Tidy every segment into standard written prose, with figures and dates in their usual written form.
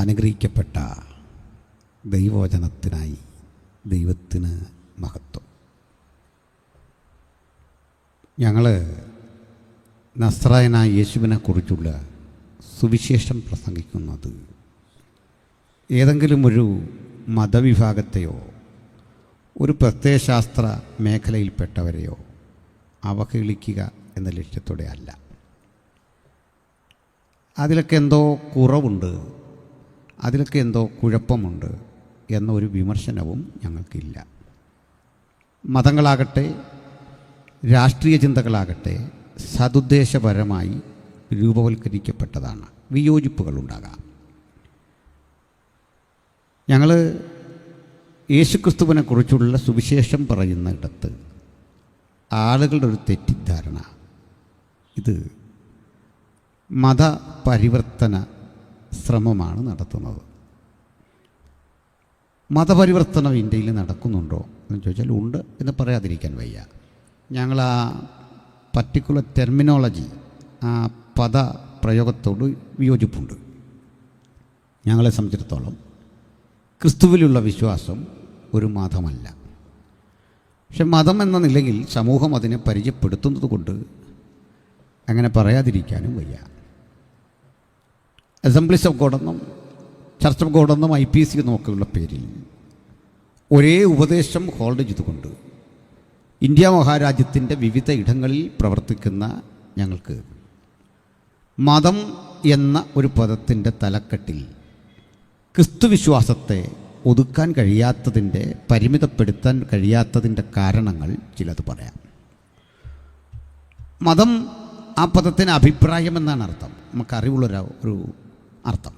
അനുഗ്രഹിക്കപ്പെട്ട ദൈവവചനത്തിനായി ദൈവത്തിന് മഹത്വം. ഞങ്ങൾ നസ്രായനായ യേശുവിനെക്കുറിച്ചുള്ള സുവിശേഷം പ്രസംഗിക്കുന്നത് ഏതെങ്കിലും ഒരു മതവിഭാഗത്തെയോ ഒരു പ്രത്യയശാസ്ത്ര മേഖലയിൽപ്പെട്ടവരെയോ അവഹേളിക്കുക എന്ന ലക്ഷ്യത്തോടെ അല്ല. അതിലൊക്കെ എന്തോ കുറവുണ്ട്, അതിലൊക്കെ എന്തോ കുഴപ്പമുണ്ട് എന്നൊരു വിമർശനവും ഞങ്ങൾക്കില്ല. മതങ്ങളാകട്ടെ രാഷ്ട്രീയ ചിന്തകളാകട്ടെ സതുദ്ദേശപരമായി രൂപവൽക്കരിക്കപ്പെട്ടതാണ്. വിയോജിപ്പുകളുണ്ടാകാം. ഞങ്ങൾ യേശുക്രിസ്തുവിനെക്കുറിച്ചുള്ള സുവിശേഷം പറയുന്നിടത്ത് ആളുകളുടെ ഒരു തെറ്റിദ്ധാരണ, ഇത് മതപരിവർത്തന ശ്രമമാണ് നടത്തുന്നത്. മതപരിവർത്തനം ഇന്ത്യയിൽ നടക്കുന്നുണ്ടോ എന്ന് ചോദിച്ചാൽ ഉണ്ട് എന്ന് പറയാതിരിക്കാൻ വയ്യ. ഞങ്ങൾ ആ പർട്ടിക്കുലർ ടെർമിനോളജി, ആ പദപ്രയോഗത്തോട് വിയോജിപ്പുണ്ട്. ഞങ്ങളെ സംബന്ധിച്ചിടത്തോളം ക്രിസ്തുവിലുള്ള വിശ്വാസം ഒരു മതമല്ല. പക്ഷെ മതം എന്ന നിലയിൽ സമൂഹം അതിനെ പരിചയപ്പെടുത്തുന്നത് കൊണ്ട് അങ്ങനെ പറയാതിരിക്കാനും വയ്യ. അസംബ്ലീസ് ഓഫ് ഗോഡെന്നും ചർച്ച് ഓഫ് ഗോഡെന്നും IPC എന്നൊക്കെയുള്ള പേരിൽ ഒരേ ഉപദേശം ഹോൾഡ് ചെയ്തുകൊണ്ട് ഇന്ത്യ മഹാരാജ്യത്തിൻ്റെ വിവിധ ഇടങ്ങളിൽ പ്രവർത്തിക്കുന്ന ഞങ്ങൾക്ക് മതം എന്ന ഒരു പദത്തിൻ്റെ തലക്കെട്ടിൽ ക്രിസ്തുവിശ്വാസത്തെ ഒതുക്കാൻ കഴിയാത്തതിൻ്റെ, പരിമിതപ്പെടുത്താൻ കഴിയാത്തതിൻ്റെ കാരണങ്ങൾ ചിലത് പറയാം. മതം ആ പദത്തിന് അഭിപ്രായം എന്നാണ് അർത്ഥം, നമുക്കറിവുള്ളൊരു അർത്ഥം.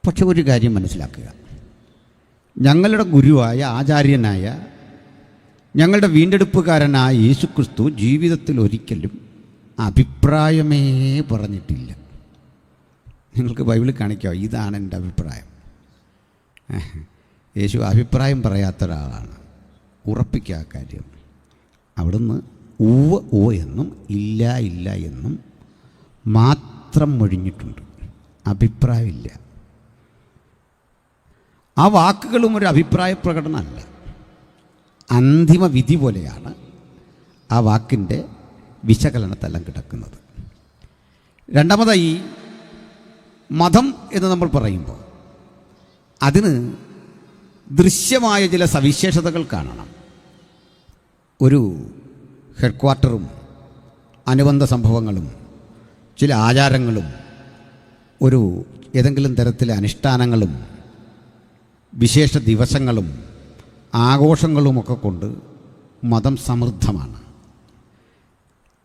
പക്ഷെ ഒരു കാര്യം മനസ്സിലാക്കുക, ഞങ്ങളുടെ ഗുരുവായ ആചാര്യനായ ഞങ്ങളുടെ വീണ്ടെടുപ്പുകാരനായ യേശുക്രിസ്തു ജീവിതത്തിൽ ഒരിക്കലും അഭിപ്രായമേ പറഞ്ഞിട്ടില്ല. നിങ്ങൾക്ക് ബൈബിളിൽ കാണിക്കാമോ, ഇതാണ് എൻ്റെ അഭിപ്രായം. യേശു അഭിപ്രായം പറയാത്ത ഒരാളാണ്. ഉറപ്പിക്കുക ആ കാര്യം. അവിടുന്ന് ഉവ്വ് ഓ എന്നും ഇല്ല ഇല്ല എന്നും മാത്രം മൊഴിഞ്ഞിട്ടുണ്ട്. അഭിപ്രായമില്ല. ആ വാക്കുകളും ഒരു അഭിപ്രായ പ്രകടനമല്ല, അന്തിമ വിധി പോലെയാണ് ആ വാക്കിൻ്റെ വിശകലനത്തെല്ലാം കിടക്കുന്നത്. രണ്ടാമതായി, മതം എന്ന് നമ്മൾ പറയുമ്പോൾ അതിന് ദൃശ്യമായ ചില സവിശേഷതകൾ കാണണം. ഒരു ഹെഡ്ക്വാർട്ടറും അനുബന്ധ സംഭവങ്ങളും ചില ആചാരങ്ങളും ഒരു ഏതെങ്കിലും തരത്തിലെ അനുഷ്ഠാനങ്ങളും വിശേഷ ദിവസങ്ങളും ആഘോഷങ്ങളുമൊക്കെ കൊണ്ട് മതം സമൃദ്ധമാണ്.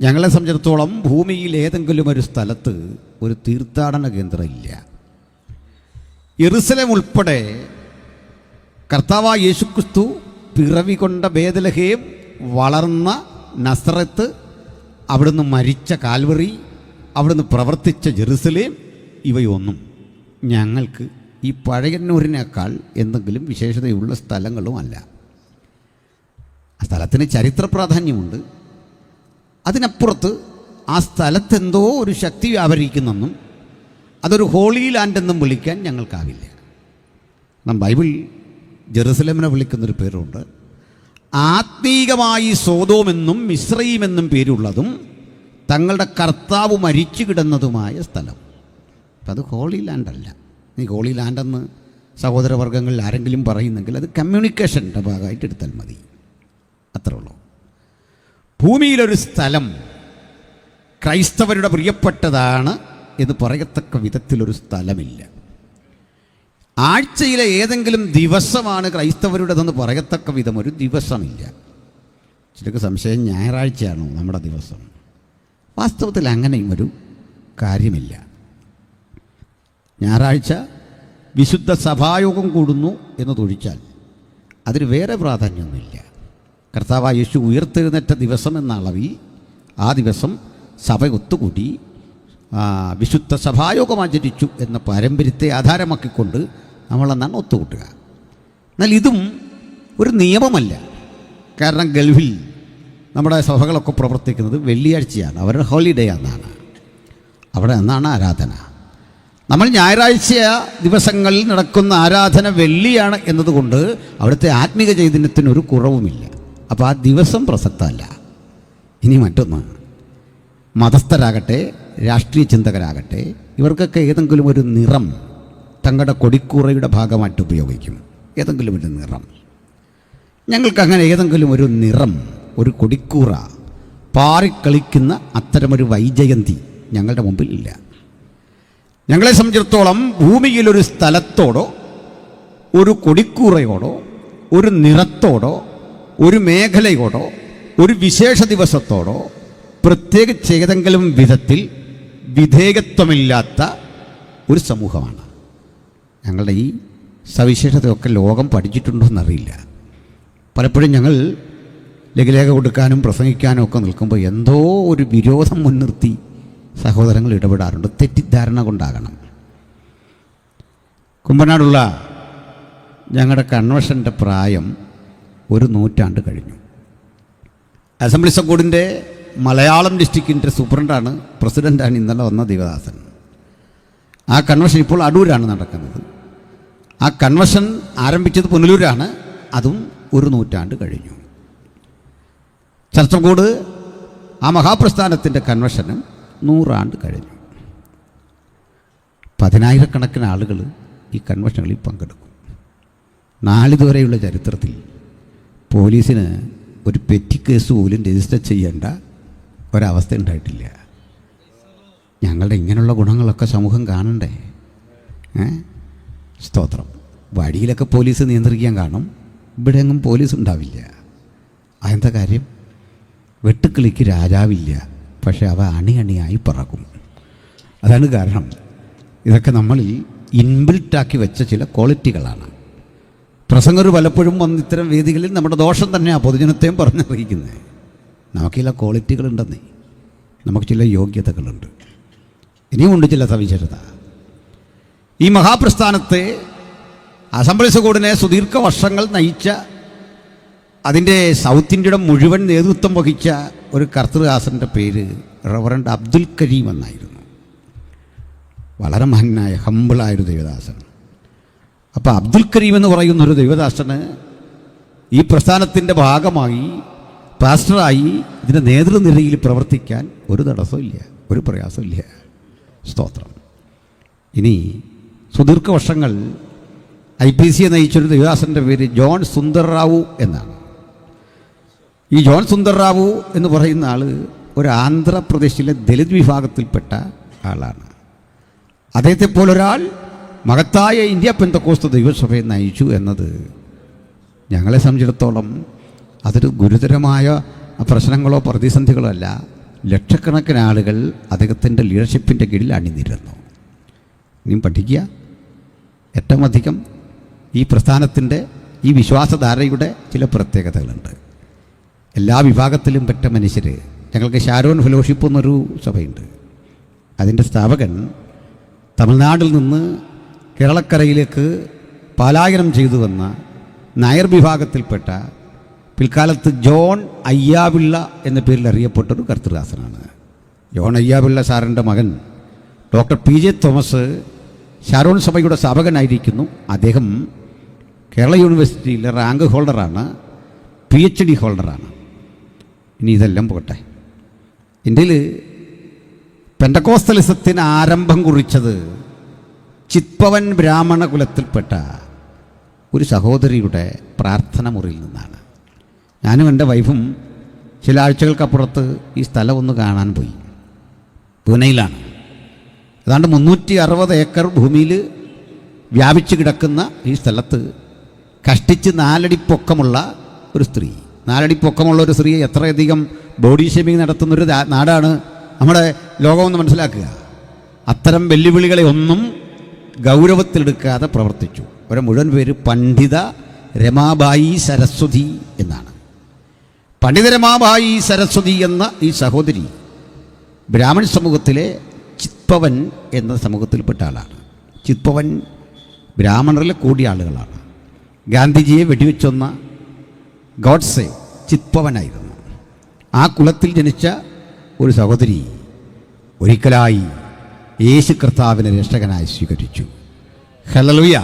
ഞങ്ങളെ സംബന്ധിച്ചിടത്തോളം ഭൂമിയിൽ ഏതെങ്കിലും ഒരു സ്ഥലത്ത് ഒരു തീർത്ഥാടന കേന്ദ്രം ഇല്ല. യെരുശലേം ഉൾപ്പെടെ കർത്താവായ യേശുക്രിസ്തു പിറവി കൊണ്ട ബേത്ലഹേം, വളർന്ന നസറത്ത്, അവിടുന്ന് മരിച്ച കാൽവറി, അവിടുന്ന് പ്രവർത്തിച്ച ജെറുസലേം, ഇവയൊന്നും ഞങ്ങൾക്ക് ഈ പഴയന്നൂരിനേക്കാൾ എന്തെങ്കിലും വിശേഷതയുള്ള സ്ഥലങ്ങളുമല്ല. ആ സ്ഥലത്തിന് ചരിത്ര പ്രാധാന്യമുണ്ട്. അതിനപ്പുറത്ത് ആ സ്ഥലത്തെന്തോ ഒരു ശക്തി വ്യാപരിക്കുന്നെന്നും അതൊരു ഹോളി ലാൻഡ് എന്നും വിളിക്കാൻ ഞങ്ങൾക്കാവില്ല. ബൈബിൾ ജെറുസലേമിനെ വിളിക്കുന്നൊരു പേരുണ്ട്. ആത്മീകമായി സോദോമെന്നും മിസ്രയീമെന്നും പേരുള്ളതും തങ്ങളുടെ കർത്താവ് മരിച്ചു കിടന്നതുമായ സ്ഥലം. അപ്പം അത് ഹോളി ലാൻഡല്ല. ഈ ഹോളി ലാൻഡെന്ന് സഹോദരവർഗ്ഗങ്ങളിൽ ആരെങ്കിലും പറയുന്നെങ്കിൽ അത് കമ്മ്യൂണിക്കേഷൻ്റെ ഭാഗമായിട്ട് എടുത്താൽ മതി. അത്രേ ഉള്ളൂ. ഭൂമിയിലൊരു സ്ഥലം ക്രൈസ്തവരുടെ പ്രിയപ്പെട്ടതാണ് എന്ന് പറയത്തക്ക വിധത്തിലൊരു സ്ഥലമില്ല. ആഴ്ചയിലെ ഏതെങ്കിലും ദിവസമാണ് ക്രൈസ്തവരുടേതെന്ന് പറയത്തക്ക വിധം ഒരു ദിവസമില്ല. ചിലർക്ക് സംശയം, ഞായറാഴ്ചയാണോ നമ്മുടെ ദിവസം? വാസ്തവത്തിൽ അങ്ങനെയും ഒരു കാര്യമില്ല. ഞായറാഴ്ച വിശുദ്ധ സഭായോഗം കൂടുന്നു എന്നതൊഴിച്ചാൽ അതിന് വേറെ പ്രാധാന്യമൊന്നുമില്ല. കർത്താവായ യേശു ഉയർത്തെഴുന്നേറ്റ ദിവസം എന്ന അളവിൽ ആ ദിവസം സഭ ഒത്തുകൂടി വിശുദ്ധ സഭായോഗം ആചരിച്ചു എന്ന പാരമ്പര്യത്തെ ആധാരമാക്കിക്കൊണ്ട് നമ്മളെന്നാണ് ഒത്തുകൂട്ടുക. എന്നാൽ ഇതും ഒരു നിയമമല്ല. കാരണം ഗൾഫിൽ നമ്മുടെ സഭകളൊക്കെ പ്രവർത്തിക്കുന്നത് വെള്ളിയാഴ്ചയാണ്, അവരുടെ ഹോളിഡേ എന്നാണ്. അവിടെ അന്നാണ് ആരാധന. നമ്മൾ ഞായറാഴ്ച ദിവസങ്ങളിൽ നടക്കുന്ന ആരാധന വെള്ളിയാണ് എന്നതുകൊണ്ട് അവിടുത്തെ ആത്മീക ചൈതന്യത്തിനൊരു കുറവുമില്ല. അപ്പോൾ ആ ദിവസം പ്രസക്തമല്ല. ഇനി മറ്റൊന്ന്, മതസ്ഥരാകട്ടെ രാഷ്ട്രീയ ചിന്തകരാകട്ടെ ഇവർക്കൊക്കെ ഏതെങ്കിലും ഒരു നിറം തങ്ങളുടെ കൊടിക്കൂറയുടെ ഭാഗമായിട്ട് ഉപയോഗിക്കും. ഏതെങ്കിലും ഒരു നിറം. ഞങ്ങൾക്കങ്ങനെ ഏതെങ്കിലും ഒരു നിറം, ഒരു കൊടിക്കൂറ പാറിക്കളിക്കുന്ന അത്തരമൊരു വൈജയന്തി ഞങ്ങളുടെ മുമ്പിൽ ഇല്ല. ഞങ്ങളെ സംബന്ധിച്ചിടത്തോളം ഭൂമിയിലൊരു സ്ഥലത്തോടോ ഒരു കൊടിക്കൂറയോടോ ഒരു നിറത്തോടോ ഒരു മേഖലയോടോ ഒരു വിശേഷ ദിവസത്തോടോ പ്രത്യേകിച്ച് ഏതെങ്കിലും വിധത്തിൽ വിധേയത്വമില്ലാത്ത ഒരു സമൂഹമാണ്. ഞങ്ങളുടെ ഈ സവിശേഷതയൊക്കെ ലോകം പഠിച്ചിട്ടുണ്ടോ എന്നറിയില്ല. പലപ്പോഴും ഞങ്ങൾ ലഘുലേഖ കൊടുക്കാനും പ്രസംഗിക്കാനും ഒക്കെ നിൽക്കുമ്പോൾ എന്തോ ഒരു വിരോധം മുൻനിർത്തി സഹോദരങ്ങൾ ഇടപെടാറുണ്ട്. തെറ്റിദ്ധാരണ കൊണ്ടാകണം. കുമ്പനാടുള്ള ഞങ്ങളുടെ കൺവെൻഷൻ്റെ പ്രായം 1 നൂറ്റാണ്ട് കഴിഞ്ഞു. അസംബ്ലീസ് ഓഫ് ഗോഡിൻ്റെ മലയാളം ഡിസ്ട്രിക്റ്റിൻ്റെ സൂപ്രണ്ടാണ്, പ്രസിഡൻ്റാണ് ഇന്നലെ വന്ന ദേവദാസൻ. ആ കൺവെൻഷൻ ഇപ്പോൾ അടൂരാണ് നടക്കുന്നത്. ആ കൺവെൻഷൻ ആരംഭിച്ചത് പുനലൂരാണ്. അതും 1 നൂറ്റാണ്ട് കഴിഞ്ഞു. ചർച്ച് ഓഫ് ഗോഡ് ആ മഹാപ്രസ്ഥാനത്തിൻ്റെ കൺവെൻഷനും 100 ആണ്ട് കഴിഞ്ഞു. 10,000-കണക്കിന് ആളുകൾ ഈ കൺവെൻഷനുകളിൽ പങ്കെടുക്കും. നാളിതുവരെയുള്ള ചരിത്രത്തിൽ പോലീസിന് ഒരു പെറ്റി കേസ് പോലും രജിസ്റ്റർ ചെയ്യേണ്ട ഒരവസ്ഥ ഉണ്ടായിട്ടില്ല. ഞങ്ങളുടെ ഇങ്ങനെയുള്ള ഗുണങ്ങളൊക്കെ സമൂഹം കാണണ്ടേ? സ്തോത്രം. വഴിയിലൊക്കെ പോലീസ് നിയന്ത്രിക്കാൻ കാണും, ഇവിടെ എങ്ങും പോലീസ് ഉണ്ടാവില്ല. അതെന്താ കാര്യം? വെട്ടുക്കിളിക്ക് രാജാവില്ല, പക്ഷെ അവ അണിയണിയായി പറക്കും. അതാണ് കാരണം. ഇതൊക്കെ നമ്മളിൽ ഇൻബിൽട്ടാക്കി വെച്ച ചില ക്വാളിറ്റികളാണ്. പ്രസംഗർ പലപ്പോഴും വന്ന് ഇത്തരം വേദികളിൽ നമ്മുടെ ദോഷം തന്നെയാണ് പൊതുജനത്തെയും പറഞ്ഞറിയിക്കുന്നത്. നമുക്ക് ചില ക്വാളിറ്റികളുണ്ടെന്നേ, നമുക്ക് ചില യോഗ്യതകളുണ്ട്, ഇനിയുമുണ്ട് ചില സവിശേഷത. ഈ മഹാപ്രസ്ഥാനത്തെ അസംബ്ലീസ് കോഡിനെ സുദീർഘ വർഷങ്ങൾ നയിച്ച, അതിൻ്റെ സൗത്ത് ഇന്ത്യയുടെ മുഴുവൻ നേതൃത്വം വഹിച്ച ഒരു കർത്തൃദാസൻ്റെ പേര് റവറൻഡ് അബ്ദുൽ കരീം എന്നായിരുന്നു. വളരെ മഹാനായ ഹമ്പിളായൊരു ദൈവദാസൻ. അപ്പോൾ അബ്ദുൽ കരീം എന്ന് പറയുന്നൊരു ദൈവദാസന് ഈ പ്രസ്ഥാനത്തിൻ്റെ ഭാഗമായി പാസ്റ്ററായി ഇതിൻ്റെ നേതൃനിരയിൽ പ്രവർത്തിക്കാൻ ഒരു തടസ്സമില്ല, ഒരു പ്രയാസമില്ല. സ്തോത്രം. ഇനി സുദീർഘ വർഷങ്ങൾ IPC നയിച്ചൊരു ദൈവദാസൻ്റെ പേര് ജോൺ സുന്ദർ റാവു എന്നാണ്. ഈ ജോൺ സുന്ദർ റാവു എന്ന് പറയുന്ന ആൾ ഒരു ആന്ധ്രാപ്രദേശിലെ ദലിത് വിഭാഗത്തിൽപ്പെട്ട ആളാണ്. അദ്ദേഹത്തെ പോലൊരാൾ മഹത്തായ ഇന്ത്യ പെന്തക്കോസ്ത് ദൈവസഭയെ നയിച്ചു എന്നത് ഞങ്ങളെ സംബന്ധിച്ചിടത്തോളം അതൊരു ഗുരുതരമായ പ്രശ്നങ്ങളോ പ്രതിസന്ധികളോ അല്ല. ലക്ഷക്കണക്കിന് ആളുകൾ അദ്ദേഹത്തിൻ്റെ ലീഡർഷിപ്പിൻ്റെ കീഴിൽ അണിനിരന്നു. ഇനിയും പഠിക്കുക. ഏറ്റവും അധികം ഈ പ്രസ്ഥാനത്തിൻ്റെ ഈ വിശ്വാസധാരയുടെ ചില പ്രത്യേകതകളുണ്ട്. എല്ലാ വിഭാഗത്തിലും പെട്ട മനുഷ്യർ. ഞങ്ങൾക്ക് ഷാരോൺ ഫെലോഷിപ്പ് എന്നൊരു സഭയുണ്ട്. അതിൻ്റെ സ്ഥാപകൻ തമിഴ്നാട്ടിൽ നിന്ന് കേരളക്കരയിലേക്ക് പലായനം ചെയ്തു വന്ന നായർ വിഭാഗത്തിൽപ്പെട്ട പിൽക്കാലത്ത് ജോൺ അയ്യാപിള്ള എന്ന പേരിൽ അറിയപ്പെട്ടൊരു കർത്തൃദാസനാണ്. ജോൺ അയ്യാപിള്ള സാറിൻ്റെ മകൻ ഡോക്ടർ PJ തോമസ് ഷാരോൺ സഭയുടെ സ്ഥാപകനായിരിക്കുന്നു. അദ്ദേഹം കേരള യൂണിവേഴ്സിറ്റിയിലെ റാങ്ക് ഹോൾഡറാണ്, PhD ഹോൾഡറാണ്. ഇനി ഇതെല്ലാം പോട്ടെ. ഇന്ത്യയിൽ പെന്തക്കോസ്തലിസത്തിന് ആരംഭം കുറിച്ചത് ചിത്പവൻ ബ്രാഹ്മണ കുലത്തിൽപ്പെട്ട ഒരു സഹോദരിയുടെ പ്രാർത്ഥന മുറിയിൽ നിന്നാണ്. ഞാനും എൻ്റെ വൈഫും ചില ആഴ്ചകൾക്കപ്പുറത്ത് ഈ സ്ഥലം ഒന്ന് കാണാൻ പോയി. പൂനെയിലാണ്. ഏതാണ്ട് 360 ഏക്കർ ഭൂമിയിൽ വ്യാപിച്ചു കിടക്കുന്ന ഈ സ്ഥലത്ത് കഷ്ടിച്ച് 4 അടി പൊക്കമുള്ള ഒരു സ്ത്രീ, 4 അടി പൊക്കമുള്ള ഒരു സ്ത്രീയെ എത്രയധികം ബോഡി ഷേമിങ് നടത്തുന്നൊരു നാടാണ് നമ്മുടെ ലോകമെന്ന് മനസ്സിലാക്കുക. അത്തരം വെല്ലുവിളികളെ ഒന്നും ഗൗരവത്തിലെടുക്കാതെ പ്രവർത്തിച്ചു. അവരുടെ മുഴുവൻ പേര് പണ്ഡിത രമാബായി സരസ്വതി എന്നാണ്. പണ്ഡിത രമാബായി സരസ്വതി എന്ന ഈ സഹോദരി ബ്രാഹ്മണ സമൂഹത്തിലെ ചിത്പവൻ എന്ന സമൂഹത്തിൽപ്പെട്ട ആളാണ്. ചിത്പവൻ ബ്രാഹ്മണരിലെ കൂടിയ ആളുകളാണ്. ഗാന്ധിജിയെ വെടിവെച്ചൊന്ന ഗോഡ്സെ ചിത്പവനായിരുന്നു. ആ കുലത്തിൽ ജനിച്ച ഒരു സഹോദരി ഒരിക്കലായി യേശു കർത്താവിനെ രക്ഷകനായി സ്വീകരിച്ചു. ഹല്ലേലൂയ.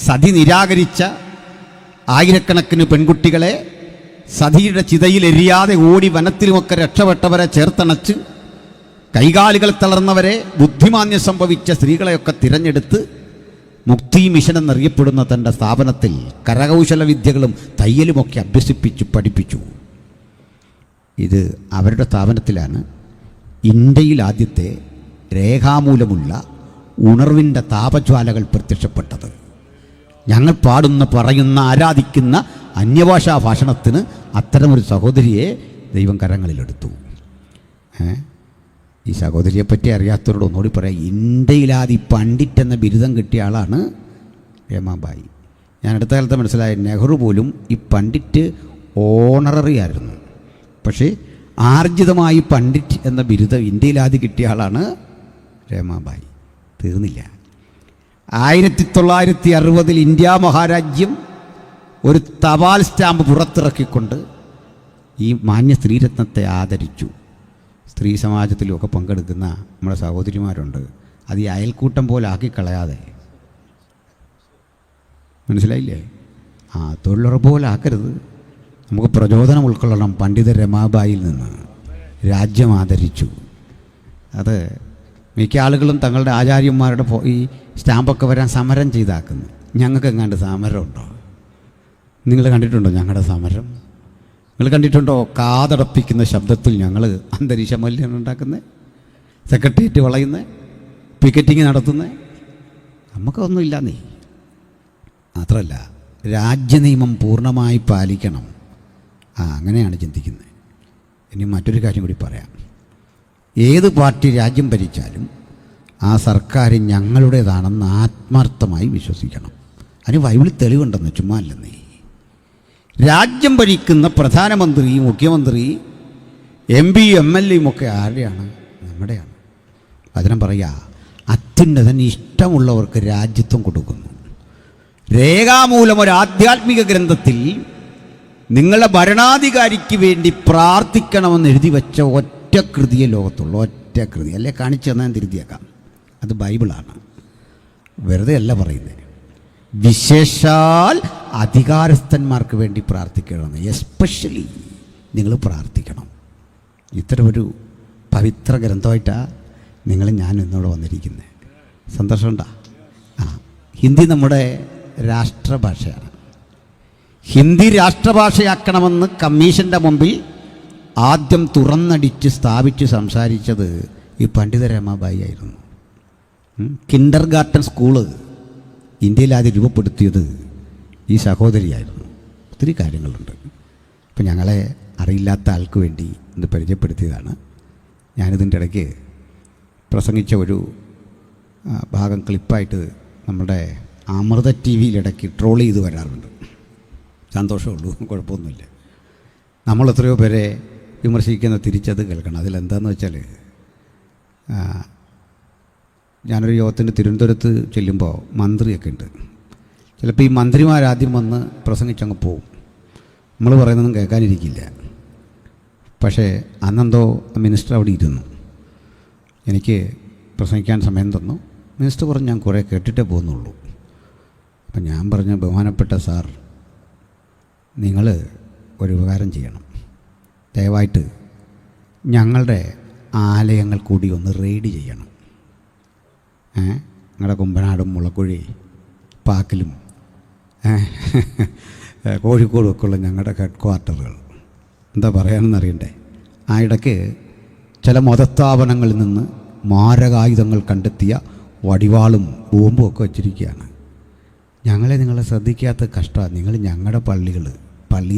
സതി നിരാകരിച്ച ആയിരക്കണക്കിന് പെൺകുട്ടികളെ സതിയുടെ ചിതയിൽ എരിയാതെ ഓടി വനത്തിലുമൊക്കെ രക്ഷപ്പെട്ടവരെ ചേർത്തണച്ച് കൈകാലുകൾ തളർന്നവരെ ബുദ്ധിമാന്യം സംഭവിച്ച സ്ത്രീകളെയൊക്കെ തിരഞ്ഞെടുത്ത് മുക്തി മിഷൻ എന്നറിയപ്പെടുന്ന തൻ്റെ സ്ഥാപനത്തിൽ കരകൗശല വിദ്യകളും തയ്യലുമൊക്കെ അഭ്യസിപ്പിച്ച് പഠിപ്പിച്ചു. ഇത് അവരുടെ സ്ഥാപനത്തിലാണ് ഇന്ത്യയിൽ ആദ്യത്തെ രേഖാമൂലമുള്ള ഉണർവിൻ്റെ താപജ്വാലകൾ പ്രത്യക്ഷപ്പെട്ടത്. ഞങ്ങൾ പാടുന്ന, പറയുന്ന, ആരാധിക്കുന്ന അന്യഭാഷാ ഭാഷണത്തിന് അത്തരമൊരു സഹോദരിയെ ദൈവം കരങ്ങളിലെടുത്തു. ഈ സഹോദരിയെപ്പറ്റി അറിയാത്തവരോട് ഒന്നുകൂടി പറയാം. ഇന്ത്യയിലാദി പണ്ഡിറ്റ് എന്ന ബിരുദം കിട്ടിയ ആളാണ് രമാബായി. ഞാൻ അടുത്ത കാലത്ത് മനസ്സിലായ നെഹ്റു പോലും ഈ പണ്ഡിറ്റ് ഓണററി ആയിരുന്നു. പക്ഷേ ആർജിതമായി പണ്ഡിറ്റ് എന്ന ബിരുദം ഇന്ത്യയിലാദി കിട്ടിയ ആളാണ് രമാബായി. തീർന്നില്ല. 1960 ഇന്ത്യ മഹാരാജ്യം ഒരു തപാൽ സ്റ്റാമ്പ് പുറത്തിറക്കിക്കൊണ്ട് ഈ മാന്യ സ്ത്രീരത്നത്തെ ആദരിച്ചു. സ്ത്രീ സമാജത്തിലുമൊക്കെ പങ്കെടുക്കുന്ന നമ്മുടെ സഹോദരിമാരുണ്ട്. അത് ഈ അയൽക്കൂട്ടം പോലെ ആക്കിക്കളയാതെ, മനസ്സിലായില്ലേ? തൊഴിലുറപ്പ് പോലെ ആക്കരുത്. നമുക്ക് പ്രചോദനം ഉൾക്കൊള്ളണം. പണ്ഡിത രമാബായിൽ നിന്ന് രാജ്യം ആദരിച്ചു. അത് മിക്ക ആളുകളും തങ്ങളുടെ ആചാര്യന്മാരുടെ ഈ സ്റ്റാമ്പൊക്കെ വരാൻ സമരം ചെയ്താക്കുന്നു. ഞങ്ങൾക്ക് എങ്ങാണ്ട് സമരമുണ്ടോ? നിങ്ങൾ കണ്ടിട്ടുണ്ടോ ഞങ്ങളുടെ സമരം? നിങ്ങൾ കണ്ടിട്ടുണ്ടോ കാതടപ്പിക്കുന്ന ശബ്ദത്തിൽ ഞങ്ങൾ അന്തരീക്ഷ മലിനീകരണം ഉണ്ടാക്കുന്നത്, സെക്രട്ടേറിയറ്റ് വളയുന്നത്, പിക്കറ്റിങ് നടത്തുന്നത്? നമുക്കൊന്നുമില്ല. നീ മാത്രമല്ല, രാജ്യനിയമം പൂർണ്ണമായി പാലിക്കണം. അങ്ങനെയാണ് ചിന്തിക്കുന്നത്. ഇനി മറ്റൊരു കാര്യം കൂടി പറയാം. ഏത് പാർട്ടി രാജ്യം ഭരിച്ചാലും ആ സർക്കാർ ഞങ്ങളുടേതാണെന്ന് ആത്മാർത്ഥമായി വിശ്വസിക്കണം. അതിന് ബൈബിളിൽ തെളിവുണ്ടെന്ന്, ചുമ്മാ അല്ലെന്നേ. രാജ്യം ഭരിക്കുന്ന പ്രധാനമന്ത്രി, മുഖ്യമന്ത്രി, MP, MLA ഒക്കെ ആരുടെയാണ്? നമ്മുടെയാണ്. വചനം പറയുക, അത്യുന്നതൻ ഇഷ്ടമുള്ളവർക്ക് രാജ്യത്വം കൊടുക്കുന്നു. രേഖാമൂലം ഒരു ആധ്യാത്മിക ഗ്രന്ഥത്തിൽ നിങ്ങളുടെ ഭരണാധികാരിക്ക് വേണ്ടി പ്രാർത്ഥിക്കണമെന്ന് എഴുതി വെച്ച ഒറ്റ കൃതിയെ ലോകത്തുള്ളൂ. ഒറ്റ കൃതി. അല്ലേ കാണിച്ചു തന്നാൽ തിരുത്തിയേക്കാം. അത് ബൈബിളാണ്. വെറുതെ അല്ല പറയുന്നത്. വിശേഷാൽ അധികാരസ്ഥന്മാർക്ക് വേണ്ടി പ്രാർത്ഥിക്കണം. എസ്പെഷ്യലി നിങ്ങൾ പ്രാർത്ഥിക്കണം. ഇത്തരമൊരു പവിത്ര ഗ്രന്ഥമായിട്ടാണ് ഞാൻ ഇന്നോടെ വന്നിരിക്കുന്നത്. സന്തോഷമുണ്ടോ? ഹിന്ദി നമ്മുടെ രാഷ്ട്രഭാഷയാണ്. ഹിന്ദി രാഷ്ട്രഭാഷയാക്കണമെന്ന് കമ്മീഷൻ്റെ മുമ്പിൽ ആദ്യം തുറന്നടിച്ച് സ്ഥാപിച്ച് സംസാരിച്ചത് ഈ പണ്ഡിത രമാബായി ആയിരുന്നു. കിൻഡർ ഗാർട്ടൻ സ്കൂള് ഇന്ത്യയിൽ ആദ്യം രൂപപ്പെടുത്തിയത് ഈ സഹോദരിയായിരുന്നു. ഒത്തിരി കാര്യങ്ങളുണ്ട്. അപ്പം ഞങ്ങളെ അറിയില്ലാത്ത ആൾക്ക് വേണ്ടി ഇത് പരിചയപ്പെടുത്തിയതാണ്. ഞാനിതിൻ്റെ ഇടയ്ക്ക് പ്രസംഗിച്ച ഒരു ഭാഗം ക്ലിപ്പായിട്ട് നമ്മുടെ അമൃത TV ഇടയ്ക്ക് ട്രോൾ ചെയ്ത് വരാറുണ്ട്. സന്തോഷമുള്ളൂ, കുഴപ്പമൊന്നുമില്ല. നമ്മൾ എത്രയോ പേരെ വിമർശിക്കുന്ന തിരിച്ചത് കേൾക്കണം. അതിലെന്താണെന്ന് വെച്ചാൽ, ഞാനൊരു യോഗത്തിന് തിരുവനന്തപുരത്ത് ചെല്ലുമ്പോൾ മന്ത്രിയൊക്കെ ഉണ്ട്. ചിലപ്പോൾ ഈ മന്ത്രിമാരാദ്യം വന്ന് പ്രസംഗിച്ചങ്ങ് പോവും. നമ്മൾ പറയുന്നതൊന്നും കേൾക്കാനിരിക്കില്ല. പക്ഷേ അന്നെന്തോ മിനിസ്റ്റർ അവിടെ ഇരുന്നു. എനിക്ക് പ്രസംഗിക്കാൻ സമയം തന്നു. മിനിസ്റ്റർ പറഞ്ഞു, ഞാൻ കുറേ കേട്ടിട്ടേ പോകുന്നുള്ളൂ. അപ്പം ഞാൻ പറഞ്ഞു, ബഹുമാനപ്പെട്ട സാർ, നിങ്ങൾ ഒരു ഉപകാരം ചെയ്യണം. ദയവായിട്ട് ഞങ്ങളുടെ ആലയങ്ങൾ കൂടി ഒന്ന് റെയ്ഡ് ചെയ്യണം. ഞങ്ങളുടെ കുമ്പനാടും മുളക്കുഴി പാക്കിലും കോഴിക്കോടും ഒക്കെ ഉള്ള ഞങ്ങളുടെ ഹെഡ് ക്വാർട്ടറുകൾ എന്താ പറയാനെന്ന് അറിയണ്ടേ. ആ ഇടയ്ക്ക് ചില മതസ്ഥാപനങ്ങളിൽ നിന്ന് മാരകായുധങ്ങൾ കണ്ടെത്തിയ വടിവാളും ബോംബും ഒക്കെ വച്ചിരിക്കുകയാണ്. നിങ്ങളെ ശ്രദ്ധിക്കാത്ത കഷ്ടമാണ്. നിങ്ങൾ ഞങ്ങളുടെ പള്ളിയിൽ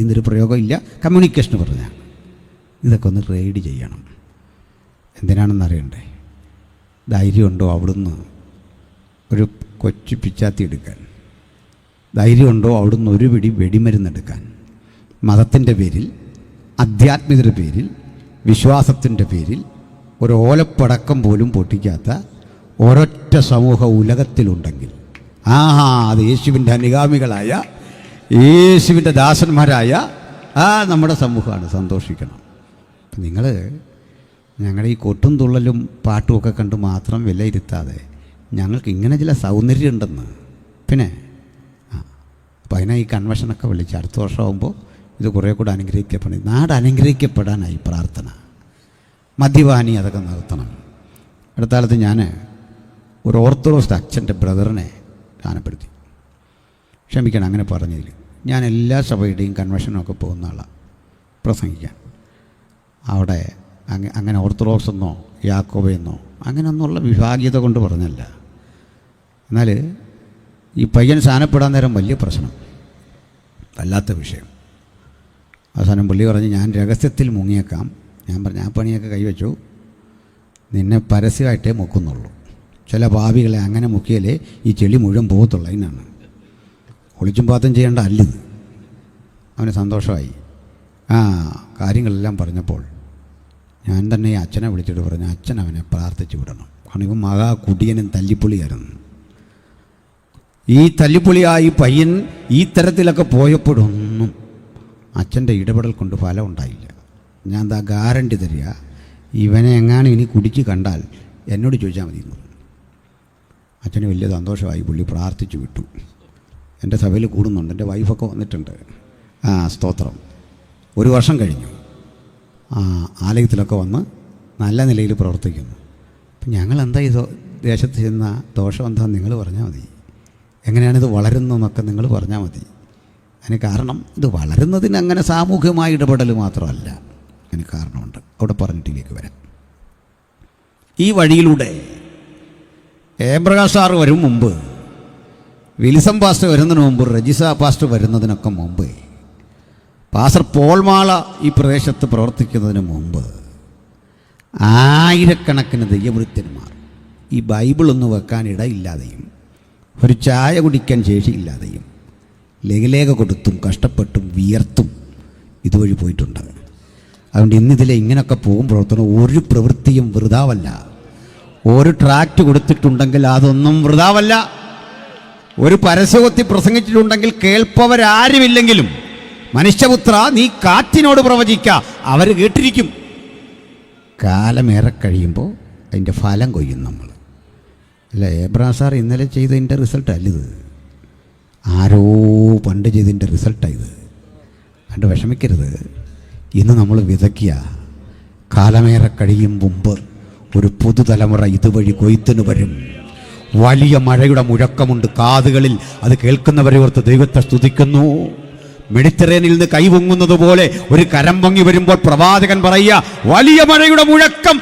നിന്നൊരു പ്രയോഗമില്ല, കമ്മ്യൂണിക്കേഷന് പറഞ്ഞാൽ ഇതൊക്കെ ഒന്ന് റെയ്ഡ് ചെയ്യണം. എന്തിനാണെന്ന് അറിയണ്ടേ? ധൈര്യമുണ്ടോ അവിടുന്ന് ഒരു കൊച്ചു പിച്ചാത്തി എടുക്കാൻ? ധൈര്യമുണ്ടോ അവിടുന്ന് ഒരു പിടി വെടിമരുന്നെടുക്കാൻ? മതത്തിൻ്റെ പേരിൽ, ആധ്യാത്മികതയുടെ പേരിൽ, വിശ്വാസത്തിൻ്റെ പേരിൽ ഒരു ഓലപ്പടക്കം പോലും പൊട്ടിക്കാത്ത ഒരൊറ്റ സമൂഹം ഉലകത്തിലുണ്ടെങ്കിൽ അത് യേശുവിൻ്റെ അനുഗാമികളായ, യേശുവിൻ്റെ ദാസന്മാരായ നമ്മുടെ സമൂഹമാണ്. സന്തോഷിക്കണം. നിങ്ങൾ ഞങ്ങളുടെ ഈ കൊട്ടും തുള്ളലും പാട്ടുമൊക്കെ കണ്ട് മാത്രം വിലയിരുത്താതെ ഞങ്ങൾക്ക് ഇങ്ങനെ ചില സൗന്ദര്യം ഉണ്ടെന്ന്. പിന്നെ അപ്പോൾ അതിനാ ഈ കൺവെൻഷനൊക്കെ വിളിച്ച് അടുത്ത വർഷമാകുമ്പോൾ ഇത് കുറേ കൂടെ അനുഗ്രഹിക്കപ്പെടണം. നാട് അനുഗ്രഹിക്കപ്പെടാനായി പ്രാർത്ഥന. മദ്യപാനി അതൊക്കെ നിർത്തണം. അടുത്ത കാലത്ത് ഞാൻ ഒരു ഓർത്തഡോക്സ് അച്ഛൻ്റെ ബ്രദറിനെ സ്ഥാനപ്പെടുത്തി. ക്ഷമിക്കണം അങ്ങനെ പറഞ്ഞതിൽ. ഞാൻ എല്ലാ സഭയുടെയും കൺവെൻഷനൊക്കെ പോകുന്ന ആളാണ് പ്രസംഗിക്കാൻ. അവിടെ അങ്ങനെ ഓർത്തഡോക്സ് എന്നോ യാക്കോബയെന്നോ അങ്ങനെയൊന്നുള്ള വിഭാഗീയത കൊണ്ട് പറഞ്ഞല്ല. എന്നാൽ ഈ പയ്യൻ സ്ഥാനപ്പെടാൻ നേരം വലിയ പ്രശ്നം, വല്ലാത്ത വിഷയം. അവസാനം പുള്ളി പറഞ്ഞ് ഞാൻ രഹസ്യത്തിൽ മുങ്ങിയേക്കാം. ഞാൻ പറഞ്ഞു ആ പണിയൊക്കെ കൈവച്ചു, നിന്നെ പരസ്യമായിട്ടേ മുക്കുന്നുള്ളൂ. ചില ഭാവികളെ അങ്ങനെ മുക്കിയാലേ ഈ ചെളി മുഴുവൻ പോകത്തുള്ളൂ. അതിനാണ് ഒളിച്ചും പാത്തം ചെയ്യേണ്ട അല്ലിത്. അവന് സന്തോഷമായി. കാര്യങ്ങളെല്ലാം പറഞ്ഞപ്പോൾ ഞാൻ തന്നെ ഈ അച്ഛനെ വിളിച്ചിട്ട് പറഞ്ഞു, അച്ഛൻ അവനെ പ്രാർത്ഥിച്ചു വിടണം. കാരണം ഇവൻ മഹാ കുടിയനും തല്ലിപ്പൊളിയായിരുന്നു. ഈ തല്ലിപ്പൊളിയായി പയ്യൻ ഈ തരത്തിലൊക്കെ പോയപ്പോഴൊന്നും അച്ഛൻ്റെ ഇടപെടൽ കൊണ്ട് ഫലം ഉണ്ടായില്ല. ഞാൻ എന്താ ഗ്യാരണ്ടി തരിക, ഇവനെ എങ്ങാനും ഇനി കുടിച്ച് കണ്ടാൽ എന്നോട് ചോദിച്ചാൽ മതി. അച്ഛന് വലിയ സന്തോഷമായി. പുള്ളി പ്രാർത്ഥിച്ചു വിട്ടു. എൻ്റെ സഭയിൽ കൂടുന്നുണ്ട്, എൻ്റെ വൈഫൊക്കെ വന്നിട്ടുണ്ട്. സ്തോത്രം. ഒരു വർഷം കഴിഞ്ഞു. ആലയത്തിലൊക്കെ വന്ന് നല്ല നിലയിൽ പ്രവർത്തിക്കുന്നു. അപ്പം ഞങ്ങളെന്താ ഈ ദേശത്ത് ചെയ്യുന്ന ദോഷം എന്താണെന്ന് നിങ്ങൾ പറഞ്ഞാൽ മതി. എങ്ങനെയാണിത് വളരുന്നതെന്നൊക്കെ നിങ്ങൾ പറഞ്ഞാൽ മതി. അതിന് കാരണം ഇത് വളരുന്നതിന് അങ്ങനെ സാമൂഹികമായ ഇടപെടൽ മാത്രമല്ല, അതിന് കാരണമുണ്ട്. അവിടെ പറഞ്ഞിട്ടിലേക്ക് വരാം. ഈ വഴിയിലൂടെ ഏബ്രഹാം സാർ വരും മുമ്പ്, വിൽസം പാസ്റ്റർ വരുന്നതിന് മുമ്പ്, റജിസ പാസ്റ്റർ വരുന്നതിനൊക്കെ മുമ്പ്, പാസ്റ്റർ പോൾ മാള ഈ പ്രദേശത്ത് പ്രവർത്തിക്കുന്നതിന് മുമ്പ് ആയിരക്കണക്കിന് ദൈവവൃത്യന്മാർ ഈ ബൈബിളൊന്ന് വെക്കാൻ ഇടയില്ലാതെയും ഒരു ചായ കുടിക്കാൻ ശേഷിയില്ലാതെയും ലഘുലേഖ കൊടുത്തും കഷ്ടപ്പെട്ടും വിയർത്തും ഇതുവഴി പോയിട്ടുണ്ട്. അതുകൊണ്ട് ഇന്നിതിലെ ഇങ്ങനെയൊക്കെ പോകും പ്രവർത്തനം ഒരു പ്രവൃത്തിയും വൃഥാവല്ല. ഒരു ട്രാക്റ്റ് കൊടുത്തിട്ടുണ്ടെങ്കിൽ അതൊന്നും വൃഥാവല്ല. ഒരു പരസ്യവത്തി പ്രസംഗിച്ചിട്ടുണ്ടെങ്കിൽ കേൾപ്പവരാരുമില്ലെങ്കിലും മനുഷ്യപുത്ര നീ കാറ്റിനോട് പ്രവചിക്ക, അവർ കേട്ടിരിക്കും. കാലമേറെ കഴിയുമ്പോൾ അതിൻ്റെ ഫലം കൊയ്യും നമ്മൾ. അല്ല, ഏബ്രഹാം സാർ ഇന്നലെ ചെയ്തതിൻ്റെ റിസൾട്ട് അല്ലിത്, ആരോ പണ്ട് ചെയ്തതിൻ്റെ റിസൾട്ടാണ് ഇത്. കണ്ട് വിഷമിക്കരുത്. ഇന്ന് നമ്മൾ വിതയ്ക്കുക, കാലമേറെ കഴിയും മുമ്പ് ഒരു പുതുതലമുറ ഇതുവഴി കൊയ്ത്തിന് വരും. വലിയ മഴയുടെ മുഴക്കമുണ്ട് കാതുകളിൽ. അത് കേൾക്കുന്നവരെ ഓർത്ത് ദൈവത്തെ സ്തുതിക്കുന്നു. മെഡിറ്ററേനിൽ നിന്ന് കൈപൊങ്ങുന്നത് പോലെ ഒരു കരം പൊങ്ങി വരുമ്പോൾ പ്രവാചകൻ പറയുക, വലിയ മഴയുടെ മുഴക്കം.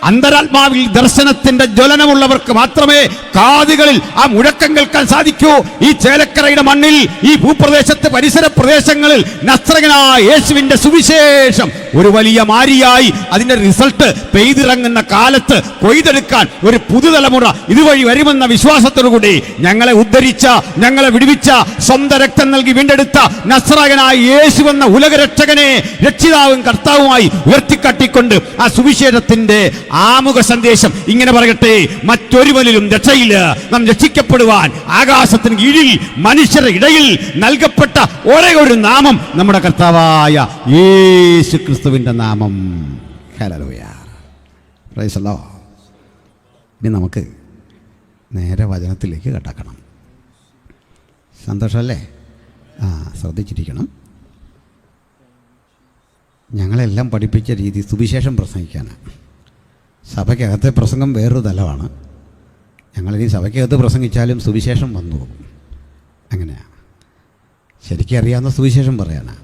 അന്തരാത്മാവിൽ ദർശനത്തിന്റെ ജ്വലനമുള്ളവർക്ക് മാത്രമേ കാതുകളിൽ ആ മുഴക്കം കേൾക്കാൻ സാധിക്കൂ. ഈ ചേലക്കരയുടെ മണ്ണിൽ, ഈ ഭൂപ്രദേശത്തെ പരിസര പ്രദേശങ്ങളിൽ നസ്രയനായ യേശുവിന്റെ സുവിശേഷം ഒരു വലിയ മാരിയായി അതിന്റെ റിസൾട്ട് പെയ്തിറങ്ങുന്ന കാലത്ത് കൊയ്തെടുക്കാൻ ഒരു പുതുതലമുറ ഇതുവഴി വരുമെന്ന വിശ്വാസത്തോടുകൂടി ഞങ്ങളെ ഉദ്ധരിച്ച, ഞങ്ങളെ വിടുവിച്ച, സ്വന്തം രക്തം നൽകി വീണ്ടെടുത്ത നസ്രയനായ യേശുവെന്ന ഉലകരക്ഷകനെ രക്ഷിതാവും കർത്താവുമായി ഉയർത്തിക്കാട്ടിക്കൊണ്ട് ആ സുവിശേഷത്തിന്റെ ആമുഖ സന്ദേശം ഇങ്ങനെ പറയട്ടെ, മറ്റൊരുവനിലും രക്ഷയില്ല. നാം രക്ഷിക്കപ്പെടുവാൻ ആകാശത്തിന് കീഴിൽ മനുഷ്യരുടെ ഇടയിൽ നൽകപ്പെട്ട ഒരേ ഒരു നാമം നമ്മുടെ കർത്താവായ യേശു ക്രിസ്തുവിന്റെ നാമം. Hallelujah, praise the Lord. ഇനി നമുക്ക് നേരെ വചനത്തിലേക്ക് കടക്കണം. സന്തോഷമല്ലേ? ശ്രദ്ധിച്ചിരിക്കണം. ഞങ്ങളെല്ലാം പഠിപ്പിച്ച രീതി സുവിശേഷം പ്രസംഗിക്കാനാണ്. സഭയ്ക്കകത്തെ പ്രസംഗം വേറൊരു തലമാണ്. ഞങ്ങളിനി സഭയ്ക്കകത്ത് പ്രസംഗിച്ചാലും സുവിശേഷം വന്നു പോകും. അങ്ങനെയാണ്. ശരിക്കും അറിയാവുന്ന സുവിശേഷം പറയാനാണ്.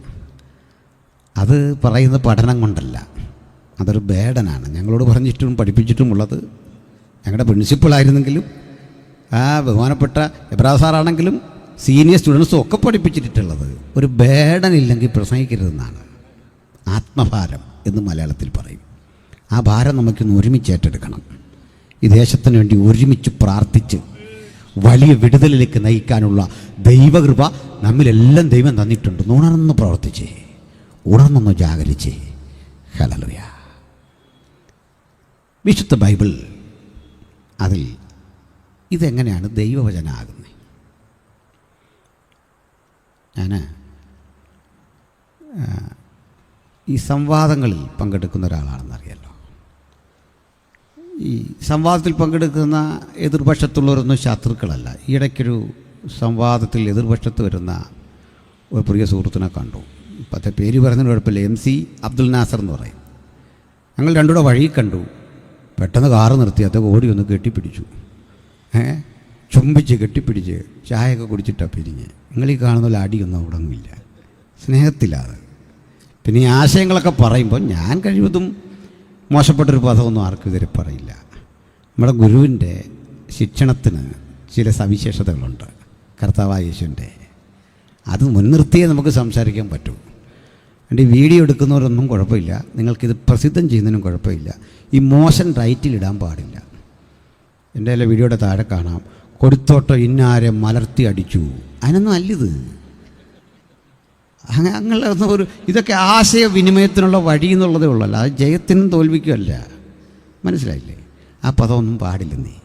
അത് പറയുന്ന പഠനം കൊണ്ടല്ല, അതൊരു ബേഡനാണ്. ഞങ്ങളോട് പറഞ്ഞിട്ടും പഠിപ്പിച്ചിട്ടുമുള്ളത് ഞങ്ങളുടെ പ്രിൻസിപ്പളായിരുന്നെങ്കിലും ബഹുമാനപ്പെട്ട എബ്രാ സാറാണെങ്കിലും സീനിയർ സ്റ്റുഡൻസും ഒക്കെ പഠിപ്പിച്ചിട്ടുള്ളത് ഒരു ബേഡൻ ഇല്ലെങ്കിൽ പ്രസംഗിക്കരുതെന്നാണ്. ആത്മഭാരം എന്ന് മലയാളത്തിൽ പറയും. ആ ഭാരം നമുക്കിന്ന് ഒരുമിച്ച് ഏറ്റെടുക്കണം. ഈ ദേശത്തിന് വേണ്ടി ഒരുമിച്ച് പ്രാർത്ഥിച്ച് വലിയ വിടുതലിലേക്ക് നയിക്കാനുള്ള ദൈവകൃപ നമ്മിലെല്ലാം ദൈവം തന്നിട്ടുണ്ട്. ഉണർന്ന് പ്രവർത്തിച്ചേ, ഉണർന്നൊന്ന് ജാഗരിച്ചേ. ഹല്ലേലൂയ. വിശുദ്ധ ബൈബിൾ അതിൽ ഇതെങ്ങനെയാണ് ദൈവവചനമാകുന്നത്? ഞാൻ ഈ സംവാദങ്ങളിൽ പങ്കെടുക്കുന്ന ഒരാളാണെന്നറിയാലോ. ഈ സംവാദത്തിൽ പങ്കെടുക്കുന്ന എതിർപക്ഷത്തുള്ളവരൊന്നും ശത്രുക്കളല്ല. ഈയിടയ്ക്കൊരു സംവാദത്തിൽ എതിർപക്ഷത്ത് വരുന്ന ഒരു പ്രിയ സുഹൃത്തിനെ കണ്ടു. ഇപ്പോഴത്തെ പേര് പറയുന്നതിന് കുഴപ്പമില്ല. MC അബ്ദുൽ നാസർ എന്ന് പറയും. ഞങ്ങൾ രണ്ടുകൂടെ വഴി കണ്ടു. പെട്ടെന്ന് കാറ് നിർത്തി അതൊക്കെ ഓടി ഒന്ന് കെട്ടിപ്പിടിച്ചു. ചുംബിച്ച് കെട്ടിപ്പിടിച്ച് ചായയൊക്കെ കുടിച്ചിട്ടാണ് പിരിഞ്ഞ്. നിങ്ങളീ കാണുന്ന അടിയൊന്നും അവിടെ ഒന്നുമില്ല, സ്നേഹത്തിലാണ്. പിന്നെ ഈ ആശയങ്ങളൊക്കെ പറയുമ്പോൾ ഞാൻ കഴിവതും മോശപ്പെട്ടൊരു പദമൊന്നും ആർക്കും ഇതുവരെ പറയില്ല. നമ്മുടെ ഗുരുവിൻ്റെ ശിക്ഷണത്തിന് ചില സവിശേഷതകളുണ്ട്, കർത്താവായ യേശുവിൻ്റെ. അത് മുൻനിർത്തിയേ നമുക്ക് സംസാരിക്കാൻ പറ്റൂ. എൻ്റെ വീഡിയോ എടുക്കുന്നവരൊന്നും കുഴപ്പമില്ല, നിങ്ങൾക്കിത് പ്രസിദ്ധം ചെയ്യുന്നതിനും കുഴപ്പമില്ല. ഈ മോശൻ റൈറ്റിലിടാൻ പാടില്ല. എൻ്റെ എല്ലാ വീഡിയോയുടെ താഴെ കാണാം, കൊടുത്തോട്ടോ ഇന്നാരെ മലർത്തി അടിച്ചു. അതിനൊന്നും അല്ലിത്. അങ്ങനെയുള്ള ഒരു ഇതൊക്കെ ആശയവിനിമയത്തിനുള്ള വഴി എന്നുള്ളതേ ഉള്ളല്ലോ, അത് ജയത്തിനും തോൽവിക്കുമല്ല. മനസ്സിലായില്ലേ? ആ പദമൊന്നും പാടില്ലെന്നേ.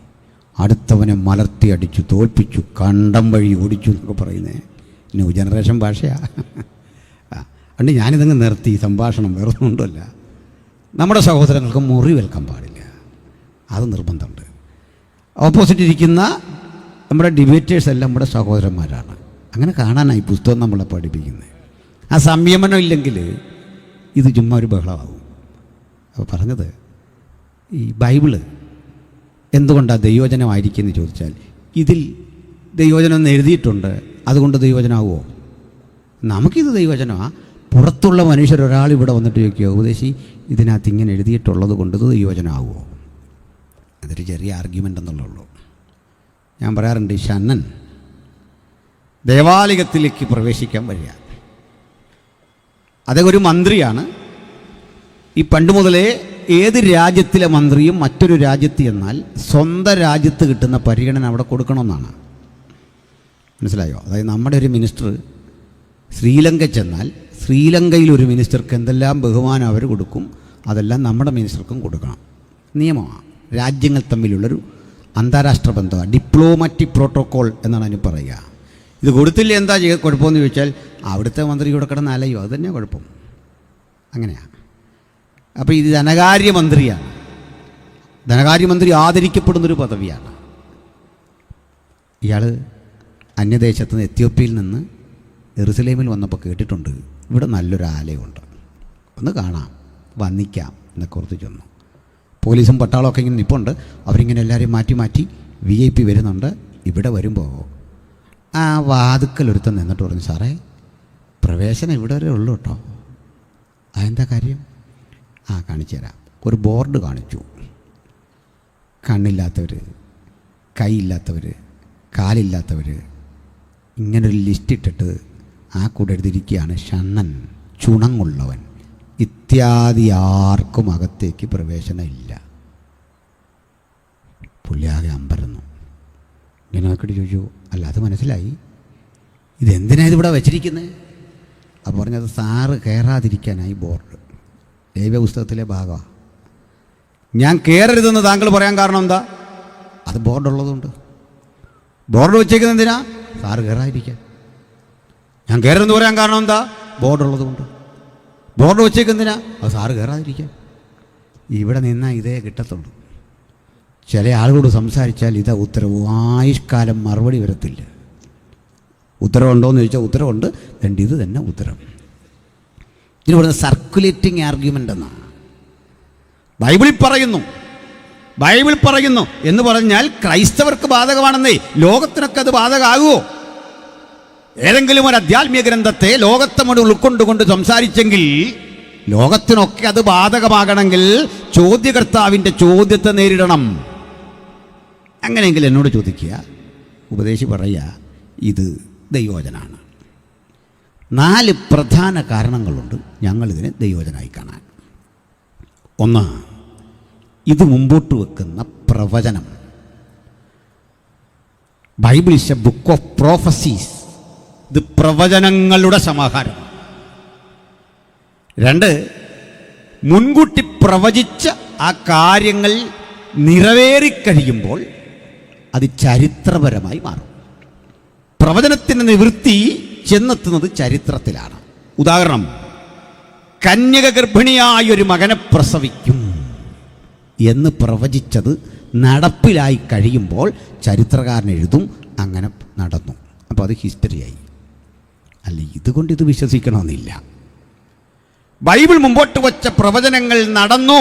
അടുത്തവനെ മലർത്തി അടിച്ചു, തോൽപ്പിച്ചു, കണ്ടം വഴി ഓടിച്ചു എന്നൊക്കെ പറയുന്നത് ന്യൂ ജനറേഷൻ ഭാഷയാണ്. അതുകൊണ്ട് ഞാനിതങ്ങ് നിർത്തി സംഭാഷണം, വേറെ ഒന്നുമല്ല. നമ്മുടെ സഹോദരങ്ങൾക്ക് മുറിവേൽക്കാൻ പാടില്ല, അത് നിർബന്ധമുണ്ട്. ഓപ്പോസിറ്റ് ഇരിക്കുന്ന നമ്മുടെ ഡിബേറ്റേഴ്സ് എല്ലാം നമ്മുടെ സഹോദരന്മാരാണ്. അങ്ങനെ കാണാനായി പുസ്തകം നമ്മളെ പഠിപ്പിക്കുന്നത്. ആ സംയമനം ഇല്ലെങ്കിൽ ഇത് ചുമ്മാ ഒരു ബഹളമാകും. അപ്പോൾ പറഞ്ഞത്, ഈ ബൈബിള് എന്തുകൊണ്ടാണ് ദൈവവചനമായിരിക്കുമെന്ന് ചോദിച്ചാൽ, ഇതിൽ ദൈവവചനം എന്ന് എഴുതിയിട്ടുണ്ട്, അതുകൊണ്ട് ദൈവവചനമാവുമോ? നമുക്കിത് ദൈവവചനമാണ്. പുറത്തുള്ള മനുഷ്യരൊരാൾ ഇവിടെ വന്നിട്ട് ചോദിക്കുക, ഉപദേശി ഇതിനകത്ത് ഇങ്ങനെ എഴുതിയിട്ടുള്ളത് കൊണ്ട് ഇത് ദൈവവചനമാവുമോ? അതൊരു ചെറിയ ആർഗ്യുമെൻ്റ് എന്നുള്ളൂ. ഞാൻ പറയാറുണ്ട്, ഈ ഷണ്ണൻ ദേവാലയത്തിലേക്ക് പ്രവേശിക്കാൻ വരിക. അദ്ദേഹം ഒരു മന്ത്രിയാണ്. ഈ പണ്ട് മുതലേ ഏത് രാജ്യത്തിലെ മന്ത്രിയും മറ്റൊരു രാജ്യത്ത് ചെന്നാൽ സ്വന്തം രാജ്യത്ത് കിട്ടുന്ന പരിഗണന അവിടെ കൊടുക്കണമെന്നാണ്. മനസ്സിലായോ? അതായത് നമ്മുടെ ഒരു മിനിസ്റ്റർ ശ്രീലങ്ക ചെന്നാൽ ശ്രീലങ്കയിലൊരു മിനിസ്റ്റർക്ക് എന്തെല്ലാം ബഹുമാനം അവർ കൊടുക്കും, അതെല്ലാം നമ്മുടെ മിനിസ്റ്റർക്കും കൊടുക്കണം. നിയമമാണ്. രാജ്യങ്ങൾ തമ്മിലുള്ളൊരു അന്താരാഷ്ട്ര ബന്ധമാണ്, ഡിപ്ലോമാറ്റിക് പ്രോട്ടോക്കോൾ എന്നാണ് അതിന് പറയുക. ഇത് കൊടുത്തില്ല എന്താ കുഴപ്പമെന്ന് ചോദിച്ചാൽ, അവിടുത്തെ മന്ത്രി ഇവിടെ കിടന്ന് അലയോ, അത് തന്നെയാണ് കുഴപ്പം. അങ്ങനെയാണ്. അപ്പോൾ ഇത് ധനകാര്യമന്ത്രിയാണ്. ധനകാര്യമന്ത്രി ആദരിക്കപ്പെടുന്നൊരു പദവിയാണ്. ഇയാൾ അന്യദേശത്ത് നിന്ന്, എത്യോപ്യയിൽ നിന്ന് ജെറുസലേമിൽ വന്നപ്പോൾ കേട്ടിട്ടുണ്ട് ഇവിടെ നല്ലൊരു ആലയമുണ്ട്, ഒന്ന് കാണാം, വന്നിക്കാം എന്നൊക്കെ ഓർത്ത് ചെന്നു. പോലീസും പട്ടാളമൊക്കെ ഇങ്ങനെ നിൽപ്പുണ്ട്. അവരിങ്ങനെ എല്ലാവരെയും മാറ്റി മാറ്റി VIP വരുന്നുണ്ട്. ഇവിടെ വരുമ്പോൾ ആ വാതുക്കൽ ഒരുത്തൻ നിന്നിട്ട് പറഞ്ഞു, സാറേ പ്രവേശനം ഇവിടെ വരെ ഉള്ളൂ കേട്ടോ. അതെന്താ കാര്യം? കാണിച്ചു തരാം. ഒരു ബോർഡ് കാണിച്ചു. കണ്ണില്ലാത്തവർ, കൈയില്ലാത്തവർ, കാലില്ലാത്തവർ, ഇങ്ങനൊരു ലിസ്റ്റ് ഇട്ടിട്ട് ആ കൂടെ എഴുതിയിരിക്കുകയാണ്, ഷണ്ണൻ, ചുണങ്ങുള്ളവൻ ഇത്യാദി ആർക്കും അകത്തേക്ക് പ്രവേശനം ഇല്ല. പുള്ളിയാകെ അമ്പരന്നു. ഇങ്ങനെ നോക്കിയിട്ട് ചോദിച്ചു, അല്ല അത് മനസ്സിലായി, ഇതെന്തിനാണ് ഇതിവിടെ വെച്ചിരിക്കുന്നത്? അപ്പോൾ പറഞ്ഞത്, സാറ് കയറാതിരിക്കാനായി ബോർഡ്, ദൈവ പുസ്തകത്തിലെ ഭാഗമാണ്. ഞാൻ കയറരുതെന്ന് താങ്കൾ പറയാൻ കാരണം എന്താ? അത് ബോർഡുള്ളതുകൊണ്ട്. ബോർഡ് വെച്ചേക്കുന്നത് എന്തിനാ? സാറ് കയറാതിരിക്കാൻ. ഞാൻ കയറരുതെന്ന് പറയാൻ കാരണം എന്താ? ബോർഡുള്ളതുകൊണ്ട്. ബോർഡ് വെച്ചേക്കെന്തിനാ? അത് സാറ് കയറാതിരിക്കാൻ. ഇവിടെ നിന്നാൽ ഇതേ കിട്ടത്തുള്ളൂ. ചില ആളുകളോട് സംസാരിച്ചാൽ ഇതാ ഉത്തരവ്, ആയുഷ്കാലം മറുപടി വരത്തില്ല. ഉത്തരവുണ്ടോയെന്ന് ചോദിച്ചാൽ ഉത്തരവുണ്ട്, രണ്ട് ഇത് തന്നെ ഉത്തരം. ഇതിന് പറയുന്നത് സർക്കുലേറ്റിംഗ് ആർഗ്യുമെൻ്റ് എന്നാണ്. ബൈബിളിൽ പറയുന്നു എന്ന് പറഞ്ഞാൽ ക്രൈസ്തവർക്ക് ബാധകമാണെന്നേ, ലോകത്തിനൊക്കെ അത് ബാധകമാകുമോ? ഏതെങ്കിലും ഒരു ആധ്യാത്മിക ഗ്രന്ഥത്തെ ലോകത്തോട് ഉൾക്കൊണ്ടുകൊണ്ട് സംസാരിച്ചെങ്കിൽ ലോകത്തിനൊക്കെ അത് ബാധകമാകണമെങ്കിൽ ചോദ്യകർത്താവിൻ്റെ ചോദ്യത്തെ നേരിടണം. അങ്ങനെയെങ്കിൽ എന്നോട് ചോദിക്കുക, ഉപദേശി പറയുക, ഇത് ദൈവവചനാണ്. 4 പ്രധാന കാരണങ്ങളുണ്ട് ഞങ്ങളിതിനെ ദൈവവചനമായി കാണാൻ. ഒന്ന്, ഇത് മുമ്പോട്ട് വെക്കുന്ന പ്രവചനം. Bible is A book of prophecies. ഇത് പ്രവചനങ്ങളുടെ സമാഹാരം. 2, മുൻകൂട്ടി പ്രവചിച്ച ആ കാര്യങ്ങൾ നിറവേറിക്കഴിയുമ്പോൾ അത് ചരിത്രപരമായി മാറും. പ്രവചനത്തിൻ്റെ നിവൃത്തി ചെന്നെത്തുന്നത് ചരിത്രത്തിലാണ്. ഉദാഹരണം, കന്യക ഗർഭിണിയായൊരു മകനെ പ്രസവിക്കും. എന്ന് പ്രവചിച്ചത് നടപ്പിലായി കഴിയുമ്പോൾ ചരിത്രകാരൻ എഴുതും അങ്ങനെ നടന്നു. അപ്പോൾ അത് ഹിസ്റ്ററിയായി. അല്ല, ഇതുകൊണ്ട് ഇത് വിശ്വസിക്കണമെന്നില്ല. ബൈബിൾ മുമ്പോട്ട് വച്ച പ്രവചനങ്ങൾ നടന്നു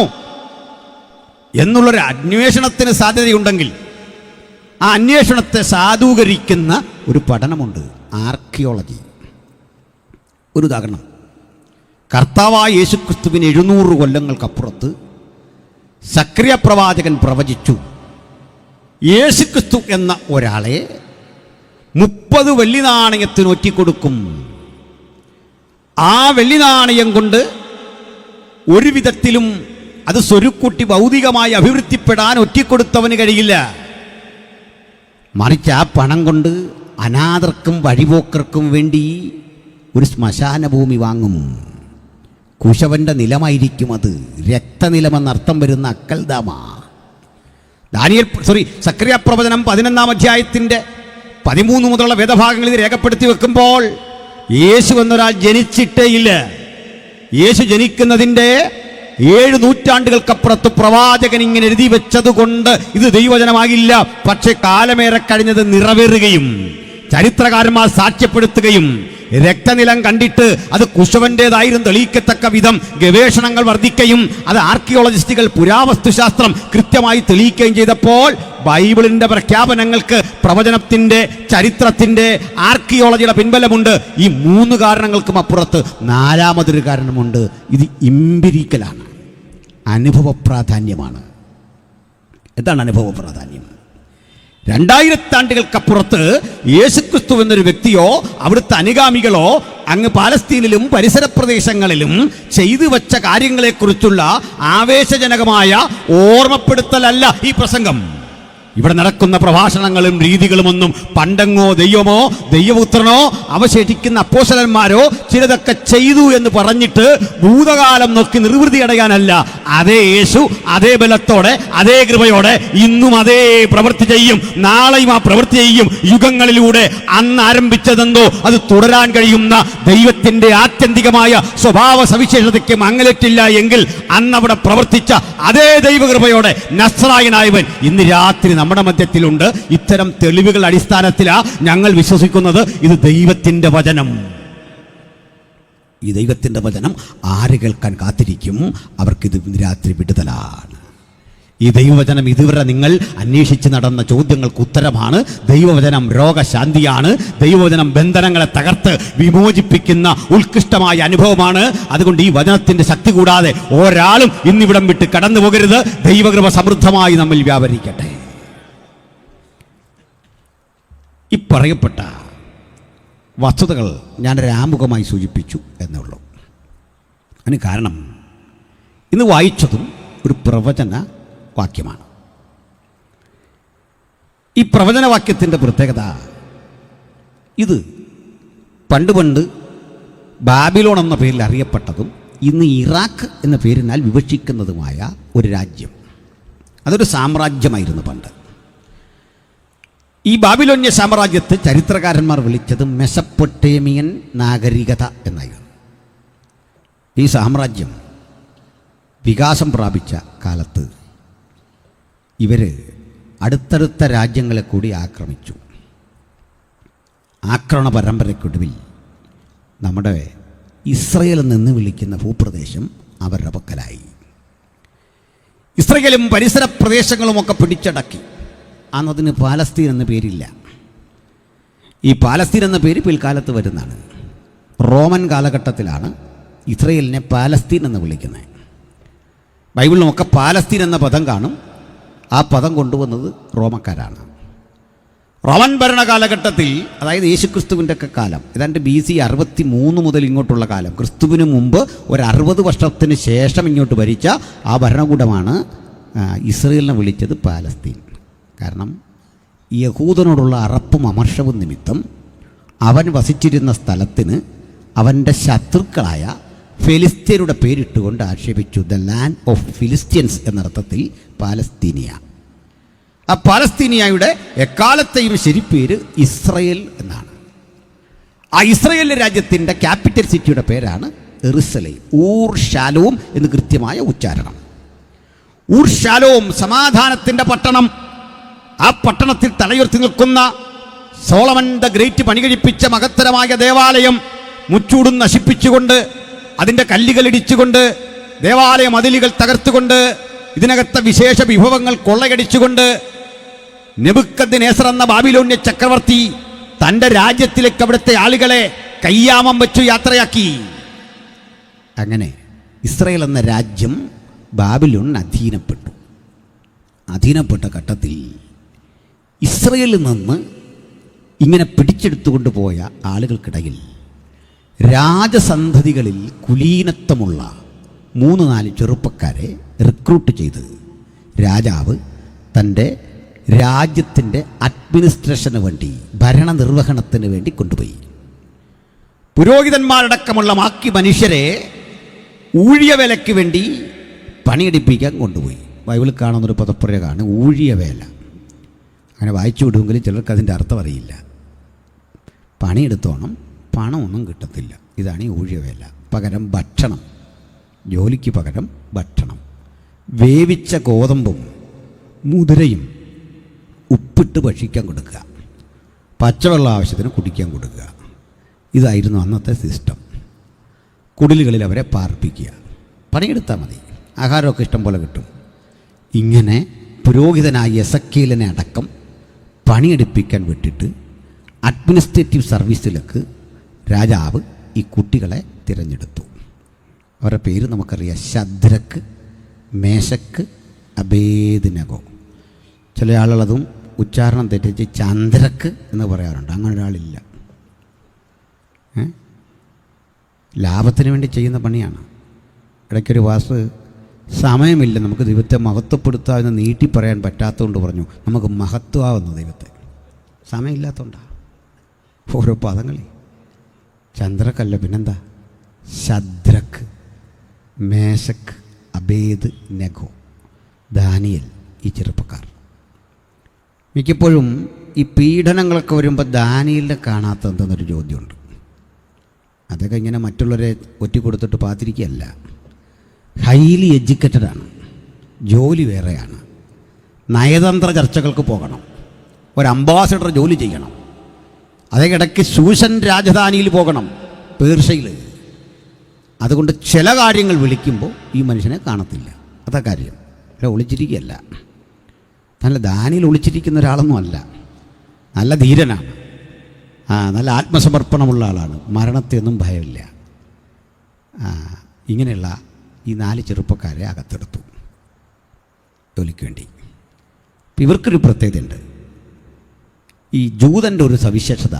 എന്നുള്ളൊരു അന്വേഷണത്തിന് സാധ്യതയുണ്ടെങ്കിൽ ആ അന്വേഷണത്തെ സാധൂകരിക്കുന്ന ഒരു പഠനമുണ്ട്, ആർക്കിയോളജി. ഒരു ഉദാഹരണം, കർത്താവായ യേശുക്രിസ്തുവിന് 700 കൊല്ലങ്ങൾക്കപ്പുറത്ത് സക്രിയ പ്രവാചകൻ പ്രവചിച്ചു, യേശുക്രിസ്തു എന്ന ഒരാളെ 30 വെള്ളി നാണയത്തിന് ഒറ്റിക്കൊടുക്കും. ആ വെള്ളി നാണയം കൊണ്ട് ഒരു വിധത്തിലും അത് സ്വരുക്കൂട്ടി ഭൗതികമായി അഭിവൃദ്ധിപ്പെടാൻ ഒറ്റിക്കൊടുത്തവന് കഴിയില്ല. മറിച്ച് ആ പണം കൊണ്ട് അനാഥർക്കും വഴിപോക്കർക്കും വേണ്ടി ഒരു ശ്മശാന ഭൂമി വാങ്ങും. കുശവന്റെ നിലമായിരിക്കും അത്, രക്തനിലമെന്നർത്ഥം വരുന്ന അക്കൽദാമ. സക്രിയ പ്രവചനം 11-ാം അധ്യായത്തിൻ്റെ 13 മുതലുള്ള വേദഭാഗങ്ങളിൽ രേഖപ്പെടുത്തി വെക്കുമ്പോൾ യേശു എന്നൊരാൾ ജനിച്ചിട്ടേയില്ല. യേശു ജനിക്കുന്നതിൻ്റെ 7 നൂറ്റാണ്ടുകൾക്കപ്പുറത്ത് പ്രവാചകൻ ഇങ്ങനെ എഴുതി വെച്ചതുകൊണ്ട് ഇത് ദൈവവചനമാകില്ല. പക്ഷെ കാലമേറെ കഴിഞ്ഞത് നിറവേറുകയും ചരിത്രകാരന്മാർ സാക്ഷ്യപ്പെടുത്തുകയും രക്തനിലം കണ്ടിട്ട് അത് കുശവന്റേതായിരുന്നു തെളിയിക്കത്തക്ക വിധം ഗവേഷണങ്ങൾ വർദ്ധിക്കുകയും അത് ആർക്കിയോളജിസ്റ്റുകൾ പുരാവസ്തുശാസ്ത്രം കൃത്യമായി തെളിയിക്കുകയും ചെയ്തപ്പോൾ ബൈബിളിൻ്റെ പ്രഖ്യാപനങ്ങൾക്ക് പ്രവചനത്തിൻ്റെ, ചരിത്രത്തിൻ്റെ, ആർക്കിയോളജിയുടെ പിൻബലമുണ്ട്. ഈ 3 കാരണങ്ങൾക്കും അപ്പുറത്ത് 4മതൊരു കാരണമുണ്ട്. ഇത് ഇംപിരിക്കലാണ്, അനുഭവ പ്രാധാന്യമാണ്. എന്താണ് അനുഭവ പ്രാധാന്യം? 2000 ആണ്ടുകൾക്കപ്പുറത്ത് യേശുക്രിസ്തു എന്നൊരു വ്യക്തിയോ അവിടുത്തെ അനുഗാമികളോ അങ്ങ് പാലസ്തീനിലും പരിസര പ്രദേശങ്ങളിലും ചെയ്തു വച്ച കാര്യങ്ങളെക്കുറിച്ചുള്ള ആവേശജനകമായ ഓർമ്മപ്പെടുത്തലല്ല ഈ പ്രസംഗം. ഇവിടെ നടക്കുന്ന പ്രഭാഷണങ്ങളും രീതികളുമൊന്നും പണ്ടെങ്ങോ ദൈവമോ ദൈവപുത്രനോ അവശേഷിക്കുന്ന അപ്പോസ്തലന്മാരോ ചിലതൊക്കെ ചെയ്തു എന്ന് പറഞ്ഞിട്ട് ഭൂതകാലം നോക്കി നിർവൃതി അടയാനല്ല. അതേ യേശു അതേ ബലത്തോടെ അതേ കൃപയോടെ ഇന്നും അതേ പ്രവൃത്തി ചെയ്യും, നാളെയും ആ പ്രവൃത്തി ചെയ്യും. യുഗങ്ങളിലൂടെ അന്ന് ആരംഭിച്ചതെന്തോ അത് തുടരാൻ കഴിയുന്ന ദൈവത്തിന്റെ ആത്യന്തികമായ സ്വഭാവ സവിശേഷതയ്ക്ക് മങ്ങലേറ്റില്ല എങ്കിൽ അന്ന് അവിടെ പ്രവർത്തിച്ച അതേ ദൈവകൃപയോടെ നസ്രായനായവൻ ഇന്ന് രാത്രി നമ്മുടെ മധ്യത്തിലുണ്ട്. ഇത്തരം തെളിവുകൾ അടിസ്ഥാനത്തിലാ ഞങ്ങൾ വിശ്വസിക്കുന്നത്. ഇത് ദൈവത്തിന്റെ വചനം. ഈ ദൈവത്തിന്റെ വചനം ആര് കേൾക്കാൻ കാത്തിരിക്കും? അവർക്കിത് രാത്രി വിടുതലാണ്. ഈ ദൈവവചനം ഇതുവരെ നിങ്ങൾ അന്വേഷിച്ച് നടന്ന ചോദ്യങ്ങൾക്ക് ഉത്തരമാണ്. ദൈവവചനം രോഗശാന്തിയാണ്. ദൈവവചനം ബന്ധനങ്ങളെ തകർത്ത് വിമോചിപ്പിക്കുന്ന ഉത്കൃഷ്ടമായ അനുഭവമാണ്. അതുകൊണ്ട് ഈ വചനത്തിന്റെ ശക്തി കൂടാതെ ഒരാളും ഇന്നിവിടം വിട്ട് കടന്നു പോകരുത്. ദൈവകൃപ സമൃദ്ധമായി നമ്മിൽ വ്യാപരിക്കട്ടെ. ഈ പറയപ്പെട്ട വസ്തുതകൾ ഞാനൊരു ആമുഖമായി സൂചിപ്പിച്ചു എന്നുള്ളൂ. അതിന് കാരണം ഇന്ന് വായിച്ചതും ഒരു പ്രവചന വാക്യമാണ്. ഈ പ്രവചനവാക്യത്തിൻ്റെ പ്രത്യേകത, ഇത് പണ്ട് ബാബിലോൺ എന്ന പേരിൽ അറിയപ്പെട്ടതും ഇന്ന് ഇറാഖ് എന്ന പേരിനാൽ വിവക്ഷിക്കുന്നതുമായ ഒരു രാജ്യം. അതൊരു സാമ്രാജ്യമായിരുന്നു പണ്ട്. ഈ ബാബിലോന്യ സാമ്രാജ്യത്തെ ചരിത്രകാരന്മാർ വിളിച്ചത് മെസപ്പൊട്ടേമിയൻ നാഗരികത എന്നായിരുന്നു. ഈ സാമ്രാജ്യം വികാസം പ്രാപിച്ച കാലത്ത് ഇവർ അടുത്തടുത്ത രാജ്യങ്ങളെ കൂടി ആക്രമിച്ചു. ആക്രമണ പരമ്പരയ്ക്കൊടുവിൽ നമ്മുടെ ഇസ്രയേൽ എന്ന് വിളിക്കുന്ന ഭൂപ്രദേശം അവരുടെ പക്കലായി. ഇസ്രയേലും പരിസര പ്രദേശങ്ങളുമൊക്കെ പിടിച്ചടക്കി. അന്നതിന് പാലസ്തീൻ എന്ന പേരില്ല. ഈ പാലസ്തീൻ എന്ന പേര് പിൽക്കാലത്ത് വരുന്നതാണ്. റോമൻ കാലഘട്ടത്തിലാണ് ഇസ്രയേലിനെ പാലസ്തീൻ എന്ന് വിളിക്കുന്നത്. ബൈബിളിലുമൊക്കെ പാലസ്തീൻ എന്ന പദം കാണും. ആ പദം കൊണ്ടുവന്നത് റോമക്കാരാണ്. റോമൻ ഭരണകാലഘട്ടത്തിൽ, അതായത് യേശുക്രിസ്തുവിൻ്റെ ഒക്കെ കാലം, ഏതാണ്ട് BC 63 മുതൽ ഇങ്ങോട്ടുള്ള കാലം, ക്രിസ്തുവിന് മുമ്പ് ഒരു 60 വർഷത്തിന് ശേഷം ഇങ്ങോട്ട് ഭരിച്ച ആ ഭരണകൂടമാണ് ഇസ്രയേലിനെ വിളിച്ചത് പാലസ്തീൻ. കാരണം യഹൂദനോടുള്ള അറപ്പും അമർഷവും നിമിത്തം അവൻ വസിച്ചിരുന്ന സ്ഥലത്തിന് അവൻ്റെ ശത്രുക്കളായ ഫിലിസ്ത്യരുടെ പേരിട്ടുകൊണ്ട് ആക്ഷേപിച്ചു. ദ ലാൻഡ് ഓഫ് ഫിലിസ്ത്യൻസ് എന്നർത്ഥത്തിൽ പാലസ്തീനിയ. ആ പാലസ്തീനിയയുടെ എക്കാലത്തെയും ശരിപ്പേര് ഇസ്രയേൽ എന്നാണ്. ആ ഇസ്രയേൽ രാജ്യത്തിൻ്റെ ക്യാപിറ്റൽ സിറ്റിയുടെ പേരാണ് എറുസലേം. ഊർ ഷാലോം എന്ന് കൃത്യമായ ഉച്ചാരണം. ഊർഷാലോം, സമാധാനത്തിൻ്റെ പട്ടണം. ആ പട്ടണത്തിൽ തലയുയർത്തി നിൽക്കുന്ന സോളമൻ ദ ഗ്രേറ്റ് പണികഴിപ്പിച്ച മഹത്തരമായ ദേവാലയം മുച്ചൂടും നശിപ്പിച്ചുകൊണ്ട്, അതിൻ്റെ കല്ലുകൾ ഇടിച്ചുകൊണ്ട്, ദേവാലയ മതിലുകൾ തകർത്തുകൊണ്ട്, ഇതിനകത്തെ വിശേഷ വിഭവങ്ങൾ കൊള്ളയടിച്ചുകൊണ്ട് നെബൂഖദ്നേസർ എന്ന ബാബിലോന്യ ചക്രവർത്തി തൻ്റെ രാജ്യത്തിലേക്ക് അവിടുത്തെ ആളുകളെ കയ്യാമം വെച്ചു യാത്രയാക്കി. അങ്ങനെ ഇസ്രായേൽ എന്ന രാജ്യം ബാബിലോൺ അധീനപ്പെട്ട ഘട്ടത്തിൽ ഇസ്രായേലിൽ നിന്ന് ഇങ്ങനെ പിടിച്ചെടുത്തുകൊണ്ട് പോയ ആളുകൾക്കിടയിൽ രാജസന്ധതികളിൽ കുലീനത്വമുള്ള 3-4 ചെറുപ്പക്കാരെ റിക്രൂട്ട് ചെയ്ത് രാജാവ് തൻ്റെ രാജ്യത്തിൻ്റെ അഡ്മിനിസ്ട്രേഷന് വേണ്ടി, ഭരണനിർവഹണത്തിന് വേണ്ടി കൊണ്ടുപോയി. പുരോഹിതന്മാരടക്കമുള്ള ബാക്കി മനുഷ്യരെ ഊഴിയവേലയ്ക്ക് വേണ്ടി പണിയെടുപ്പിക്കാൻ കൊണ്ടുപോയി. ബൈബിളിൽ കാണുന്നൊരു പദപ്രയോഗമാണ് ഊഴിയവേല. അങ്ങനെ വായിച്ചു വിടുമെങ്കിലും ചിലർക്ക് അതിൻ്റെ അർത്ഥം അറിയില്ല. പണിയെടുത്തോണം, പണമൊന്നും കിട്ടത്തില്ല. ഇതാണ് ഈ ഊഴിയവേല. പകരം ഭക്ഷണം, ജോലിക്ക് പകരം ഭക്ഷണം. വേവിച്ച ഗോതമ്പും മുതിരയും ഉപ്പിട്ട് ഭക്ഷിക്കാൻ കൊടുക്കുക, പച്ചവെള്ളം ആവശ്യത്തിന് കുടിക്കാൻ കൊടുക്കുക. ഇതായിരുന്നു അന്നത്തെ സിസ്റ്റം. കുടിലുകളിൽ അവരെ പാർപ്പിക്കുക. പണിയെടുത്താൽ മതി, ആഹാരമൊക്കെ ഇഷ്ടം പോലെ കിട്ടും. ഇങ്ങനെ പുരോഹിതനായ എസക്കേലിനെ അടക്കം പണിയെടുപ്പിക്കാൻ വിട്ടിട്ട് അഡ്മിനിസ്ട്രേറ്റീവ് സർവീസിലേക്ക് രാജാവ് ഈ കുട്ടികളെ തിരഞ്ഞെടുത്തു. അവരുടെ പേര് നമുക്കറിയാം: ശദ്രക്ക്, മേശക്ക്, അബേദ്നെഗോ. ചില ആളുകളതും ഉച്ചാരണം തെറ്റിച്ച് ചന്ദ്രക്ക് എന്ന് പറയാറുണ്ട്. അങ്ങനെ ഒരാളില്ല. ലാഭത്തിന് വേണ്ടി ചെയ്യുന്ന പണിയാണ്. ഇടയ്ക്കൊരു വാസ് സമയമില്ല, നമുക്ക് ദൈവത്തെ മഹത്വപ്പെടുത്താമെന്ന് നീട്ടി പറയാൻ പറ്റാത്തതുകൊണ്ട് പറഞ്ഞു നമുക്ക് മഹത്വമാവുന്നു ദൈവത്തെ. സമയമില്ലാത്തതുകൊണ്ടാണ് ഓരോ പദങ്ങളെ. ചന്ദ്രക്കല്ല, പിന്നെന്താ? Shadrach, മേശക്ക്, Abed നെഗോ, Daniel. ഈ ചെറുപ്പക്കാർ മിക്കപ്പോഴും ഈ പീഡനങ്ങളൊക്കെ വരുമ്പോൾ ദാനിയേലിനെ കാണാത്ത എന്തെന്നൊരു ചോദ്യമുണ്ട്. അതൊക്കെ ഇങ്ങനെ മറ്റുള്ളവരെ ഒറ്റിക്കൊടുത്തിട്ട് പാത്തിരിക്കുകയല്ല. ഹൈലി എഡ്യൂക്കേറ്റഡാണ്, ജോലി വേറെയാണ്. നയതന്ത്ര ചർച്ചകൾക്ക് പോകണം, ഒരു അംബാസഡർ ജോലി ചെയ്യണം, അതേ ഇടയ്ക്ക് ശൂഷൻ രാജധാനിയിൽ പോകണം, പേർഷ്യയിൽ. അതുകൊണ്ട് ചില കാര്യങ്ങൾ വിളിക്കുമ്പോൾ ഈ മനുഷ്യനെ കാണത്തില്ല. അതാ കാര്യം. ഇവിടെ ഒളിച്ചിരിക്കുകയല്ല. നല്ല ദാനിയിൽ ഒളിച്ചിരിക്കുന്ന ഒരാളൊന്നും അല്ല. നല്ല ധീരനാണ്, നല്ല ആത്മസമർപ്പണമുള്ള ആളാണ്, മരണത്തെയൊന്നും ഭയമില്ല. ഇങ്ങനെയുള്ള ഈ 4 ചെറുപ്പക്കാരെ അകത്തെടുത്തു ജോലിക്ക് വേണ്ടി. ഇവർക്കൊരു പ്രത്യേകതയുണ്ട്. ഈ ജൂതൻ്റെ ഒരു സവിശേഷത,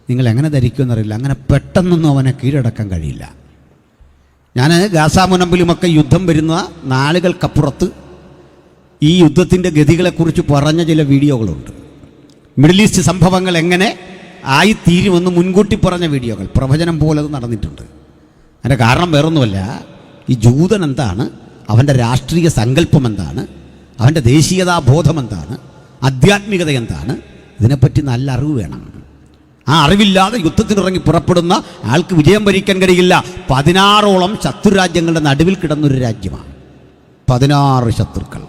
നിങ്ങൾ എങ്ങനെ ധരിക്കുമെന്നറിയില്ല, അങ്ങനെ പെട്ടെന്നൊന്നും അവനെ കീഴടക്കാൻ കഴിയില്ല. ഞാൻ ഗാസാ മുനമ്പിലുമൊക്കെ യുദ്ധം വരുന്ന നാളുകൾക്കപ്പുറത്ത് ഈ യുദ്ധത്തിൻ്റെ ഗതികളെക്കുറിച്ച് പറഞ്ഞ ചില വീഡിയോകളുണ്ട്. മിഡിൽ ഈസ്റ്റ് സംഭവങ്ങൾ എങ്ങനെ ആയിത്തീരുമെന്ന് മുൻകൂട്ടി പറഞ്ഞ വീഡിയോകൾ, പ്രവചനം പോലെ അത് നടന്നിട്ടുണ്ട്. അതിൻ്റെ കാരണം വേറൊന്നുമല്ല, ഈ ജൂതൻ എന്താണ്, അവൻ്റെ രാഷ്ട്രീയ സങ്കല്പം എന്താണ്, അവൻ്റെ ദേശീയതാബോധം എന്താണ്, ആധ്യാത്മികത എന്താണ്, ഇതിനെപ്പറ്റി നല്ല അറിവ് വേണം. ആ അറിവില്ലാതെ യുദ്ധത്തിനിറങ്ങി പുറപ്പെടുന്ന ആൾക്ക് വിജയം വരിക്കാൻ കഴിയില്ല. 16ഓളം ശത്രുരാജ്യങ്ങളുടെ നടുവിൽ കിടന്നൊരു രാജ്യമാണ്, 16 ശത്രുക്കൾ.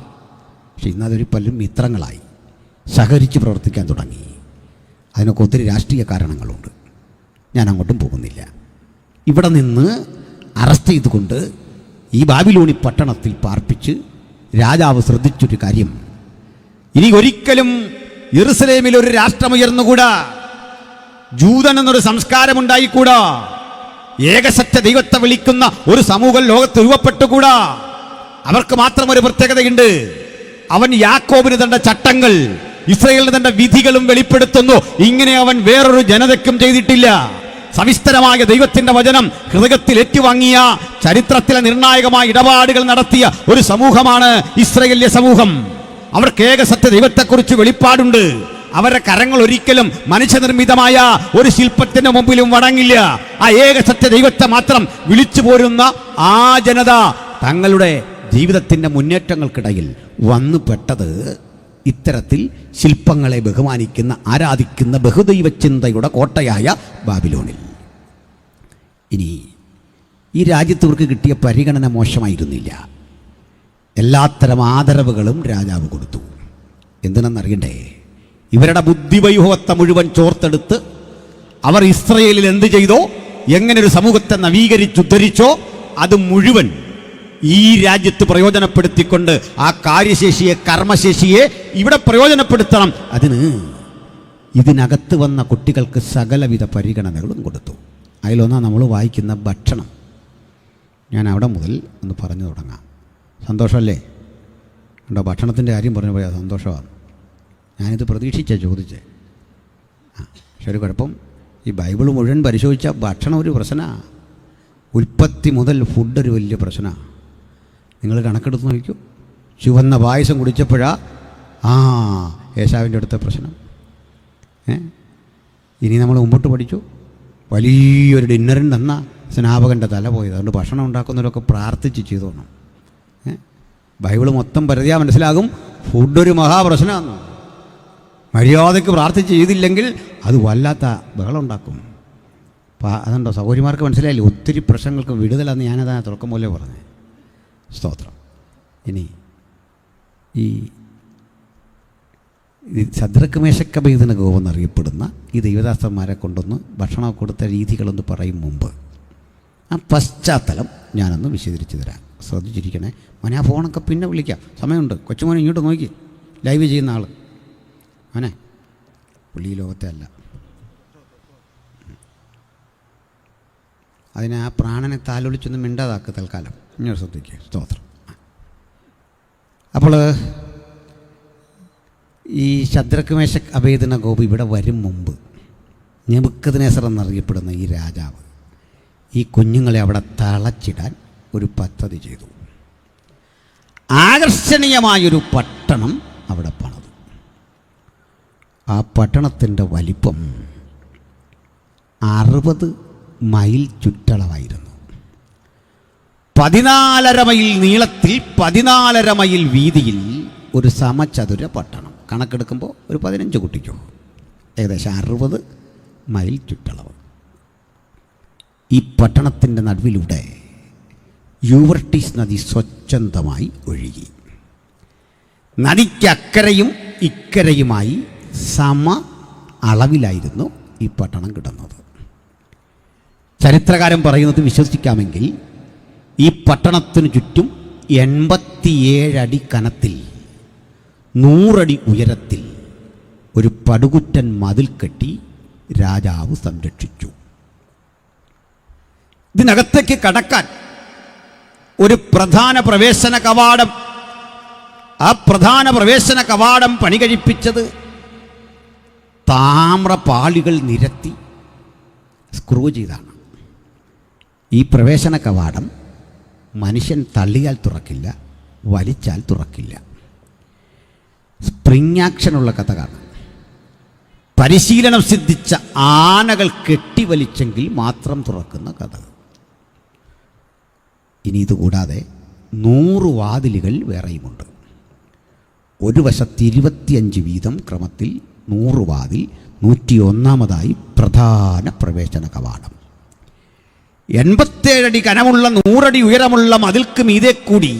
പക്ഷെ ഇന്നതൊരു പലരും മിത്രങ്ങളായി സഹകരിച്ച് പ്രവർത്തിക്കാൻ തുടങ്ങി. അതിനൊക്കെ ഒത്തിരി രാഷ്ട്രീയ കാരണങ്ങളുണ്ട്. ഞാൻ അങ്ങോട്ടും പോകുന്നില്ല. ഇവിടെ നിന്ന് അറസ്റ്റ് ചെയ്തുകൊണ്ട് ഈ ബാബിലോണി പട്ടണത്തിൽ പാർപ്പിച്ച് രാജാവ് ശ്രദ്ധിച്ചൊരു കാര്യം, ഇനി ഒരിക്കലും യെരുസലേമിൽ ഒരു രാഷ്ട്രമുയർന്നുകൂടാ, ജൂതൻ എന്നൊരു സംസ്കാരമുണ്ടായിക്കൂടാ, ഏകസത്യ ദൈവത്തെ വിളിക്കുന്ന ഒരു സമൂഹം ലോകത്ത് രൂപപ്പെട്ടുകൂടാ. അവർക്ക് മാത്രം ഒരു പ്രത്യേകതയുണ്ട്, അവൻ യാക്കോബിന് തന്റെ ചട്ടങ്ങൾ, ഇസ്രായേലിന് തന്റെ വിധികളും വെളിപ്പെടുത്തുന്നു. ഇങ്ങനെ അവൻ വേറൊരു ജനതയ്ക്കും ചെയ്തിട്ടില്ല. സവിസ്തരമായ ദൈവത്തിന്റെ വചനം ഹൃദയത്തിൽ ഏറ്റുവാങ്ങിയ, ചരിത്രത്തിലെ നിർണായകമായ ഇടപാടുകൾ നടത്തിയ ഒരു സമൂഹമാണ് ഇസ്രായേലിയ സമൂഹം. അവർക്ക് ഏകസത്യ ദൈവത്തെക്കുറിച്ച് വെളിപ്പാടുണ്ട്. അവരുടെ കരങ്ങൾ ഒരിക്കലും മനുഷ്യനിർമ്മിതമായ ഒരു ശില്പത്തിന് മുമ്പിലും വണങ്ങില്ല. ആ ഏകസത്യ ദൈവത്തെ മാത്രം വിളിച്ചു പോരുന്ന ആ ജനത തങ്ങളുടെ ജീവിതത്തിൻ്റെ മുന്നേറ്റങ്ങൾക്കിടയിൽ വന്നു പെട്ടത് ഇത്തരത്തിൽ ശില്പങ്ങളെ ബഹുമാനിക്കുന്ന, ആരാധിക്കുന്ന ബഹുദൈവ ചിന്തയുടെ കോട്ടയായ ബാബിലോണിൽ. ഇനി ഈ രാജ്യത്തവർക്ക് കിട്ടിയ പരിഗണന മോശമായിരുന്നില്ല. എല്ലാത്തരം ആദരവുകളും രാജാവ് കൊടുത്തു. എന്തിനെന്നറിയണ്ടേ? ഇവരുടെ ബുദ്ധിവൈഭവത്തെ മുഴുവൻ ചോർത്തെടുത്ത് അവർ ഇസ്രയേലിൽ എന്ത് ചെയ്തോ, എങ്ങനെ ഒരു സമൂഹത്തെ നവീകരിച്ചുദ്ധരിച്ചോ അത് മുഴുവൻ ഈ രാജ്യത്ത് പ്രയോജനപ്പെടുത്തിക്കൊണ്ട് ആ കാര്യശേഷിയെ, കർമ്മശേഷിയെ ഇവിടെ പ്രയോജനപ്പെടുത്തണം. അതിന് ഇതിനകത്ത് വന്ന കുട്ടികൾക്ക് സകലവിധ പരിഗണനകളും കൊടുത്തു. അതിലൊന്നാണ് നമ്മൾ വായിക്കുന്ന ഭക്ഷണം. ഞാൻ അവിടെ മുതൽ ഒന്ന് പറഞ്ഞു തുടങ്ങാം. സന്തോഷമല്ലേ? ഉണ്ടോ? ഭക്ഷണത്തിൻ്റെ കാര്യം പറഞ്ഞു പോയാൽ സന്തോഷമാണ്. ഞാനിത് പ്രതീക്ഷിച്ചാണ് ചോദിച്ചേ. പക്ഷെ ഒരു കുഴപ്പം, ഈ ബൈബിൾ മുഴുവൻ പരിശോധിച്ചാൽ ഭക്ഷണം ഒരു പ്രശ്നമാണ്. ഉൽപ്പത്തി മുതൽ ഫുഡൊരു വലിയ പ്രശ്നമാണ്. നിങ്ങൾ കണക്കെടുത്ത് നോക്കൂ. ചുവന്ന പായസം കുടിച്ചപ്പോഴാണ് ഏശാവിൻ്റെ അടുത്ത പ്രശ്നം. ഇനി നമ്മൾ മുമ്പോട്ട് പഠിച്ചു. വലിയൊരു ഡിന്നറിന് തന്ന സ്നാപകൻ്റെ തല പോയത്. അതുകൊണ്ട് ഭക്ഷണം ഉണ്ടാക്കുന്നവരൊക്കെ പ്രാർത്ഥിച്ച് ചെയ്തോണം. ബൈബിൾ മൊത്തം പരതിയാൽ മനസ്സിലാകും ഫുഡൊരു മഹാപ്രശ്നമാണ്. മര്യാദയ്ക്ക് പ്രാർത്ഥിച്ച് ചെയ്തില്ലെങ്കിൽ അത് വല്ലാത്ത ബഹളം ഉണ്ടാക്കും. അതുണ്ടോ സഹോദരിമാർക്ക് മനസ്സിലായില്ലേ? ഒത്തിരി പ്രശ്നങ്ങൾക്ക് വിടുതലാന്ന് ഞാനതാ തുടക്കം പോലെ പറഞ്ഞത്. സ്തോത്രം. ഇനി ഈ ശദ്രക്ക് മേശക്ക് അബേദ്നെഗോ എന്നറിയപ്പെടുന്ന ഈ ദൈവദാസന്മാരെ കൊണ്ടൊന്ന് ഭക്ഷണം കൊടുത്ത രീതികളൊന്ന് പറയും മുമ്പ് ആ പശ്ചാത്തലം ഞാനൊന്ന് വിശദീകരിച്ച് തരാം. ശ്രദ്ധിച്ചിരിക്കണേ മോനെ. ആ ഫോണൊക്കെ പിന്നെ വിളിക്കാം, സമയമുണ്ട്. കൊച്ചുമോനെ ഇങ്ങോട്ട് നോക്കി, ലൈവ് ചെയ്യുന്ന ആൾ മോനെ. പുള്ളി ഈ ലോകത്തെ അല്ല. അതിനെ ആ പ്രാണനെ താലൊലിച്ചൊന്നും മിണ്ടാതാക്ക് തൽക്കാലം. ഇങ്ങനെ ശ്രദ്ധിക്കുക. സ്തോത്രം. അപ്പോൾ ഈ ശദ്രക്ക് മേശക്ക് അബേദ്നെഗോ ഇവിടെ വരും മുമ്പ് നെബൂഖദ്നേസർ എന്നറിയപ്പെടുന്ന ഈ രാജാവ് ഈ കുഞ്ഞുങ്ങളെ അവിടെ തളച്ചിടാൻ ഒരു പദ്ധതി ചെയ്തു. ആകർഷണീയമായൊരു പട്ടണം അവിടെ പണിതു. ആ പട്ടണത്തിൻ്റെ വലിപ്പം 60 മൈൽ ചുറ്റളവായിരുന്നു. 14.5 മൈൽ നീളത്തിൽ 14.5 മൈൽ വീതിയിൽ ഒരു സമചതുര പട്ടണം. കണക്കെടുക്കുമ്പോൾ ഒരു 15 കുട്ടിക്കോ ഏകദേശം 60 മൈൽ ചുറ്റളവ്. ഈ പട്ടണത്തിൻ്റെ നടുവിലൂടെ യൂഫ്രട്ടീസ് നദി സ്വച്ഛന്തമായി ഒഴുകി. നദിക്കക്കരയും ഇക്കരയുമായി സമ അളവിലായിരുന്നു ഈ പട്ടണം കിടന്നത്. ചരിത്രകാരൻ പറയുന്നത് വിശ്വസിക്കാമെങ്കിൽ ഈ പട്ടണത്തിനു ചുറ്റും 87 അടി കനത്തിൽ 100 അടി ഉയരത്തിൽ ഒരു പടുകുറ്റൻ മതിൽ കെട്ടി രാജാവ് സംരക്ഷിച്ചു. ഇതിനകത്തേക്ക് കടക്കാൻ ഒരു പ്രധാന പ്രവേശന കവാടം, ആ പ്രധാന പ്രവേശന കവാടം പണി കഴിപ്പിച്ചത് താമ്രപാളികൾ നിരത്തി സ്ക്രൂ ചെയ്താണ്. ഈ പ്രവേശന കവാടം മനുഷ്യൻ തള്ളിയാൽ തുറക്കില്ല, വലിച്ചാൽ തുറക്കില്ല. സ്പ്രിങ് ആക്ഷനുള്ള കഥ കാണാം. പരിശീലനം സിദ്ധിച്ച ആനകൾ കെട്ടിവലിച്ചെങ്കിൽ മാത്രം തുറക്കുന്ന കഥ. ഇനി ഇതുകൂടാതെ 100 വാതിലുകൾ വേറെയുമുണ്ട്. ഒരു വശത്ത് 25 വീതം ക്രമത്തിൽ 100 വാതിൽ. 101-ാമതായി പ്രധാന പ്രവേശന കവാടം. 87 അടി കനമുള്ള 100 അടി ഉയരമുള്ള മതിൽക്ക് മീതെ കൂടി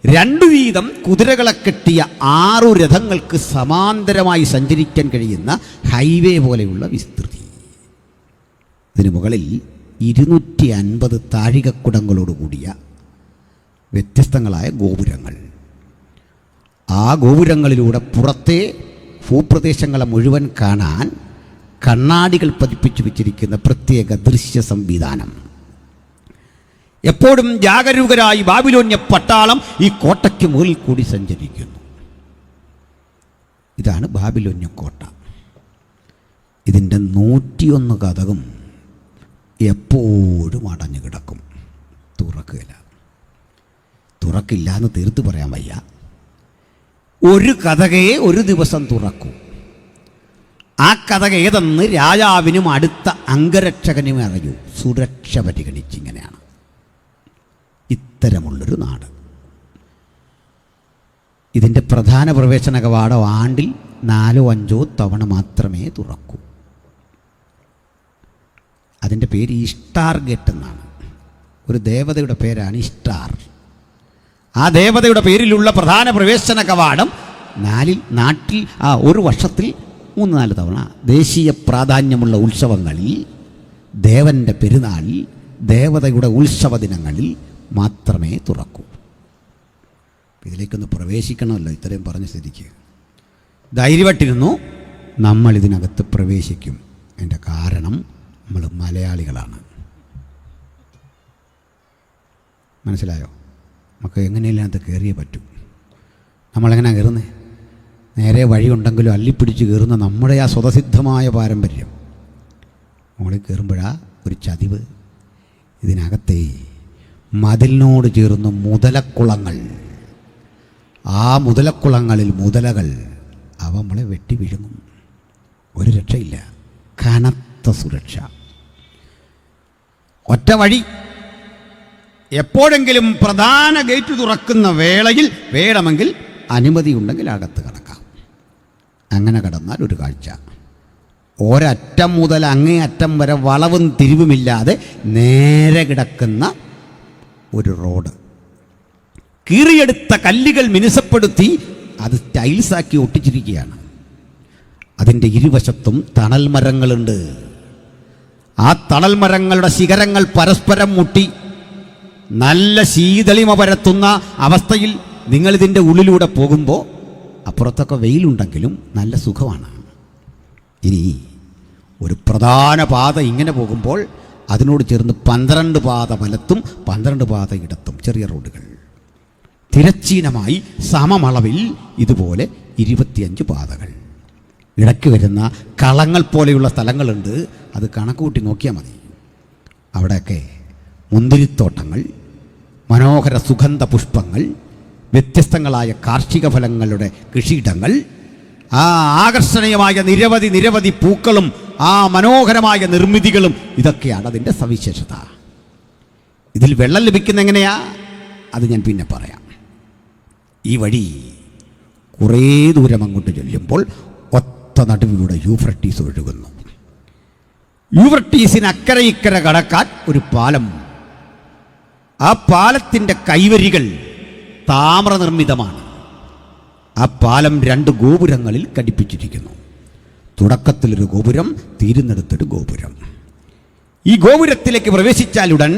2 വീതം കുതിരകളെ കെട്ടിയ 6 രഥങ്ങൾക്ക് സമാന്തരമായി സഞ്ചരിക്കാൻ കഴിയുന്ന ഹൈവേ പോലെയുള്ള വിസ്തൃതി. ഇതിനു മുകളിൽ 250 താഴികക്കുടങ്ങളോടുകൂടിയ വ്യത്യസ്തങ്ങളായ ഗോപുരങ്ങൾ. ആ ഗോപുരങ്ങളിലൂടെ പുറത്തെ ഭൂപ്രദേശങ്ങളെ മുഴുവൻ കാണാൻ കണ്ണാടികൾ പതിപ്പിച്ചു വെച്ചിരിക്കുന്ന പ്രത്യേക ദൃശ്യ സംവിധാനം. എപ്പോഴും ജാഗരൂകരായി ബാബിലോന്യ പട്ടാളം ഈ കോട്ടയ്ക്ക് മുകളിൽ കൂടി സഞ്ചരിക്കുന്നു. ഇതാണ് ബാബിലോന്യ കോട്ട. ഇതിൻ്റെ 101 കതകും എപ്പോഴും അടഞ്ഞു കിടക്കും, തുറക്കില്ല എന്ന് തീർത്ത് പറയാൻ വയ്യ. ഒരു കതകയെ ഒരു ദിവസം തുറക്കൂ. ആ കഥ ഏതെന്ന് രാജാവിനും അടുത്ത അംഗരക്ഷകനും അറിയൂ. സുരക്ഷ പരിഗണിച്ചിങ്ങനെയാണ് ഇത്തരമുള്ളൊരു നാട്. ഇതിൻ്റെ പ്രധാന പ്രവേശന കവാടം ആണ്ടിൽ 4-5 തവണ മാത്രമേ തുറക്കൂ. അതിൻ്റെ പേര് ഇഷ്ടാർ ഗേറ്റ് എന്നാണ്. ഒരു ദേവതയുടെ പേരാണ് ഇഷ്ടാർ. ആ ദേവതയുടെ പേരിലുള്ള പ്രധാന പ്രവേശന കവാടം നാട്ടിൽ ഒരു വർഷത്തിൽ 3-4 തവണ ദേശീയ പ്രാധാന്യമുള്ള ഉത്സവങ്ങളിൽ, ദേവൻ്റെ പെരുന്നാളിൽ, ദേവതയുടെ ഉത്സവ ദിനങ്ങളിൽ മാത്രമേ തുറക്കൂ. ഇതിലേക്കൊന്ന് പ്രവേശിക്കണമല്ലോ. ഇത്രയും പറഞ്ഞ സ്ഥിതിക്ക് ധൈര്യമായിട്ടിരുന്നു, നമ്മളിതിനകത്ത് പ്രവേശിക്കും. അതിൻ്റെ കാരണം നമ്മൾ മലയാളികളാണ്. മനസ്സിലായോ? നമുക്ക് എങ്ങനെയെല്ലാം അത് കയറിയേ പറ്റൂ. നമ്മളെങ്ങനെയാണ് കയറുന്നത്? നേരെ വഴിയുണ്ടെങ്കിലും അല്ലിപ്പിടിച്ച് കയറുന്ന നമ്മുടെ ആ സ്വതസിദ്ധമായ പാരമ്പര്യം. മുകളിൽ കയറുമ്പോഴാണ് ഒരു ചതിവ്. ഇതിനകത്തെ മതിലിനോട് ചേർന്ന് മുതലക്കുളങ്ങൾ, ആ മുതലക്കുളങ്ങളിൽ മുതലകൾ, അവ നമ്മളെ വെട്ടി വിഴുങ്ങും. ഒരു രക്ഷയില്ല, കനത്ത സുരക്ഷ. ഒറ്റ വഴി, എപ്പോഴെങ്കിലും പ്രധാന ഗേറ്റ് തുറക്കുന്ന വേളയിൽ വേണമെങ്കിൽ അനുമതി ഉണ്ടെങ്കിൽ അകത്ത് കടക്കാം. അങ്ങനെ കടന്നാൽ ഒരു കാഴ്ച, ഒരറ്റം മുതൽ അങ്ങേ അറ്റം വരെ വളവും തിരിവുമില്ലാതെ നേരെ കിടക്കുന്ന ഒരു റോഡ്. കീറിയെടുത്ത കല്ലുകൾ മിനുസപ്പെടുത്തി അത് ടൈൽസാക്കി ഒട്ടിച്ചിരിക്കുകയാണ്. അതിൻ്റെ ഇരുവശത്തും തണൽ മരങ്ങളുണ്ട്. ആ തണൽ മരങ്ങളുടെ ശിഖരങ്ങൾ പരസ്പരം മുട്ടി നല്ല ശീതളിമ പരത്തുന്ന അവസ്ഥയിൽ നിങ്ങളിതിൻ്റെ ഉള്ളിലൂടെ പോകുമ്പോൾ അപ്പുറത്തൊക്കെ വെയിലുണ്ടെങ്കിലും നല്ല സുഖമാണ്. ഇനി ഒരു പ്രധാന പാത ഇങ്ങനെ പോകുമ്പോൾ അതിനോട് ചേർന്ന് 12 പാത വലത്തും 12 പാത ഇടത്തും ചെറിയ റോഡുകൾ. തിരച്ചീനമായി സമമളവിൽ ഇതുപോലെ 25 പാതകൾ. ഇടയ്ക്ക് വരുന്ന കളങ്ങൾ പോലെയുള്ള സ്ഥലങ്ങളുണ്ട്. അത് കണക്കുകൂട്ടി നോക്കിയാൽ മതി. അവിടെയൊക്കെ മുന്തിരിത്തോട്ടങ്ങൾ, മനോഹര സുഗന്ധ പുഷ്പങ്ങൾ, വ്യത്യസ്തങ്ങളായ കാർഷിക ഫലങ്ങളുടെ കൃഷിയിടങ്ങൾ, ആ ആകർഷണീയമായ നിരവധി പൂക്കളും ആ മനോഹരമായ നിർമ്മിതികളും, ഇതൊക്കെയാണ് അതിൻ്റെ സവിശേഷത. ഇതിൽ വെള്ളം ലഭിക്കുന്ന എങ്ങനെയാ അത് ഞാൻ പിന്നെ പറയാം. ഈ വഴി കുറേ ദൂരം അങ്ങോട്ട് ചെല്ലുമ്പോൾ ഒത്ത നടുവിലൂടെ യൂഫ്രട്ടീസ് ഒഴുകുന്നു. യൂഫ്രട്ടീസിന് അക്കരെ ഇക്കരെ കടക്കാൻ ഒരു പാലം. ആ പാലത്തിൻ്റെ കൈവരികൾ താമ്രനിർമ്മിതമാണ്. ആ പാലം 2 ഗോപുരങ്ങളിൽ ഘടിപ്പിച്ചിരിക്കുന്നു. തുടക്കത്തിലൊരു ഗോപുരം, തീരുന്നിടത്തൊരു ഗോപുരം. ഈ ഗോപുരത്തിലേക്ക് പ്രവേശിച്ചാലുടൻ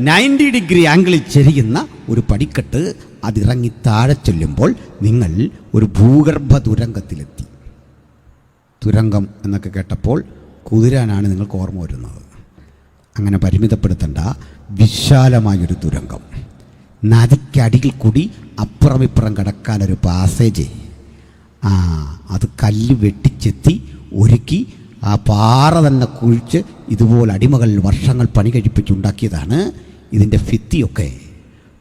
90 ഡിഗ്രി ആംഗിളിൽ ചെരിയുന്ന ഒരു പടിക്കെട്ട്. അതിറങ്ങി താഴെ ചെല്ലുമ്പോൾ നിങ്ങൾ ഒരു ഭൂഗർഭ തുരങ്കത്തിലെത്തി. തുരങ്കം എന്നൊക്കെ കേട്ടപ്പോൾ കുതിരാനാണ് നിങ്ങൾക്ക് ഓർമ്മ വരുന്നത്. അങ്ങനെ പരിമിതപ്പെടുത്തേണ്ട, വിശാലമായൊരു തുരങ്കം. നദിക്കടിയിൽ കൂടി അപ്പുറമിപ്പുറം കിടക്കാനൊരു പാസേജ്. അത് കല്ല് വെട്ടിച്ചെത്തി ഒരുക്കി ആ പാറ തന്നെ കുഴിച്ച് ഇതുപോലെ അടിമകൾ വർഷങ്ങൾ പണി കഴിപ്പിച്ചുണ്ടാക്കിയതാണ്. ഇതിൻ്റെ ഭിത്തിയൊക്കെ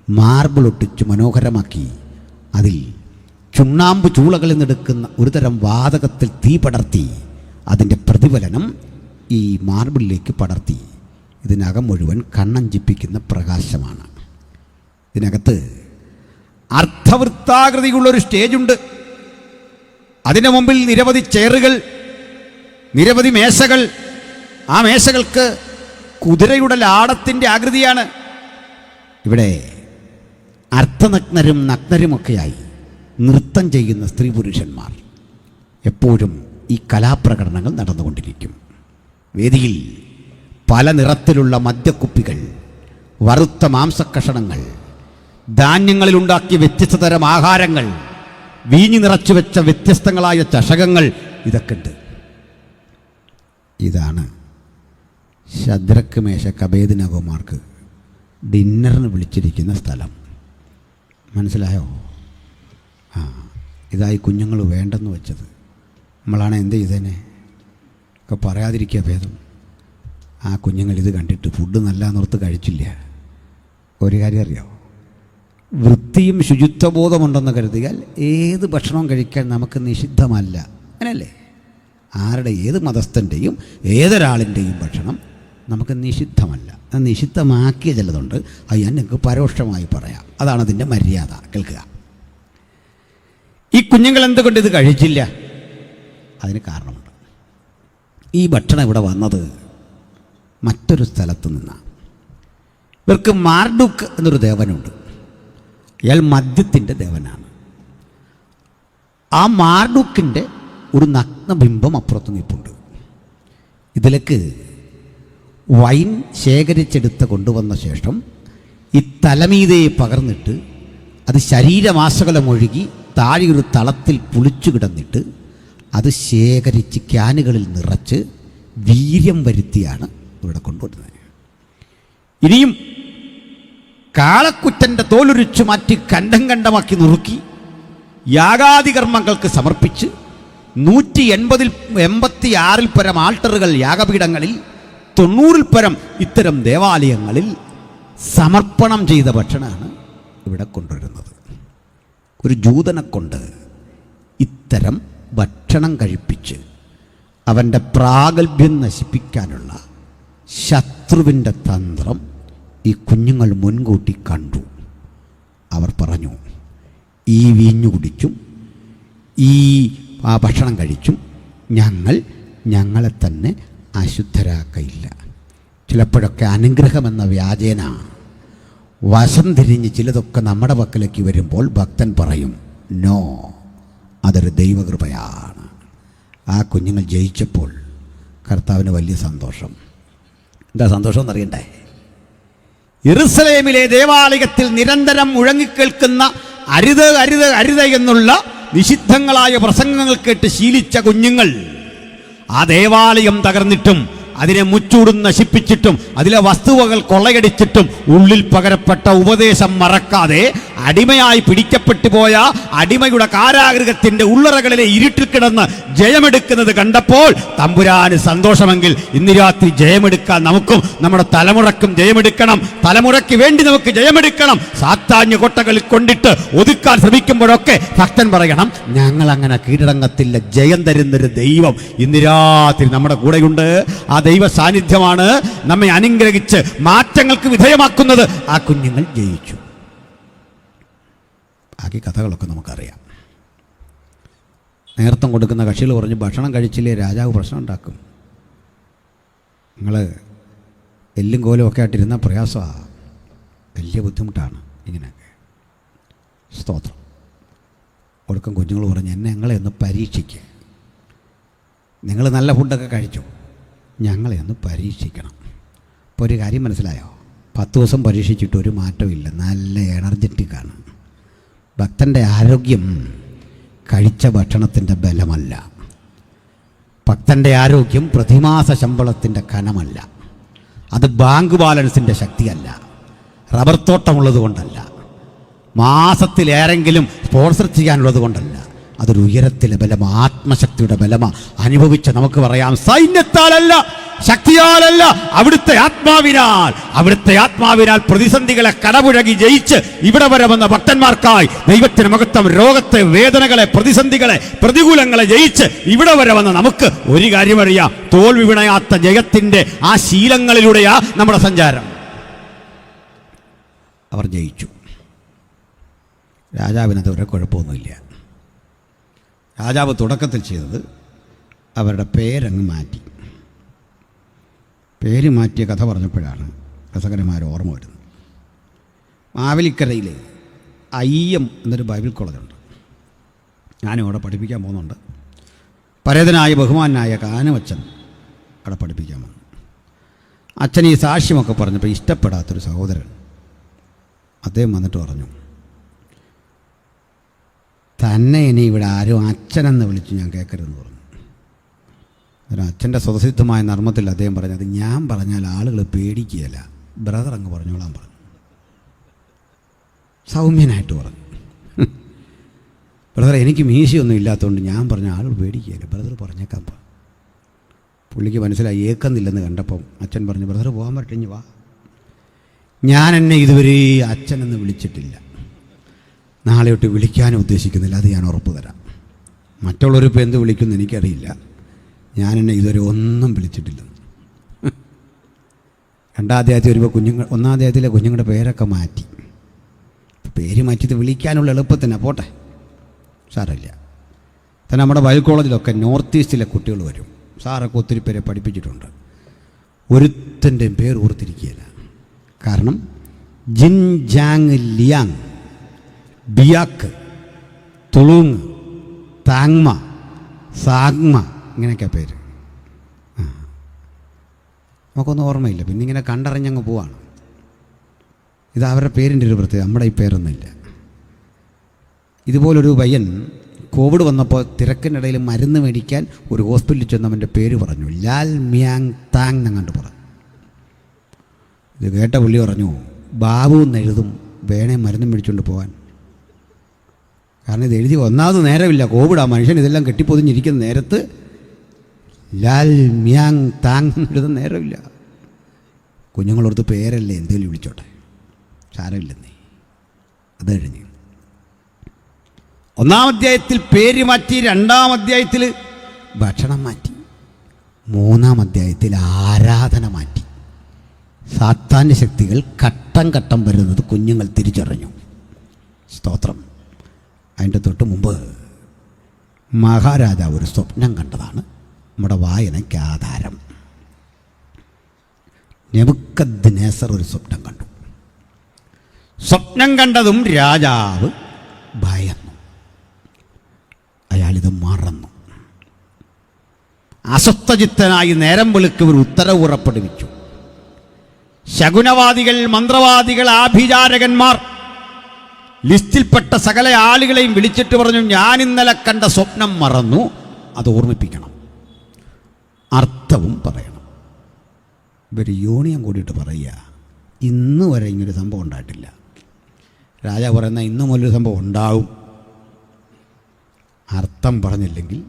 മാർബിൾ ഒട്ടിച്ച് മനോഹരമാക്കി അതിൽ ചുണ്ണാമ്പ് ചൂളകളിൽ നിന്നെടുക്കുന്ന ഒരുതരം വാതകത്തിൽ തീ പടർത്തി അതിൻ്റെ പ്രതിഫലനം ഈ മാർബിളിലേക്ക് പടർത്തി. ഇതിനകം മുഴുവൻ കണ്ണഞ്ചിപ്പിക്കുന്ന പ്രകാശമാണ്. ഇതിനകത്ത് അർദ്ധവൃത്താകൃതിയുള്ളൊരു സ്റ്റേജുണ്ട്. അതിൻ്റെ മുമ്പിൽ നിരവധി ചെയറുകൾ, നിരവധി മേശകൾ. ആ മേശകൾക്ക് കുതിരയുടെ ലാടത്തിൻ്റെ ആകൃതിയാണ്. ഇവിടെ അർത്ഥനഗ്നരും നഗ്നരുമൊക്കെയായി നൃത്തം ചെയ്യുന്ന സ്ത്രീ പുരുഷന്മാർ. എപ്പോഴും ഈ കലാപ്രകടനങ്ങൾ നടന്നുകൊണ്ടിരിക്കും. വേദിയിൽ പല നിറത്തിലുള്ള മദ്യക്കുപ്പികൾ, വറുത്ത മാംസക്കഷണങ്ങൾ, ധാന്യങ്ങളിലുണ്ടാക്കിയ വ്യത്യസ്ത തരം ആഹാരങ്ങൾ, വീഞ്ഞു നിറച്ചു വെച്ച വ്യത്യസ്തങ്ങളായ ചഷകങ്ങൾ, ഇതൊക്കെ ഉണ്ട്. ഇതാണ് ശദ്രക്ക്, മേശക്ക്, അബേദ്നെഗോമാർക്ക് ഡിന്നറിന് വിളിച്ചിരിക്കുന്ന സ്ഥലം. മനസ്സിലായോ? ഇതായി കുഞ്ഞുങ്ങൾ വേണ്ടെന്ന് വെച്ചത്. നമ്മളാണ് എന്ത് ചെയ്തേനെ ഒക്കെ പറയാതിരിക്കുക ഭേദം. ആ കുഞ്ഞുങ്ങൾ ഇത് കണ്ടിട്ട് ഫുഡ് നല്ല നിർത്ത് കഴിച്ചില്ല. ഒരു കാര്യം അറിയോ? വൃത്തിയും ശുചിത്വബോധമുണ്ടെന്ന് കരുതിയാൽ ഏത് ഭക്ഷണവും കഴിക്കാൻ നമുക്ക് നിഷിദ്ധമല്ല. അങ്ങനെയല്ലേ? ആരുടെ, ഏത് മതസ്ഥൻ്റെയും ഏതൊരാളിൻ്റെയും ഭക്ഷണം നമുക്ക് നിഷിദ്ധമല്ല. അത് നിഷിദ്ധമാക്കിയ ചിലതുണ്ട്. അത് ഞാൻ നിങ്ങൾക്ക് പരോക്ഷമായി പറയാം. അതാണ് അതിൻ്റെ മര്യാദ. കേൾക്കുക. ഈ കുഞ്ഞുങ്ങൾ എന്തുകൊണ്ട് ഇത് കഴിച്ചില്ല? അതിന് കാരണമുണ്ട്. ഈ ഭക്ഷണം ഇവിടെ വന്നത് മറ്റൊരു സ്ഥലത്ത് നിന്നാണ്. ഇവർക്ക് മാർഡുക്ക് എന്നൊരു ദേവനുണ്ട്. ഇയാൾ മദ്യത്തിൻ്റെ ദേവനാണ്. ആ മാർഡുക്കിൻ്റെ ഒരു നഗ്നബിംബം അപ്പുറത്ത് നിൽപ്പുണ്ട്. ഇതിലേക്ക് വൈൻ ശേഖരിച്ചെടുത്ത് കൊണ്ടുവന്ന ശേഷം ഈ തലമീതയെ പകർന്നിട്ട് അത് ശരീരമാസകലമൊഴുകി താഴെ ഒരു തളത്തിൽ പുളിച്ചു കിടന്നിട്ട് അത് ശേഖരിച്ച് ക്യാനുകളിൽ നിറച്ച് വീര്യം വരുത്തിയാണ് ഇവിടെ കൊണ്ടുവരുന്നത്. ഇനിയും കാളക്കുറ്റൻ്റെ തോലുരിച്ചു മാറ്റി കണ്ടം കണ്ടമാക്കി നുറുക്കി യാഗാദി കർമ്മങ്ങൾക്ക് സമർപ്പിച്ച് 186 പരം ആൾട്ടറുകൾ യാഗപീഠങ്ങളിൽ 90 പരം ഇത്തരം ദേവാലയങ്ങളിൽ സമർപ്പണം ചെയ്ത ഭക്ഷണമാണ് ഇവിടെ കൊണ്ടുവരുന്നത്. ഒരു ജൂതനെ കൊണ്ട് ഇത്തരം ഭക്ഷണം കഴിപ്പിച്ച് അവൻ്റെ പ്രാഗൽഭ്യം നശിപ്പിക്കാനുള്ള ശത്രുവിൻ്റെ തന്ത്രം ഈ കുഞ്ഞുങ്ങൾ മുൻകൂട്ടി കണ്ടു. അവർ പറഞ്ഞു, ഈ വീഞ്ഞു കുടിച്ചും ഈ ഭക്ഷണം കഴിച്ചും ഞങ്ങളെ തന്നെ അശുദ്ധരാക്കയില്ല. ചിലപ്പോഴൊക്കെ അനുഗ്രഹമെന്ന വ്യാജേന വശം തിരിഞ്ഞ് ചിലതൊക്കെ നമ്മുടെ പക്കലേക്ക് വരുമ്പോൾ ഭക്തൻ പറയും, നോ, അതൊരു ദൈവകൃപയാണ്. ആ കുഞ്ഞുങ്ങൾ ജയിച്ചപ്പോൾ കർത്താവിന് വലിയ സന്തോഷം. എന്താ സന്തോഷം എന്നറിയണ്ടേ? യെരുശലേമിലെ ദേവാലയത്തിൽ നിരന്തരം മുഴങ്ങിക്കേൾക്കുന്ന അരുത് അരുത് അരുത് എന്നുള്ള നിഷിദ്ധങ്ങളായ പ്രസംഗങ്ങൾ കേട്ട് ശീലിച്ച കുഞ്ഞുങ്ങൾ ആ ദേവാലയം തകർന്നിട്ടും അതിനെ മുച്ചൂടും നശിപ്പിച്ചിട്ടും അതിലെ വസ്തുവകൾ കൊള്ളയടിച്ചിട്ടും ഉള്ളിൽ പകരപ്പെട്ട ഉപദേശം മറക്കാതെ അടിമയായി പിടിക്കപ്പെട്ടു പോയ അടിമയുടെ കാരാഗൃഹത്തിന്റെ ഉള്ളറകളിലെ ഇരുട്ടിൽ കിടന്ന് ജയമെടുക്കുന്നത് കണ്ടപ്പോൾ തമ്പുരാന് സന്തോഷമെങ്കിൽ ഇന്ന് രാത്രി ജയമെടുക്കാൻ നമുക്കും നമ്മുടെ തലമുറക്കും ജയമെടുക്കണം. തലമുറയ്ക്ക് വേണ്ടി നമുക്ക് ജയമെടുക്കണം. സാത്താന്യ കൊട്ടകളിൽ കൊണ്ടിട്ട് ഒതുക്കാൻ ശ്രമിക്കുമ്പോഴൊക്കെ ഭക്തൻ പറയണം, ഞങ്ങൾ അങ്ങനെ കീഴടങ്ങത്തില്ല. ജയം തരുന്നൊരു ദൈവം ഇന്ന് രാത്രി നമ്മുടെ കൂടെയുണ്ട്. ആ ദൈവ സാന്നിധ്യമാണ് നമ്മെ അനുഗ്രഹിച്ച് മാറ്റങ്ങൾക്ക് വിധേയമാക്കുന്നത്. ആ കുഞ്ഞുങ്ങൾ ജയിച്ചു. ബാക്കി കഥകളൊക്കെ നമുക്കറിയാം. നേതൃത്വം കൊടുക്കുന്ന കക്ഷികൾ പറഞ്ഞ് ഭക്ഷണം കഴിച്ചില്ലേ രാജാവ് പ്രശ്നം ഉണ്ടാക്കും. നിങ്ങൾ എല്ലും കോലും ഒക്കെ ആയിട്ടിരുന്ന പ്രയാസമാണ്, വലിയ ബുദ്ധിമുട്ടാണ് ഇങ്ങനെയൊക്കെ. സ്തോത്രം. ഒടുക്കം കുഞ്ഞുങ്ങൾ പറഞ്ഞ് ഞങ്ങളെ ഒന്ന് പരീക്ഷിക്കുക. നിങ്ങൾ നല്ല ഫുഡൊക്കെ കഴിച്ചു, ഞങ്ങളെ ഒന്ന് പരീക്ഷിക്കണം. ഇപ്പോൾ ഒരു കാര്യം മനസ്സിലായോ? 10 ദിവസം പരീക്ഷിച്ചിട്ട് ഒരു മാറ്റമില്ല. നല്ല എനർജറ്റിക്കാണ്. ഭക്തൻ്റെ ആരോഗ്യം കഴിച്ച ഭക്ഷണത്തിൻ്റെ ബലമല്ല. ഭക്തൻ്റെ ആരോഗ്യം പ്രതിമാസ ശമ്പളത്തിൻ്റെ കനമല്ല. അത് ബാങ്ക് ബാലൻസിൻ്റെ ശക്തിയല്ല. റബ്ബർ തോട്ടമുള്ളത് കൊണ്ടല്ല. മാസത്തിലേറെങ്കിലും സ്പോൺസർ ചെയ്യാനുള്ളത് കൊണ്ടല്ല. അതൊരു ഉയരത്തിലെ ബലം, ആത്മശക്തിയുടെ ബലമാ. അനുഭവിച്ച നമുക്ക് പറയാം, സൈന്യത്താലല്ല, ശക്തിയാലല്ല, അവിടുത്തെ ആത്മാവിനാൽ പ്രതിസന്ധികളെ കടപുഴകി ജയിച്ച് ഇവിടെ വരെ വന്ന ഭക്തന്മാർക്കായി ദൈവത്തിന് മഹത്വം. രോഗത്തെ, വേദനകളെ, പ്രതിസന്ധികളെ, പ്രതികൂലങ്ങളെ ജയിച്ച് ഇവിടെ വരെ വന്ന നമുക്ക് ഒരു കാര്യം അറിയാം, തോൽവി വിണയാത്ത ജയത്തിന്റെ ആ ശീലങ്ങളിലൂടെയാ നമ്മുടെ സഞ്ചാരം. അവർ ജയിച്ചു. രാജാവിനത് ഒരു കുഴപ്പമൊന്നുമില്ല. രാജാവ് തുടക്കത്തിൽ ചെയ്തത് അവരുടെ പേരങ്ങ് മാറ്റി. പേര് മാറ്റിയ കഥ പറഞ്ഞപ്പോഴാണ് രസകരമായ ഓർമ്മ വരുന്നത്. മാവേലിക്കരയിൽ അയ്യം എന്നൊരു ബൈബിൾ കോളേജുണ്ട്. ഞാനും അവിടെ പഠിപ്പിക്കാൻ പോകുന്നുണ്ട്. പരേതനായ ബഹുമാനായ കാനവച്ചൻ അവിടെ പഠിപ്പിക്കാൻ വന്നു. അച്ഛൻ ഈ സാക്ഷ്യമൊക്കെ പറഞ്ഞപ്പോൾ ഇഷ്ടപ്പെടാത്തൊരു സഹോദരൻ അദ്ദേഹം വന്നിട്ട് പറഞ്ഞു, തന്നെ ഇനി ഇവിടെ ആരും അച്ഛനെന്ന് വിളിച്ച് ഞാൻ കേൾക്കരുതെന്ന് പറഞ്ഞു. ഒരു അച്ഛൻ്റെ സ്വതസിദ്ധമായ നർമ്മത്തിൽ അദ്ദേഹം പറഞ്ഞത്, ഞാൻ പറഞ്ഞാൽ ആളുകൾ പേടിക്കുകയല്ല, ബ്രദർ അങ്ങ് പറഞ്ഞോളാൻ പറഞ്ഞു. സൗമ്യനായിട്ട് പറഞ്ഞു, ബ്രദർ എനിക്ക് മീശയൊന്നും ഇല്ലാത്തതുകൊണ്ട് ഞാൻ പറഞ്ഞ ആളുകൾ പേടിക്കുകയല്ല, ബ്രദർ പറഞ്ഞേക്കാൻ പറഞ്ഞു. പുള്ളിക്ക് മനസ്സിലായി ഏക്കുന്നില്ലെന്ന് കണ്ടപ്പം അച്ഛൻ പറഞ്ഞു, ബ്രദർ പോകാൻ പറ്റിഞ്ഞ് വാ, ഞാൻ എന്നെ ഇതുവരെ അച്ഛനെന്ന് വിളിച്ചിട്ടില്ല, നാളെ തൊട്ട് വിളിക്കാനും ഉദ്ദേശിക്കുന്നില്ല, അത് ഞാൻ ഉറപ്പ് തരാം. മറ്റുള്ളവരിപ്പോൾ എന്ത് വിളിക്കുമെന്ന് എനിക്കറിയില്ല, ഞാൻ എന്നെ ഇതുവരെ ഒന്നും വിളിച്ചിട്ടില്ല. 2ാം അധ്യായത്തിൽ വരുമ്പോൾ ഒന്നാം അധ്യായത്തിലെ കുഞ്ഞുങ്ങളുടെ പേരൊക്കെ മാറ്റി. പേര് മാറ്റിയത് വിളിക്കാനുള്ള എളുപ്പത്തിന് പോട്ടെ, സാരമില്ല. തന്നെ നമ്മുടെ ബൈബിൾ കോളേജിലൊക്കെ നോർത്ത് ഈസ്റ്റിലെ കുട്ടികൾ വരും. സാറൊക്കെ ഒത്തിരി പേരെ പഠിപ്പിച്ചിട്ടുണ്ട്. ഒരുത്തൻ്റെയും പേര് ഓർത്തിരിക്കുകയില്ല. കാരണം ജിൻ ജാങ് ലിയാങ് ബിയാക്ക്, തുളുങ്, താങ്മ, സാഗ്മ, ഇങ്ങനെയൊക്കെയാണ് പേര്. നമുക്കൊന്നും ഓർമ്മയില്ല. പിന്നെ ഇങ്ങനെ കണ്ടറിഞ്ഞങ്ങ് പോവാണ്. ഇത് അവരുടെ പേരിൻ്റെ ഒരു പ്രത്യേകത. നമ്മുടെ ഈ പേരൊന്നുമില്ല. ഇതുപോലൊരു പയ്യൻ കോവിഡ് വന്നപ്പോൾ തിരക്കിനിടയിൽ മരുന്ന് മേടിക്കാൻ ഒരു ഹോസ്പിറ്റലിൽ ചെന്നവൻ്റെ പേര് പറഞ്ഞു. ലാൽ മിയാങ് താങ് എന്നങ്ങാണ്ട് പറഞ്ഞു. ഇത് കേട്ട പുള്ളി പറഞ്ഞു, ബാബു എന്നെഴുതും, വേണേ മരുന്ന് മേടിച്ചുകൊണ്ട് പോകാൻ. കാരണം ഇത് എഴുതി ഒന്നാമത് നേരമില്ല. കോവിഡ്, ആ മനുഷ്യൻ ഇതെല്ലാം കെട്ടിപ്പൊതിഞ്ഞിരിക്കുന്ന നേരത്ത് ലാൽ മിയാങ് താങ് എന്നെഴുതുന്ന നേരമില്ല. കുഞ്ഞുങ്ങളോടത്ത് പേരല്ലേ, എന്തെങ്കിലും വിളിച്ചോട്ടെ, സാരമില്ലെന്നേ. അത് കഴിഞ്ഞ് 1-ാം അധ്യായത്തിൽ പേര് മാറ്റി, 2-ാം അധ്യായത്തിൽ ഭക്ഷണം മാറ്റി, 3-ാം അധ്യായത്തിൽ ആരാധന മാറ്റി. സാത്താന്യ ശക്തികൾ ഘട്ടം ഘട്ടം വരുന്നത് കുഞ്ഞുങ്ങൾ തിരിച്ചറിഞ്ഞു. സ്തോത്രം. അതിൻ്റെ തൊട്ട് മുമ്പ് മഹാരാജാവ് ഒരു സ്വപ്നം കണ്ടതാണ് നമ്മുടെ വായനയ്ക്ക് ആധാരം. നെബൂഖദ്നേസർ ഒരു സ്വപ്നം കണ്ടു. സ്വപ്നം കണ്ടതും രാജാവ് ഭയന്നു. അയാളിത് മറന്നു. അസ്വസ്ഥചിത്തനായി നേരം വെളുക്ക് ഒരു ഉത്തരവ് പുറപ്പെടുവിച്ചു. ശകുനവാദികൾ, മന്ത്രവാദികൾ, ആഭിചാരകന്മാർ, ലിസ്റ്റിൽപ്പെട്ട സകല ആളുകളെയും വിളിച്ചിട്ട് പറഞ്ഞു, ഞാൻ ഇന്നലെ കണ്ട സ്വപ്നം മറന്നു, അത് ഓർമ്മിപ്പിക്കണം, അർത്ഥവും പറയണം. ഇവർ യൂണിയൻ കൂടിയിട്ട് പറയുക, ഇന്ന് വരെ ഇങ്ങനൊരു സംഭവം ഉണ്ടായിട്ടില്ല. രാജാവ് പറയുന്ന ഇന്ന് മുതലൊരു സംഭവം ഉണ്ടാവും, അർത്ഥം പറഞ്ഞില്ലെങ്കിൽ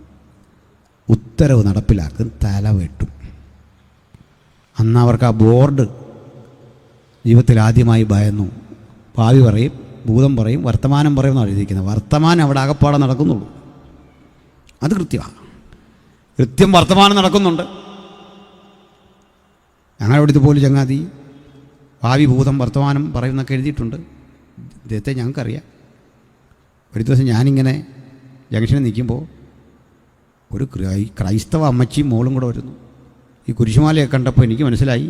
ഉത്തരവ് നടപ്പിലാക്കും, തല വെട്ടും. അന്ന് അവർക്ക് ആ ബോർഡ് ജീവിതത്തിൽ ആദ്യമായി ഭയന്നു. ഭാവി പറയും, ഭൂതം പറയും, വർത്തമാനം പറയും എന്നാണ് എഴുതിയിരിക്കുന്നത്. വർത്തമാനം അവിടെ ആകപ്പാടെ നടക്കുന്നുള്ളൂ. അത് കൃത്യമാണ്. കൃത്യം വർത്തമാനം നടക്കുന്നുണ്ട്. ഞങ്ങളുടെ ഇതുപോലെ ചങ്ങാതി ഭാവി, ഭൂതം, വർത്തമാനം പറയുന്നൊക്കെ എഴുതിയിട്ടുണ്ട്. ഇദ്ദേഹത്തെ ഞങ്ങൾക്കറിയാം. ഒരു ദിവസം ഞാനിങ്ങനെ ജംഗ്ഷനിൽ നിൽക്കുമ്പോൾ ഒരു ക്രൈസ്തവ അമ്മച്ചിയും മോളും കൂടെ വരുന്നു. ഈ കുരിശുമാലയൊക്കെ കണ്ടപ്പോൾ എനിക്ക് മനസ്സിലായി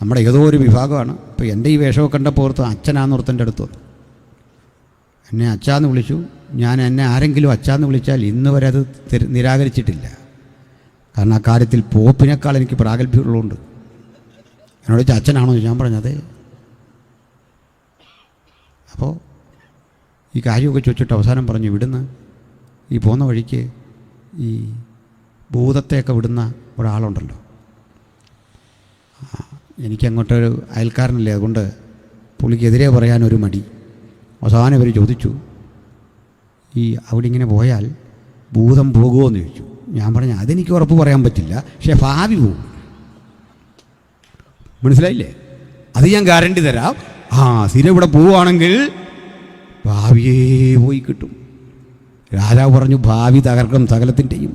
നമ്മുടെ ഏതോ ഒരു വിഭാഗമാണ്. ഇപ്പോൾ എൻ്റെ ഈ വേഷമൊക്കെ കണ്ടപ്പോൾ ഓർത്ത് അച്ഛനാന്നോർത്ത് അടുത്ത് വന്നു. എന്നെ അച്ഛാന്ന് വിളിച്ചു. എന്നെ ആരെങ്കിലും അച്ഛാന്ന് വിളിച്ചാൽ ഇന്ന് വരെ അത് നിരാകരിച്ചിട്ടില്ല. കാരണം ആ കാര്യത്തിൽ പോപ്പിനേക്കാൾ എനിക്ക് പ്രാഗൽഭ്യമുള്ളതുകൊണ്ട്. എന്നോട് വെച്ചാൽ അച്ഛനാണോ ഞാൻ പറഞ്ഞത്. അപ്പോൾ ഈ കാര്യമൊക്കെ ചോദിച്ചിട്ട് അവസാനം പറഞ്ഞു, ഇവിടുന്ന് ഈ പോകുന്ന വഴിക്ക് ഈ ഭൂതത്തെയൊക്കെ വിടുന്ന ഒരാളുണ്ടല്ലോ, എനിക്കങ്ങോട്ടൊരു അയൽക്കാരനല്ലേ, അതുകൊണ്ട് പുള്ളിക്കെതിരെ പറയാനൊരു മടി. അവസാനം ഇവർ ചോദിച്ചു, ഈ അവിടെ ഇങ്ങനെ പോയാൽ ഭൂതം പോകുമോ എന്ന് ചോദിച്ചു. ഞാൻ പറഞ്ഞു, അതെനിക്ക് ഉറപ്പ് പറയാൻ പറ്റില്ല, പക്ഷേ ഭാവി പോകും. മനസ്സിലായില്ലേ? അത് ഞാൻ ഗ്യാരണ്ടി തരാം. സ്ഥിരം ഇവിടെ പോവുകയാണെങ്കിൽ ഭാവിയേ പോയി കിട്ടും. രാജാവ് പറഞ്ഞു, ഭാവി തകർക്കും സകലത്തിൻ്റെയും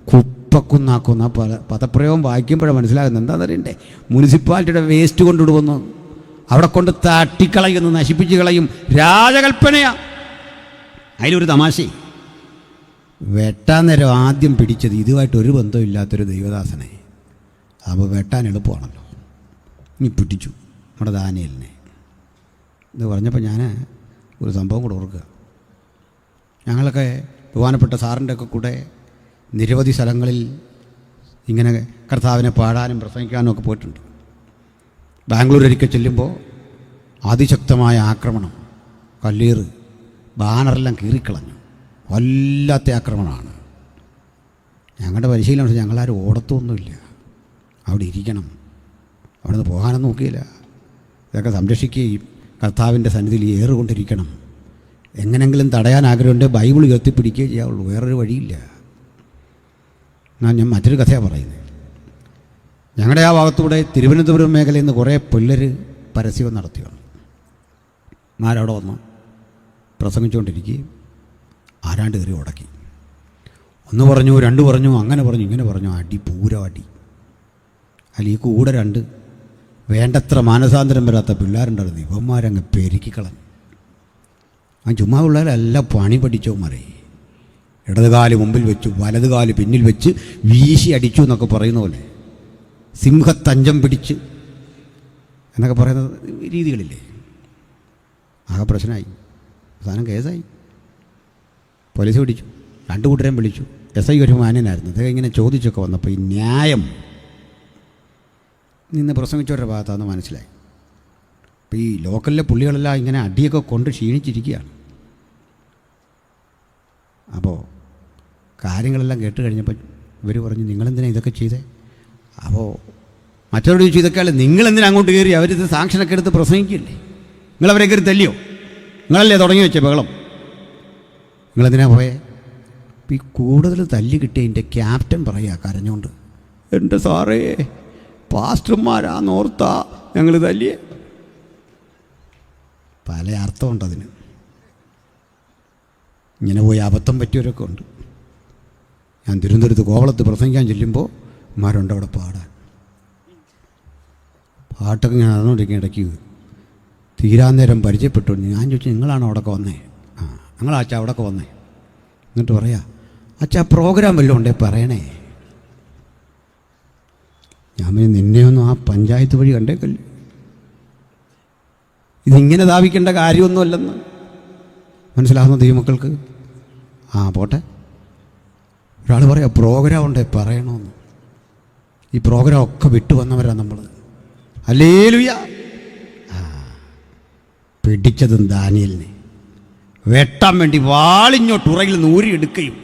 കുപ്പക്കുന്നാക്കുന്ന പദപ്രയോഗം വായിക്കുമ്പോഴാണ് മനസ്സിലാകുന്നത്. എന്താണെന്നറിയണ്ടേ? മുനിസിപ്പാലിറ്റിയുടെ വേസ്റ്റ് കൊണ്ടിടുമെന്ന്, അവിടെ കൊണ്ട് തട്ടിക്കളയുന്നു, നശിപ്പിച്ച് കളയും. രാജകൽപ്പനയാ. അതിലൊരു തമാശ, വെട്ടാൻ നേരം ആദ്യം പിടിച്ചത് ഇതുമായിട്ട് ഒരു ബന്ധമില്ലാത്തൊരു ദൈവദാസനെ. അപ്പോൾ വെട്ടാൻ എളുപ്പമാണല്ലോ. ഇനി പിടിച്ചു നമ്മുടെ ദാനിയേലിനെ. ഇത് പറഞ്ഞപ്പോൾ ഞാൻ ഒരു സംഭവം കൂടെ ഓർക്കുക. ഞങ്ങളൊക്കെ ബഹുമാനപ്പെട്ട സാറിൻ്റെയൊക്കെ കൂടെ നിരവധി സ്ഥലങ്ങളിൽ ഇങ്ങനെ കർത്താവിനെ പാടാനും പ്രസംഗിക്കാനും ഒക്കെ പോയിട്ടുണ്ട്. ബാംഗ്ലൂരിലൊരിക്കൽ ചെല്ലുമ്പോൾ അതിശക്തമായ ആക്രമണം, കല്ലീറ്, ബാനറെല്ലാം കീറിക്കളഞ്ഞു. വല്ലാത്ത ആക്രമണമാണ്. ഞങ്ങളുടെ പരിശീലനം പക്ഷേ ഞങ്ങളാരും ഓടത്തൊന്നുമില്ല. അവിടെ ഇരിക്കണം, അവിടെ നിന്ന് പോകാനൊന്നും നോക്കിയില്ല. ഇതൊക്കെ സംരക്ഷിക്കുകയും കർത്താവിൻ്റെ സന്നിധിയിൽ ഏറുകൊണ്ടിരിക്കണം. എങ്ങനെങ്കിലും തടയാൻ ആഗ്രഹമുണ്ട്, ബൈബിൾ ഉയർത്തിപ്പിടിക്കുകയേ ചെയ്യാവുള്ളൂ, വേറൊരു വഴിയില്ല. ഞാൻ മറ്റൊരു കഥയാണ് പറയുന്നത്. ഞങ്ങളുടെ ആ ഭാഗത്തൂടെ തിരുവനന്തപുരം മേഖലയിൽ നിന്ന് കുറേ പിള്ളേർ പരസ്യം നടത്തിയാണ്. ആരവിടെ വന്ന് പ്രസംഗിച്ചുകൊണ്ടിരിക്കുകയും ആരാണ്ട് കയറി ഉടക്കി. ഒന്ന് പറഞ്ഞു, രണ്ട് പറഞ്ഞു, അങ്ങനെ പറഞ്ഞു, ഇങ്ങനെ പറഞ്ഞു. അടി, പൂരം അടി. അതിൽ ഈ കൂടെ രണ്ട് വേണ്ടത്ര മാനസാന്തരം വരാത്ത പിള്ളേരുണ്ടായിരുന്നു. ഇവന്മാരങ്ങ് പെരുക്കിക്കളഞ്ഞു. ചുമ്മാ പിള്ളേരെല്ലാം പണി പഠിച്ചവന്മാരെ. ഇടതുകാല് മുമ്പിൽ വെച്ചു, വലതുകാല് പിന്നിൽ വെച്ച് വീശി അടിച്ചു എന്നൊക്കെ പറയുന്ന പോലെ, സിംഹത്തഞ്ചം പിടിച്ച് എന്നൊക്കെ പറയുന്ന രീതികളില്ലേ. ആകെ പ്രശ്നമായി. അവസാനം കേസായി. പോലീസ് പിടിച്ചു, 2 കൂട്ടരെയും വിളിച്ചു. SI ഒരു മാന്യനായിരുന്നു. അദ്ദേഹം ഇങ്ങനെ ചോദിച്ചൊക്കെ വന്നപ്പോൾ ഈ ന്യായം നിന്ന് പ്രസംഗിച്ചവരുടെ ഭാഗത്താണെന്ന് മനസ്സിലായി. അപ്പോൾ ഈ ലോക്കലിലെ പുള്ളികളെല്ലാം ഇങ്ങനെ അടിയൊക്കെ കൊണ്ട് ക്ഷീണിച്ചിരിക്കുകയാണ്. അപ്പോൾ കാര്യങ്ങളെല്ലാം കേട്ട് കഴിഞ്ഞപ്പോൾ ഇവർ പറഞ്ഞു, നിങ്ങളെന്തിനാണ് ഇതൊക്കെ ചെയ്തേ? അപ്പോൾ മറ്റവരോട് ചോദിച്ചു, ഇതൊക്കെയല്ലേ നിങ്ങളെന്തിനാ അങ്ങോട്ട് കയറി? അവരിത് സാങ്ഷനൊക്കെ എടുത്ത് പ്രസംഗിക്കില്ലേ? നിങ്ങളവരെ കയറി തല്ലിയോ? നിങ്ങളല്ലേ തുടങ്ങി വെച്ചേ ബഹളം? നിങ്ങളെന്തിനാ പോയേ? അപ്പോൾ ഈ കൂടുതൽ തല്ലി കിട്ടിയതിൻ്റെ ക്യാപ്റ്റൻ പറയുക കരഞ്ഞുകൊണ്ട്, എൻ്റെ സാറേ, പാസ്റ്റർമാരാന്നോർത്താ ഞങ്ങൾ തല്ലിയേ. പല അർത്ഥമുണ്ടതിന്. ഇങ്ങനെ പോയി അബദ്ധം പറ്റിയവരൊക്കെ ഉണ്ട്. ഞാൻ തിരുവനന്തപുരത്ത് കോവളത്ത് പ്രസംഗിക്കാൻ ചെല്ലുമ്പോൾ മാരുണ്ട് അവിടെ പാടാൻ. പാട്ടൊക്കെ ഞാൻ നടന്നുകൊണ്ടിരിക്കുന്ന ഇടയ്ക്ക് തീരാൻ നേരം പരിചയപ്പെട്ടു. ഞാൻ ചോദിച്ചു, നിങ്ങളാണോ അവിടെയൊക്കെ വന്നേ? ആ, ഞങ്ങളാ അച്ഛാ അവിടെയൊക്കെ വന്നേ. എന്നിട്ട് പറയാ, അച്ഛാ പ്രോഗ്രാം വല്ലതും ഉണ്ടേ പറയണേ. ഞാൻ നിന്നെയൊന്നും ആ പഞ്ചായത്ത് വഴി കണ്ടേക്കല്ലേ, ഇതിങ്ങനെ ധാവിക്കേണ്ട കാര്യമൊന്നുമല്ലെന്ന് മനസ്സിലാകുന്ന ദൈവമക്കൾക്ക്. ആ പോട്ടെ. ഒരാൾ പറയാം പ്രോഗ്രാം ഉണ്ടേ പറയണമെന്ന്. ഈ പ്രോഗ്രാം ഒക്കെ വിട്ടു വന്നവരാണ് നമ്മൾ. ഹല്ലേലൂയ. പിടിച്ചതും ദാനിയേലിനെ വെട്ടാൻ വേണ്ടി വാളിഞ്ഞോട്ട് ഉറയിൽ നിന്ന് ഊരിയെടുക്കുകയും.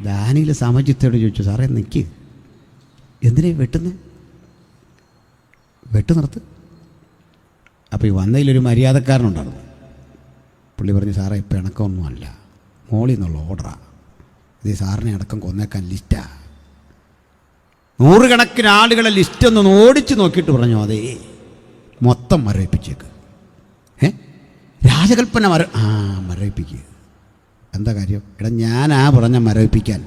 ദാനിയേൽ സമചിത്തയോട് ചോദിച്ചു, സാറേ നിൽക്ക്, എന്തിനാ വെട്ടുന്നേ? വെട്ടു നിർത്ത്. അപ്പോൾ ഈ വന്നതിലൊരു മര്യാദക്കാരനുണ്ടായിരുന്നു. പുള്ളി പറഞ്ഞു, സാറേ ഇപ്പം ഇണക്കമൊന്നുമല്ല, മോളിൽ നിന്നുള്ള ഓർഡറാണ്. ഇത് സാറിനെ അടക്കം കൊന്നേക്കാൻ ലിസ്റ്റാ. 100 കണക്കിന് ആളുകളെ ലിസ്റ്റൊന്ന് ഓടിച്ച് നോക്കിയിട്ട് പറഞ്ഞു, അതേ മൊത്തം മരവിപ്പിച്ചേക്ക്. രാജകൽപ്പന മരവിപ്പിക്കുക. എന്താ കാര്യം? എടാ ഞാനാ പറഞ്ഞ മരവിപ്പിക്കാൻ,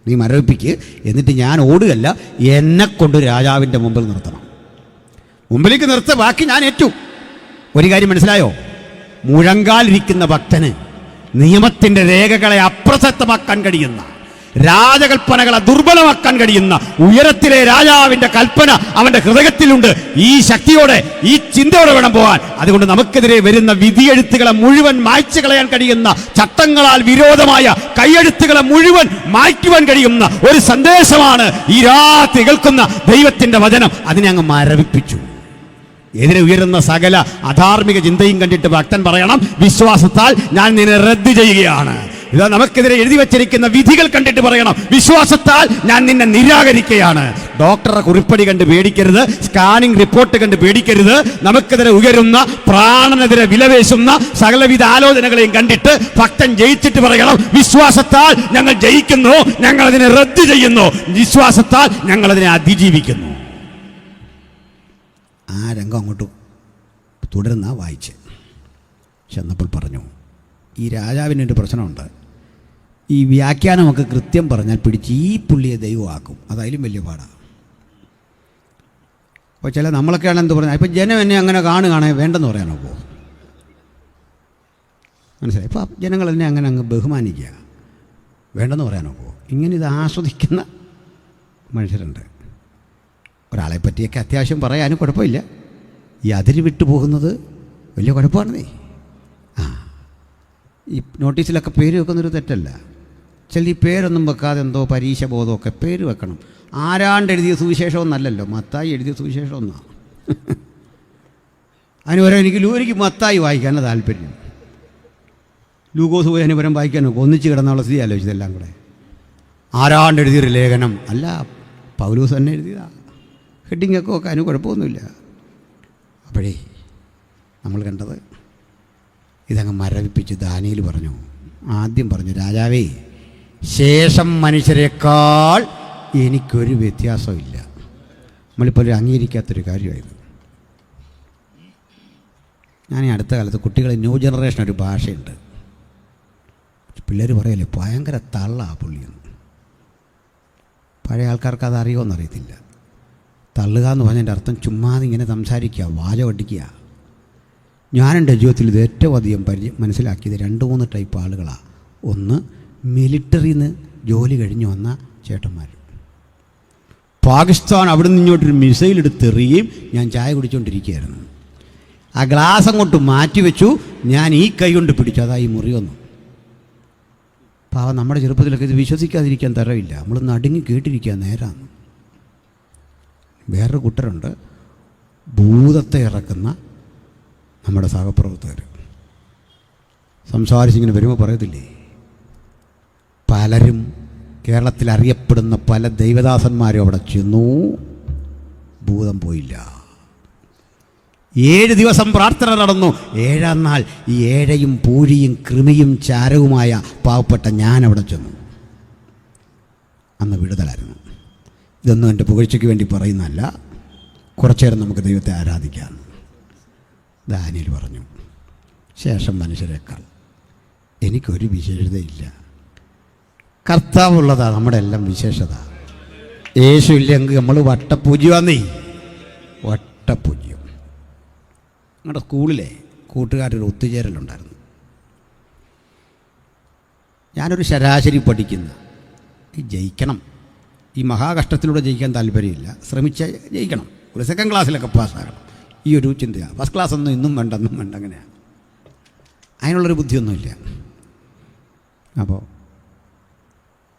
നീ മരവിപ്പിക്ക്. എന്നിട്ട് ഞാൻ ഓടുകയല്ല, എന്നെക്കൊണ്ട് രാജാവിൻ്റെ മുമ്പിൽ നിർത്തണം. മുമ്പിലേക്ക് നിർത്ത, ബാക്കി ഞാൻ ഏറ്റു. ഒരു കാര്യം മനസ്സിലായോ? മുഴങ്കാലിരിക്കുന്ന ഭക്തന് നിയമത്തിൻ്റെ രേഖകളെ അപ്രസക്തമാക്കാൻ കഴിയുന്ന, രാജകൽപ്പനകളെ ദുർബലമാക്കാൻ കഴിയുന്ന ഉയരത്തിലെ രാജാവിൻ്റെ കൽപ്പന അവൻ്റെ ഹൃദയത്തിലുണ്ട്. ഈ ശക്തിയോടെ, ഈ ചിന്തയോടെ വേണം പോകാൻ. അതുകൊണ്ട് നമുക്കെതിരെ വരുന്ന വിധിയെഴുത്തുകളെ മുഴുവൻ മായ്ച്ചു കളയാൻ കഴിയുന്ന, ചട്ടങ്ങളാൽ വിരോധമായ കൈയെഴുത്തുകളെ മുഴുവൻ മായ്ക്കുവാൻ കഴിയുന്ന ഒരു സന്ദേശമാണ് ഈ രാത്രി കേൾക്കുന്ന ദൈവത്തിൻ്റെ വചനം. അതിനെ അങ്ങ് മരവിപ്പിച്ചു. എതിരെ ഉയരുന്ന സകല അധാർമിക ചിന്തയും കണ്ടിട്ട് ഭക്തൻ പറയണം, വിശ്വാസത്താൽ ഞാൻ നിന്നെ റദ്ദ് ചെയ്യുകയാണ്. ഇതാ നമുക്കെതിരെ എഴുതി വച്ചിരിക്കുന്ന വിധികൾ കണ്ടിട്ട് പറയണം, വിശ്വാസത്താൽ ഞാൻ നിന്നെ നിരാകരിക്കുകയാണ്. ഡോക്ടറെ കുറിപ്പടി കണ്ട് പേടിക്കരുത്, സ്കാനിംഗ് റിപ്പോർട്ട് കണ്ട് പേടിക്കരുത്. നമുക്കെതിരെ ഉയരുന്ന, പ്രാണനെതിരെ വിലവേശുന്ന സകലവിധ ആലോചനകളെയും കണ്ടിട്ട് ഭക്തൻ ജയിച്ചിട്ട് പറയണം, വിശ്വാസത്താൽ ഞങ്ങൾ ജയിക്കുന്നു, ഞങ്ങൾ അതിനെ റദ്ദ് ചെയ്യുന്നു, വിശ്വാസത്താൽ ഞങ്ങൾ അതിനെ അതിജീവിക്കുന്നു. ആ രംഗം അങ്ങോട്ട് തുടരുന്ന വായിച്ച് ചെന്നപ്പോൾ പറഞ്ഞു, ഈ രാജാവിനൊരു പ്രശ്നമുണ്ട്. ഈ വ്യാഖ്യാനമൊക്കെ കൃത്യം പറഞ്ഞാൽ പിടിച്ച് ഈ പുള്ളിയെ ദൈവമാക്കും. അതായാലും വലിയ പാടാണ്. അപ്പോൾ ചില നമ്മളൊക്കെയാണ് എന്ത് പറഞ്ഞാൽ, ഇപ്പം ജനം എന്നെ അങ്ങനെ കാണുകയാണെ വേണ്ടെന്ന് പറയാനോ പോകും. മനസ്സിലായി? ഇപ്പം ജനങ്ങൾ എന്നെ അങ്ങനെ അങ്ങ് ബഹുമാനിക്കുക, വേണ്ടെന്ന് പറയാനോ പോകും. ഇങ്ങനെ ഇത് ആസ്വദിക്കുന്ന മനുഷ്യരുണ്ട്. ഒരാളെ പറ്റിയൊക്കെ അത്യാവശ്യം പറയാനും കുഴപ്പമില്ല. ഈ അതിര് വിട്ടു പോകുന്നത് വലിയ കുഴപ്പമാണേ. ഈ നോട്ടീസിലൊക്കെ പേര് വെക്കുന്നൊരു തെറ്റല്ല. ചില ഈ പേരൊന്നും വെക്കാതെ എന്തോ പരീക്ഷ ബോധമൊക്കെ പേര് വെക്കണം. ആരാണ്ട് എഴുതിയ സുവിശേഷം ഒന്നല്ലല്ലോ, മത്തായി എഴുതിയ സുവിശേഷം ഒന്നാണ്. അതിന് എനിക്ക് മത്തായി വായിക്കാനാണ് താല്പര്യം. ലൂക്കോസ് പോയി അനുപരം വായിക്കാനോ ഒന്നിച്ച് കിടന്നുള്ള സ്ഥിതി ആലോചിച്ചതെല്ലാം കൂടെ. ആരാണ്ട് എഴുതിയൊരു ലേഖനം അല്ല, പൗലോസ് തന്നെ എഴുതിയതാ. ഹെഡിങ്ങൊക്കെ വെക്കാൻ അതിന് കുഴപ്പമൊന്നുമില്ല. അപ്പോഴേ നമ്മൾ കണ്ടത് ഇതങ്ങ് മരവിപ്പിച്ച് ദാനിയേൽ പറഞ്ഞു. ആദ്യം പറഞ്ഞു, രാജാവേ, ശേഷം മനുഷ്യരെക്കാൾ എനിക്കൊരു വ്യത്യാസമില്ല. നമ്മളിപ്പോൾ അംഗീകരിക്കാത്തൊരു കാര്യമായത്. ഞാൻ ഈ അടുത്ത കാലത്ത് കുട്ടികളെ ന്യൂ ജനറേഷൻ ഒരു ഭാഷയുണ്ട്. പിള്ളേർ പറയല്ലേ, ഭയങ്കര തള്ളാ പുള്ളിയെന്ന്. പഴയ ആൾക്കാർക്ക് അത് അറിയുമോയെന്നറിയത്തില്ല. തള്ളുക എന്ന് പറഞ്ഞതിൻ്റെ അർത്ഥം ചുമ്മാതെ ഇങ്ങനെ സംസാരിക്കുക, വാചകം അടിക്കുക. ഞാനെൻ്റെ ജീവിതത്തിൽ ഇത് ഏറ്റവും അധികം മനസ്സിലാക്കിയത് 2-3 ടൈപ്പ് ആളുകളാണ്. ഒന്ന്, മിലിറ്ററിയിൽ നിന്ന് ജോലി കഴിഞ്ഞ് വന്ന ചേട്ടന്മാർ. പാകിസ്ഥാൻ അവിടെ നിന്ന് ഇങ്ങോട്ടൊരു മിസൈൽ എടുത്തെറിയുകയും ഞാൻ ചായ കുടിച്ചുകൊണ്ടിരിക്കുകയായിരുന്നു. ആ ഗ്ലാസ് അങ്ങോട്ട് മാറ്റി വെച്ചു. ഞാൻ ഈ കൈ കൊണ്ട് പിടിച്ചു, അതായി മുറി വന്നു. പാവം നമ്മുടെ ചെറുപ്പത്തിലൊക്കെ ഇത് വിശ്വസിക്കാതിരിക്കാൻ തരമില്ല. നമ്മൾ നടുങ്ങി കേട്ടിരിക്കുക നേരാണ്. വേറൊരു കൂട്ടരുണ്ട്, ഭൂതത്തെ ഇറക്കുന്ന നമ്മുടെ സഹപ്രവർത്തകർ. സംസാരിച്ചിങ്ങനെ വരുമ്പോൾ പറയത്തില്ലേ, പലരും കേരളത്തിൽ അറിയപ്പെടുന്ന പല ദൈവദാസന്മാരും അവിടെ ചെന്നു, ഭൂതം പോയില്ല. 7 ദിവസം പ്രാർത്ഥന നടന്നു. 7-ാം നാൾ ഈ ഏഴയും പൂഴിയും കൃമിയും ചാരവുമായ പാവപ്പെട്ട ഞാനവിടെ ചെന്നു. അന്ന് വിടുതലായിരുന്നു. ഇതൊന്നും എൻ്റെ പുകഴ്ചയ്ക്ക് വേണ്ടി പറയുന്നതല്ല, കുറച്ചേരം നമുക്ക് ദൈവത്തെ ആരാധിക്കാം. ദാനിയേൽ പറഞ്ഞു, ശേഷം മനുഷ്യരെക്കാൾ എനിക്കൊരു വിശേഷതയില്ല. കർത്താവുള്ളതാണ് നമ്മുടെ എല്ലാം വിശേഷത. യേശു ഇല്ലെങ്കിൽ നമ്മൾ വട്ടപൂജ്യമാന്നേ, വട്ടപൂജ്യം. ഞങ്ങളുടെ സ്കൂളിലെ കൂട്ടുകാരൊരു ഒത്തുചേരലുണ്ടായിരുന്നു. ഞാനൊരു ശരാശരി പഠിക്കുന്ന, ജയിക്കണം, ഈ മഹാകഷ്ടത്തിലൂടെ ജയിക്കാൻ താല്പര്യമില്ല, ശ്രമിച്ച് ജയിക്കണം, ഒരു സെക്കൻഡ് ക്ലാസ്സിലൊക്കെ പാസ്സാകണം, ഈ ഒരു ചിന്തയാണ്. ഫസ്റ്റ് ക്ലാസ് ഒന്നും ഇന്നും വേണ്ട, ഒന്നും വേണ്ട, അങ്ങനെയാണ്. അതിനുള്ളൊരു ബുദ്ധിയൊന്നുമില്ല. അപ്പോൾ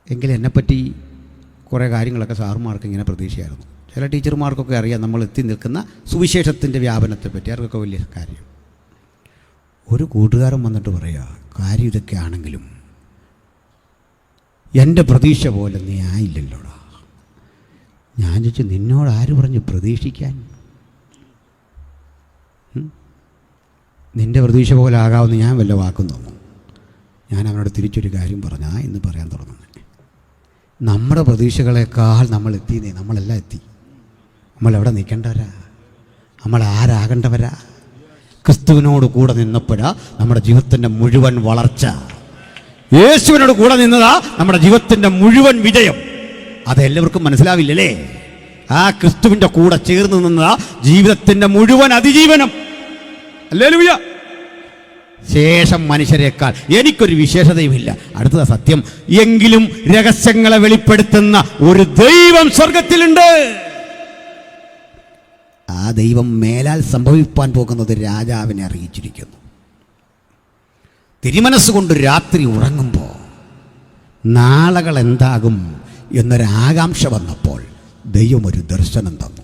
എങ്കിലും എന്നെപ്പറ്റി കുറേ കാര്യങ്ങളൊക്കെ സാറുമാർക്ക് ഇങ്ങനെ പ്രതീക്ഷയായിരുന്നു. ചില ടീച്ചർമാർക്കൊക്കെ അറിയാം നമ്മൾ എത്തി നിൽക്കുന്ന സുവിശേഷത്തിൻ്റെ വ്യാപനത്തെപ്പറ്റി, അവർക്കൊക്കെ വലിയ കാര്യം. ഒരു കൂട്ടുകാരൻ വന്നിട്ട് പറയുക, കാര്യം ഇതൊക്കെ ആണെങ്കിലും എൻ്റെ പ്രതീക്ഷ പോലെ നീ ആയില്ലല്ലോടാ. ഞാൻ ചോദിച്ചു, നിന്നോട് ആര് പറഞ്ഞു പ്രതീക്ഷിക്കാൻ? നിൻ്റെ പ്രതീക്ഷ പോലെ ആകാമെന്ന് ഞാൻ വല്ല വാക്കും തന്നു. ഞാൻ അവനോട് തിരിച്ചൊരു കാര്യം പറഞ്ഞാൽ ഇന്ന് പറയാൻ തുടങ്ങുന്നത്, നമ്മുടെ പ്രതീക്ഷകളെക്കാൾ നമ്മൾ എത്തിയെന്നേ. നമ്മളെല്ലാം എത്തി. നമ്മളെവിടെ നിൽക്കേണ്ടവരാ, നമ്മൾ ആരാകേണ്ടവരാ? ക്രിസ്തുവിനോട് കൂടെ നിന്നപ്പോഴാ നമ്മുടെ ജീവിതത്തിൻ്റെ മുഴുവൻ വളർച്ച. യേശുവിനോട് കൂടെ നിന്നതാ നമ്മുടെ ജീവിതത്തിൻ്റെ മുഴുവൻ വിജയം. അതെല്ലാവർക്കും മനസ്സിലാവില്ലല്ലേ? ആ ക്രിസ്തുവിൻ്റെ കൂടെ ചേർന്ന് നിന്നതാ ജീവിതത്തിൻ്റെ മുഴുവൻ അതിജീവനം. ഹല്ലേലൂയ. ശേഷം മനുഷ്യരെക്കാൾ എനിക്കൊരു വിശേഷതയുമില്ല. അടുത്തതാ സത്യം. എങ്കിലും രഹസ്യങ്ങളെ വെളിപ്പെടുത്തുന്ന ഒരു ദൈവം സ്വർഗത്തിലുണ്ട്. ആ ദൈവം മേലാൽ സംഭവിപ്പാൻ പോകുന്നത് രാജാവിനെ അറിയിച്ചിരിക്കുന്നു. തിരുമനസ്സുകൊണ്ട് രാത്രി ഉറങ്ങുമ്പോൾ നാളകൾ എന്താകും എന്നൊരാകാംക്ഷ വന്നപ്പോൾ ദൈവം ഒരു ദർശനം തന്നു.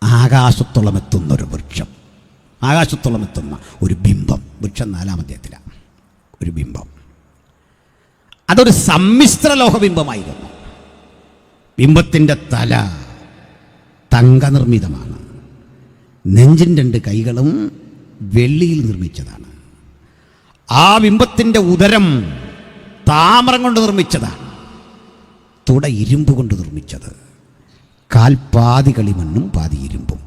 ആകാശത്തോളം എത്തുന്നൊരു വൃക്ഷം, ആകാശത്തോളം എത്തുന്ന ഒരു ബിംബം. വൃക്ഷം 4-ാം അധ്യായത്തിലാണ് ഒരു ബിംബം. അതൊരു സമ്മിശ്ര ലോഹബിംബമായിരുന്നു. ബിംബത്തിൻ്റെ തല തങ്കനിർമ്മിതമാണ്. നെഞ്ചിൻ 2 കൈകളും വെള്ളിയിൽ നിർമ്മിച്ചതാണ്. ആ ബിംബത്തിൻ്റെ ഉദരം താമ്രം കൊണ്ട് നിർമ്മിച്ചതാണ്. തുട ഇരുമ്പ് കൊണ്ട് നിർമ്മിച്ചത്. കാൽ പാതി കളിമണ്ണും പാതി ഇരുമ്പും.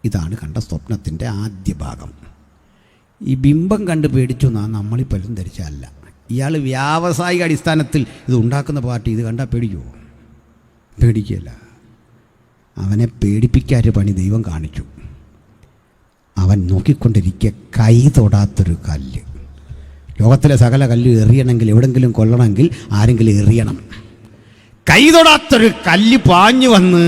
ഇതാണ് കണ്ട സ്വപ്നത്തിൻ്റെ ആദ്യ ഭാഗം. ഈ ബിംബം കണ്ട് പേടിച്ചു എന്നാണ് നമ്മളീ പലരും ധരിച്ചല്ല. ഇയാൾ വ്യാവസായിക അടിസ്ഥാനത്തിൽ ഇത് ഉണ്ടാക്കുന്ന പാർട്ടി ഇത് കണ്ടാൽ പേടിക്കുമോ? പേടിക്കുകയല്ല. അവനെ പേടിപ്പിക്കാനൊരു പണി ദൈവം കാണിച്ചു. അവൻ നോക്കിക്കൊണ്ടിരിക്കുക, കൈ തൊടാത്തൊരു കല്ല്. ലോകത്തിലെ സകല കല്ല് എറിയണമെങ്കിൽ, എവിടെങ്കിലും കൊള്ളണമെങ്കിൽ ആരെങ്കിലും എറിയണം. കൈ തൊടാത്തൊരു കല്ല് പാഞ്ഞു വന്ന്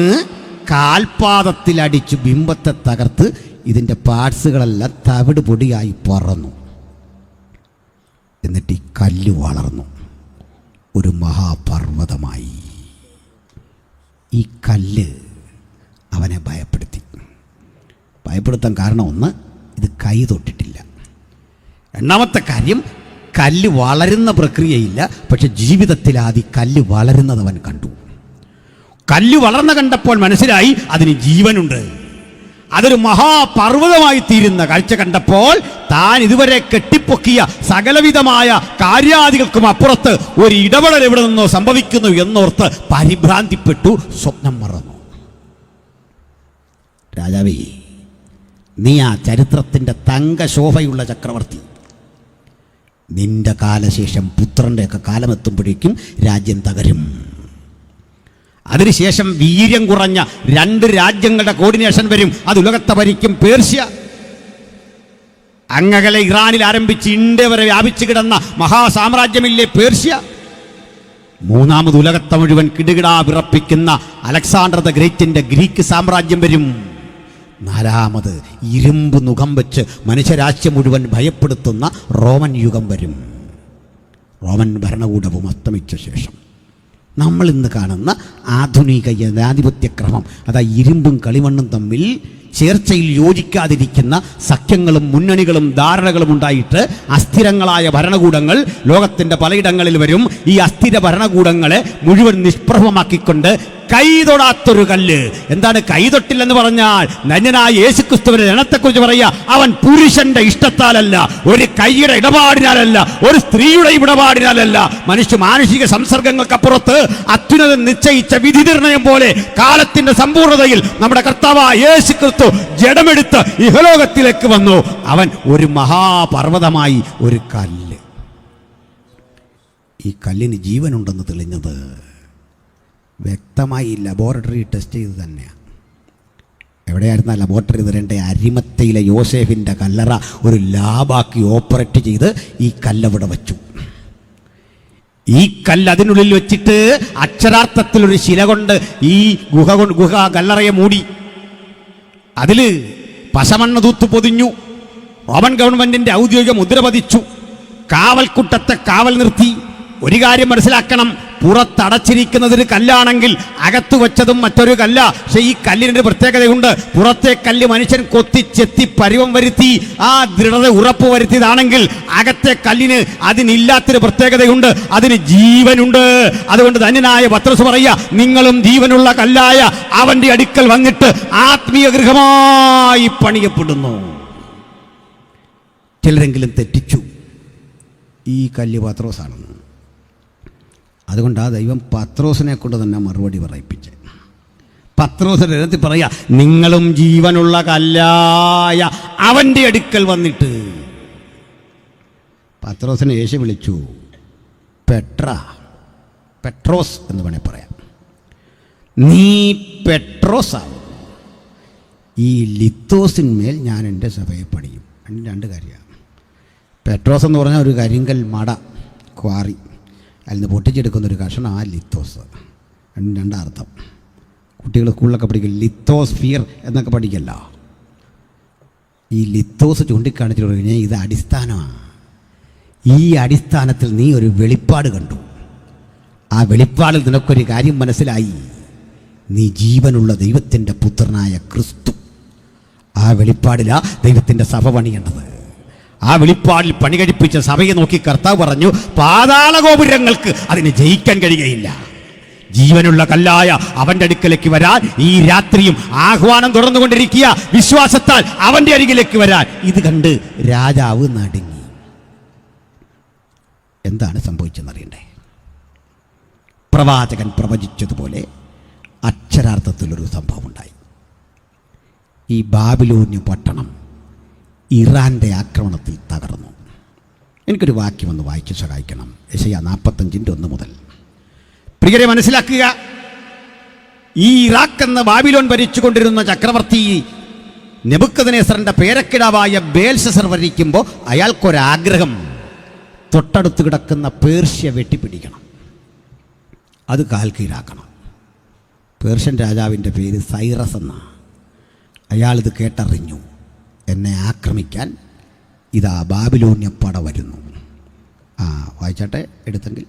കാൽപാദത്തിലടിച്ച് ബിംബത്തെ തകർത്ത് ഇതിൻ്റെ പാർട്സുകളെല്ലാം തവിട് പൊടിയായി പറന്നു. എന്നിട്ട് ഈ കല്ല് വളർന്നു ഒരു മഹാപർവ്വതമായി. ഈ കല്ല് അവനെ ഭയപ്പെടുത്താൻ കാരണം ഒന്ന്, ഇത് കൈ തൊട്ടിട്ടില്ല. രണ്ടാമത്തെ കാര്യം, കല്ല് വളരുന്ന പ്രക്രിയയില്ല, പക്ഷെ ജീവിതത്തിൽ ആദ്യം കല്ല് വളരുന്നത് അവൻ കണ്ടു. കല്ല് വളർന്ന കണ്ടപ്പോൾ മനസ്സിലായി അതിന് ജീവനുണ്ട്. അതൊരു മഹാപർവ്വതമായി തീരുന്ന കാഴ്ച കണ്ടപ്പോൾ താൻ ഇതുവരെ കെട്ടിപ്പൊക്കിയ സകലവിധമായ കാര്യാദികൾക്കും അപ്പുറത്ത് ഒരു ഇടപെടൽ എവിടെ നിന്നോ സംഭവിക്കുന്നു എന്നോർത്ത് പരിഭ്രാന്തിപ്പെട്ടു, സ്വപ്നം മറന്നു. രാജാവേ, നീ ആ ചരിത്രത്തിൻ്റെ തങ്കശോഭയുള്ള ചക്രവർത്തി. നിന്റെ കാലശേഷം പുത്രൻ്റെയൊക്കെ കാലമെത്തുമ്പോഴേക്കും രാജ്യം തകരും. അതിനുശേഷം വീര്യം കുറഞ്ഞ 2 രാജ്യങ്ങളുടെ കോർഡിനേഷൻ വരും. അത് ഉലകത്തെ ഭരിക്കും പേർഷ്യ. അങ്ങകലെ ഇറാനിൽ ആരംഭിച്ച് ഇന്ത്യ വരെ വ്യാപിച്ചു കിടന്ന മഹാസാമ്രാജ്യമില്ലേ പേർഷ്യ. 3ാമത് ഉലകത്തെ മുഴുവൻ കിടുകിടാ വിറപ്പിക്കുന്ന അലക്സാണ്ടർ ദ ഗ്രേറ്റിന്റെ ഗ്രീക്ക് സാമ്രാജ്യം വരും. നാലാമത് ഇരുമ്പ് മുഖം വെച്ച് മനുഷ്യരാശി മുഴുവൻ ഭയപ്പെടുത്തുന്ന റോമൻ യുഗം വരും. റോമൻ ഭരണകൂടവും അസ്തമിച്ച ശേഷം നമ്മൾ ഇന്ന് കാണുന്ന ആധുനിക ജനാധിപത്യക്രമം, അതായത് ഇരുമ്പും കളിമണ്ണും തമ്മിൽ ചേർച്ചയിൽ യോജിക്കാതിരിക്കുന്ന സഖ്യങ്ങളും മുന്നണികളും ധാരണകളും ഉണ്ടായിട്ട് അസ്ഥിരങ്ങളായ ഭരണകൂടങ്ങൾ ലോകത്തിൻ്റെ പലയിടങ്ങളിൽ വരും. ഈ അസ്ഥിര ഭരണകൂടങ്ങളെ മുഴുവൻ നിഷ്പ്രഭമാക്കിക്കൊണ്ട് കൈതൊടാത്തൊരു കല്ല്. എന്താണ് കൈതൊട്ടില്ലെന്ന് പറഞ്ഞാൽ? നന്യനായ യേശുക്രിസ്തുവിന്റെ ജനത്തെക്കുറിച്ച് പറയുക, അവൻ പുരുഷന്റെ ഇഷ്ടത്താലല്ല, ഒരു കൈയുടെ ഇടപാടിനാലല്ല, ഒരു സ്ത്രീയുടെ ഇടപാടിനാലല്ല, മാനുഷിക സംസർഗങ്ങൾക്കപ്പുറത്ത് അത്യുന്നതൻ നിശ്ചയിച്ച വിധി നിർണയം പോലെ കാലത്തിന്റെ സമ്പൂർണതയിൽ നമ്മുടെ കർത്താവായ യേശുക്രിസ്തു ജഡമെടുത്ത് ഇഹലോകത്തിലേക്ക് വന്നു. അവൻ ഒരു മഹാപർവ്വതമായി ഒരു കല്ല്. ഈ കല്ലിന് ജീവനുണ്ടെന്ന് തെളിഞ്ഞത് വ്യക്തമായി ലബോറട്ടറി ടെസ്റ്റ് ചെയ്ത് തന്നെയാണ്. എവിടെയായിരുന്നു ആ ലബോറട്ടറി തരേണ്ട? അരിമത്തയിലെ യോസേഫിൻ്റെ കല്ലറ ഒരു ലാബാക്കി ഓപ്പറേറ്റ് ചെയ്ത് ഈ കല്ലവിടെ വച്ചു. ഈ കല്ല് അതിനുള്ളിൽ വെച്ചിട്ട് അക്ഷരാർത്ഥത്തിൽ ഒരു ശില കൊണ്ട് ഈ ഗുഹ കല്ലറയെ മൂടി. അതിൽ പശമണ്ണ് തൂത്ത് പൊതിഞ്ഞു. റോമൻ ഗവൺമെന്റിന്റെ ഔദ്യോഗിക മുദ്ര പതിച്ചു. കാവൽക്കുട്ടത്തെ കാവൽ നിർത്തി. ഒരു കാര്യം മനസ്സിലാക്കണം, പുറത്തടച്ചിരിക്കുന്നതൊരു കല്ലാണെങ്കിൽ അകത്തു വെച്ചതും മറ്റൊരു കല്ല. പക്ഷെ ഈ കല്ലിനൊരു പ്രത്യേകതയുണ്ട്. പുറത്തെ കല്ല് മനുഷ്യൻ കൊത്തിച്ചെത്തി പരിവം വരുത്തി ആ ദൃഢത ഉറപ്പ് വരുത്തിയതാണെങ്കിൽ അകത്തെ കല്ലിന് അതിനില്ലാത്തൊരു പ്രത്യേകതയുണ്ട്, അതിന് ജീവനുണ്ട്. അതുകൊണ്ട് ധന്യനായ പത്രോസ് പറയുക, നിങ്ങളും ജീവനുള്ള കല്ലായ അവന്റെ അടുക്കൽ വന്നിട്ട് ആത്മീയ ഗൃഹമായി പണിയപ്പെടുന്നു. ചിലരെങ്കിലും തെറ്റിച്ചു, ഈ കല്ല് പത്രോസാണെന്ന്. അതുകൊണ്ട് ആ ദൈവം പത്രോസിനെ കൊണ്ട് തന്നെ മറുപടി പറയിപ്പിച്ച് പത്രോസിന്റെ രംഗത്തിൽ പറയാ, നിങ്ങളും ജീവനുള്ള കല്ലായ അവന്റെ അടുക്കൽ വന്നിട്ട്. പത്രോസിനെ യേശു വിളിച്ചു പെട്രോസ് എന്ന് വേണേ പറയാം. നീ പെട്രോസാവും, ഈ ലിത്തോസിന്മേൽ ഞാൻ എൻ്റെ സഭയെ പണിയും. രണ്ട് കാര്യമാണ്. പെട്രോസ് എന്ന് പറഞ്ഞാൽ ഒരു കരിങ്കൽ മട, ക്വാറി, അതിൽ നിന്ന് പൊട്ടിച്ചെടുക്കുന്നൊരു കഷണം ആ ലിത്തോസ്. രണ്ടർത്ഥം. കുട്ടികൾ സ്കൂളിലൊക്കെ പഠിക്കും, ലിത്തോസ്ഫിയർ എന്നൊക്കെ പഠിക്കല്ല. ഈ ലിത്തോസ് ചൂണ്ടിക്കാണിച്ചിട്ട് കഴിഞ്ഞാൽ ഇത് അടിസ്ഥാനമാണ്. ഈ അടിസ്ഥാനത്തിൽ നീ ഒരു വെളിപ്പാട് കണ്ടു. ആ വെളിപ്പാടിൽ നിനക്കൊരു കാര്യം മനസ്സിലായി, നീ ജീവനുള്ള ദൈവത്തിൻ്റെ പുത്രനായ ക്രിസ്തു. ആ വെളിപ്പാടിലാ ദൈവത്തിൻ്റെ സഭ പണിയേണ്ടത്. ആ വെളിപ്പാടിൽ പണി കഴിപ്പിച്ച സഭയെ നോക്കി കർത്താവ് പറഞ്ഞു, പാതാള ഗോപുരങ്ങൾക്ക് അതിനെ ജയിക്കാൻ കഴിയുകയില്ല. ജീവനുള്ള കല്ലായ അവന്റെ അടുക്കലേക്ക് വരാൻ ഈ രാത്രിയും ആഹ്വാനം തുറന്നുകൊണ്ടിരിക്കുക. വിശ്വാസത്താൽ അവന്റെ അരികിലേക്ക് വരാൻ. ഇത് കണ്ട് രാജാവ് നടുങ്ങി. എന്താണ് സംഭവിച്ചെന്നറിയണ്ടേ? പ്രവാചകൻ പ്രവചിച്ചതുപോലെ അക്ഷരാർത്ഥത്തിലൊരു സംഭവം ഉണ്ടായി. ഈ ബാബിലോന്യ പട്ടണം ഇറാൻ്റെ ആക്രമണത്തിൽ തകർന്നു. എനിക്കൊരു വാക്യം ഒന്ന് വായിച്ച് സഹായിക്കണം. യെശയ്യാ 45:1 മുതൽ. പ്രിയരെ മനസ്സിലാക്കുക, ഈ ഇറാഖ് എന്ന ബാബിലോൺ ഭരിച്ചുകൊണ്ടിരുന്ന ചക്രവർത്തി നെബൂഖദ്നേസറിന്റെ പേരക്കിടാവായ ബേൽശസ്സർ ഭരിക്കുമ്പോൾ അയാൾക്കൊരാഗ്രഹം, തൊട്ടടുത്ത് കിടക്കുന്ന പേർഷ്യ വെട്ടിപ്പിടിക്കണം, അത് കാൽക്കീഴാക്കണം. പേർഷ്യൻ രാജാവിൻ്റെ പേര് സൈറസ് എന്നാണ്. അയാളിത് കേട്ടറിഞ്ഞു, എന്നെ ആക്രമിക്കാൻ ഇതാ ബാബിലോന്യ പട വരുന്നു. വായിച്ചാട്ടെ എടുത്തെങ്കിൽ.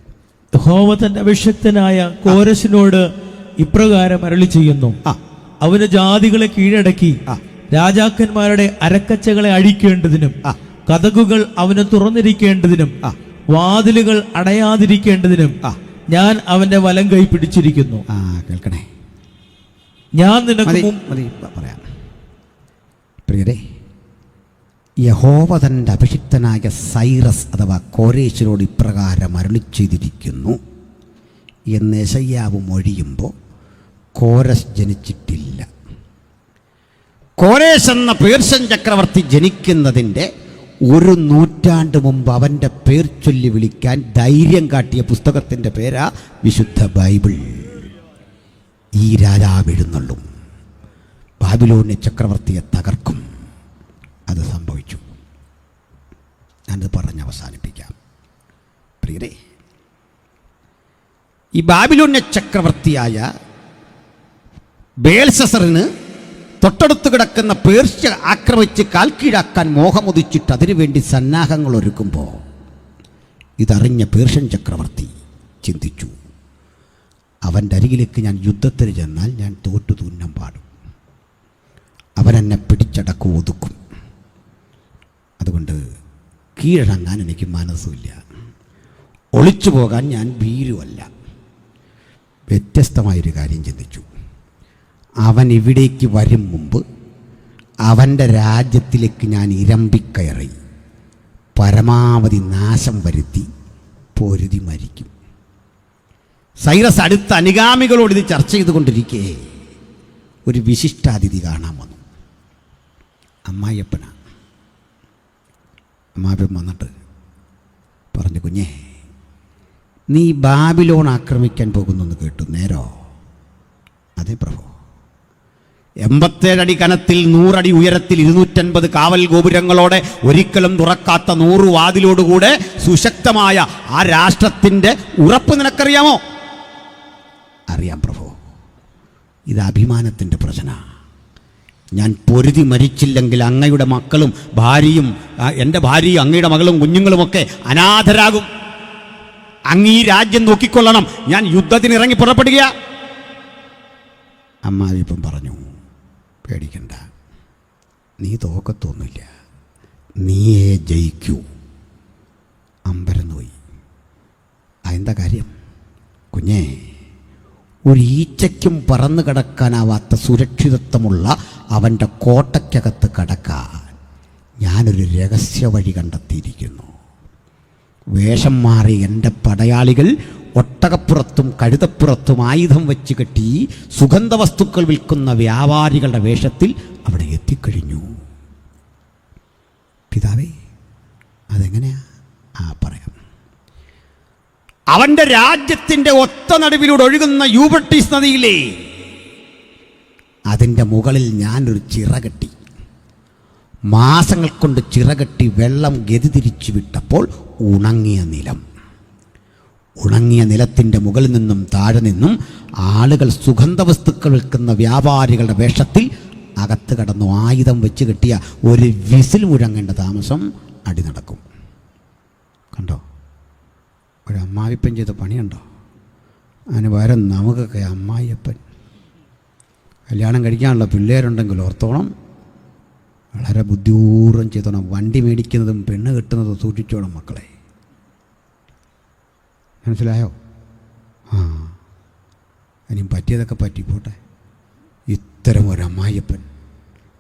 യഹോവ തന്റെ അഭിഷിക്തനായ കോരശിനോട് ഇപ്രകാരം അരുളി ചെയ്യുന്നു, അവന് ജാതികളെ കീഴടക്കി രാജാക്കന്മാരുടെ അരക്കച്ചകളെ അഴിക്കേണ്ടതിനും കതകുകൾ അവന് തുറന്നിരിക്കേണ്ടതിനും വാതിലുകൾ അടയാതിരിക്കേണ്ടതിനും ഞാൻ അവന്റെ വലം കൈ പിടിച്ചിരിക്കുന്നു. കേൾക്കണേ, ഞാൻ നിനക്ക് പറയാം. പ്രിയരെ, യഹോവ തൻ്റെ അഭിഷിക്തനായ സൈറസ് അഥവാ കോരേശിനോട് ഇപ്രകാരം അരുളി ചെയ്തിരിക്കുന്നു എന്ന് യെശയ്യാവ് മൊഴിയുമ്പോൾ കോരസ് ജനിച്ചിട്ടില്ല. കോരേശ് എന്ന പേർഷ്യൻ ചക്രവർത്തി ജനിക്കുന്നതിൻ്റെ 1 നൂറ്റാണ്ട് മുമ്പ് അവൻ്റെ പേർ ചൊല്ലി വിളിക്കാൻ ധൈര്യം കാട്ടിയ പുസ്തകത്തിൻ്റെ പേരാ വിശുദ്ധ ബൈബിൾ. ഈ രാജാവ് എഴുന്നള്ളും, ബാബിലോന്യ ചക്രവർത്തിയെ തകർക്കും. അത് സംഭവിച്ചു. ഞാനത് പറഞ്ഞ് അവസാനിപ്പിക്കാം. പ്രിയരെ, ഈ ബാബിലോന്യ ചക്രവർത്തിയായ ബേൽശസ്സറിന് തൊട്ടടുത്ത് കിടക്കുന്ന പേർഷ്യ ആക്രമിച്ച് കാൽക്കീഴാക്കാൻ മോഹമുദിച്ചിട്ട് അതിനുവേണ്ടി സന്നാഹങ്ങൾ ഒരുക്കുമ്പോൾ ഇതറിഞ്ഞ പേർഷ്യൻ ചക്രവർത്തി ചിന്തിച്ചു, അവൻ്റെ അരികിലേക്ക് ഞാൻ യുദ്ധത്തിന് ചെന്നാൽ ഞാൻ തോറ്റു തുന്നം പാടും, അവനെന്നെ പിടിച്ചടക്കും, ഒതുക്കും. അതുകൊണ്ട് കീഴടങ്ങാൻ എനിക്ക് മനസ്സുമില്ല, ഒളിച്ചു പോകാൻ ഞാൻ ഭീരുവല്ല. വ്യത്യസ്തമായൊരു കാര്യം ചിന്തിച്ചു. അവൻ ഇവിടേക്ക് വരും മുമ്പ് അവൻ്റെ രാജ്യത്തിലേക്ക് ഞാൻ ഇരമ്പിക്കയറി പരമാവധി നാശം വരുത്തി പൊരുതി മരിക്കും. സൈറസ് അടുത്ത അനുഗാമികളോട് ഇത് ചർച്ച ചെയ്തുകൊണ്ടിരിക്കെ ഒരു വിശിഷ്ടാതിഥി കാണാൻ വന്നു. അമ്മായിയപ്പനാ. അമ്മായിപ്പൻ വന്നിട്ട് പറഞ്ഞു, കുഞ്ഞേ, നീ ബാബിലോൺ ആക്രമിക്കാൻ പോകുന്നെന്ന് കേട്ടു, നേരോ? അതെ പ്രഭു. 87 അടി കനത്തിൽ 100 അടി ഉയരത്തിൽ 250 കാവൽ ഗോപുരങ്ങളോടെ ഒരിക്കലും തുറക്കാത്ത 100 വാതിലോടുകൂടെ സുശക്തമായ ആ രാഷ്ട്രത്തിൻ്റെ ഉറപ്പ് നിനക്കറിയാമോ? അറിയാം പ്രഭു. ഇത് അഭിമാനത്തിൻ്റെ പ്രശ്ന. ഞാൻ പൊരുതി മരിച്ചില്ലെങ്കിൽ അങ്ങയുടെ മക്കളും ഭാര്യയും, എൻ്റെ ഭാര്യയും അങ്ങയുടെ മകളും കുഞ്ഞുങ്ങളുമൊക്കെ അനാഥരാകും. അങ്ങ് ഈ രാജ്യം നോക്കിക്കൊള്ളണം. ഞാൻ യുദ്ധത്തിന് ഇറങ്ങി പുറപ്പെടുക. അമ്മാവിപ്പം പറഞ്ഞു, പേടിക്കണ്ട, നീ തോക്കത്തൊന്നുമില്ല, നീയേ ജയിക്കൂ. അമ്പരന്ന് പോയി. അതെന്താ കാര്യം? കുഞ്ഞേ, ഒരു ഈച്ചയ്ക്കും പറന്നു കിടക്കാനാവാത്ത സുരക്ഷിതത്വമുള്ള അവൻ്റെ കോട്ടയ്ക്കകത്ത് കടക്കാൻ ഞാനൊരു രഹസ്യ വഴി കണ്ടെത്തിയിരിക്കുന്നു. വേഷം മാറി എൻ്റെ പടയാളികൾ ഒട്ടകപ്പുറത്തും കഴുതപ്പുറത്തും ആയുധം വെച്ച് കെട്ടി സുഗന്ധവസ്തുക്കൾ വിൽക്കുന്ന വ്യാപാരികളുടെ വേഷത്തിൽ അവിടെ എത്തിക്കഴിഞ്ഞു. പിതാവേ, അതെങ്ങനെയാ? പറയാം. അവൻ്റെ രാജ്യത്തിൻ്റെ ഒത്ത നടുവിലൂടെ ഒഴുകുന്ന യൂഫ്രട്ടീസ് നദിയിലെ അതിൻ്റെ മുകളിൽ ഞാനൊരു ചിറകെട്ടി. മാസങ്ങൾ കൊണ്ട് ചിറകെട്ടി വെള്ളം ഗതി തിരിച്ചു വിട്ടപ്പോൾ ഉണങ്ങിയ നിലത്തിൻ്റെ മുകളിൽ നിന്നും താഴെ നിന്നും ആളുകൾ സുഗന്ധവസ്തുക്കൾ വിൽക്കുന്ന വ്യാപാരികളുടെ വേഷത്തിൽ അകത്ത് കടന്നു ആയുധം വെച്ച് കെട്ടിയ ഒരു വിസിൽ മുഴങ്ങേണ്ട താമസം അടി നടക്കും. കണ്ടോ? ഒരു അമ്മായിപ്പൻ ചെയ്ത പണിയുണ്ടോ? അതിന് പകരം നമുക്കൊക്കെ അമ്മായിയപ്പൻ. കല്യാണം കഴിക്കാനുള്ള പിള്ളേരുണ്ടെങ്കിൽ ഓർത്തോണം, വളരെ ബുദ്ധിപൂർവ്വം ചെയ്തോണം. വണ്ടി മേടിക്കുന്നതും പെണ്ണ് കെട്ടുന്നതും സൂക്ഷിച്ചോണം മക്കളെ. മനസ്സിലായോ? ഇനിയും പറ്റിയതൊക്കെ പറ്റിപ്പോട്ടെ. ഇത്തരം ഒരു അമ്മായിയപ്പൻ.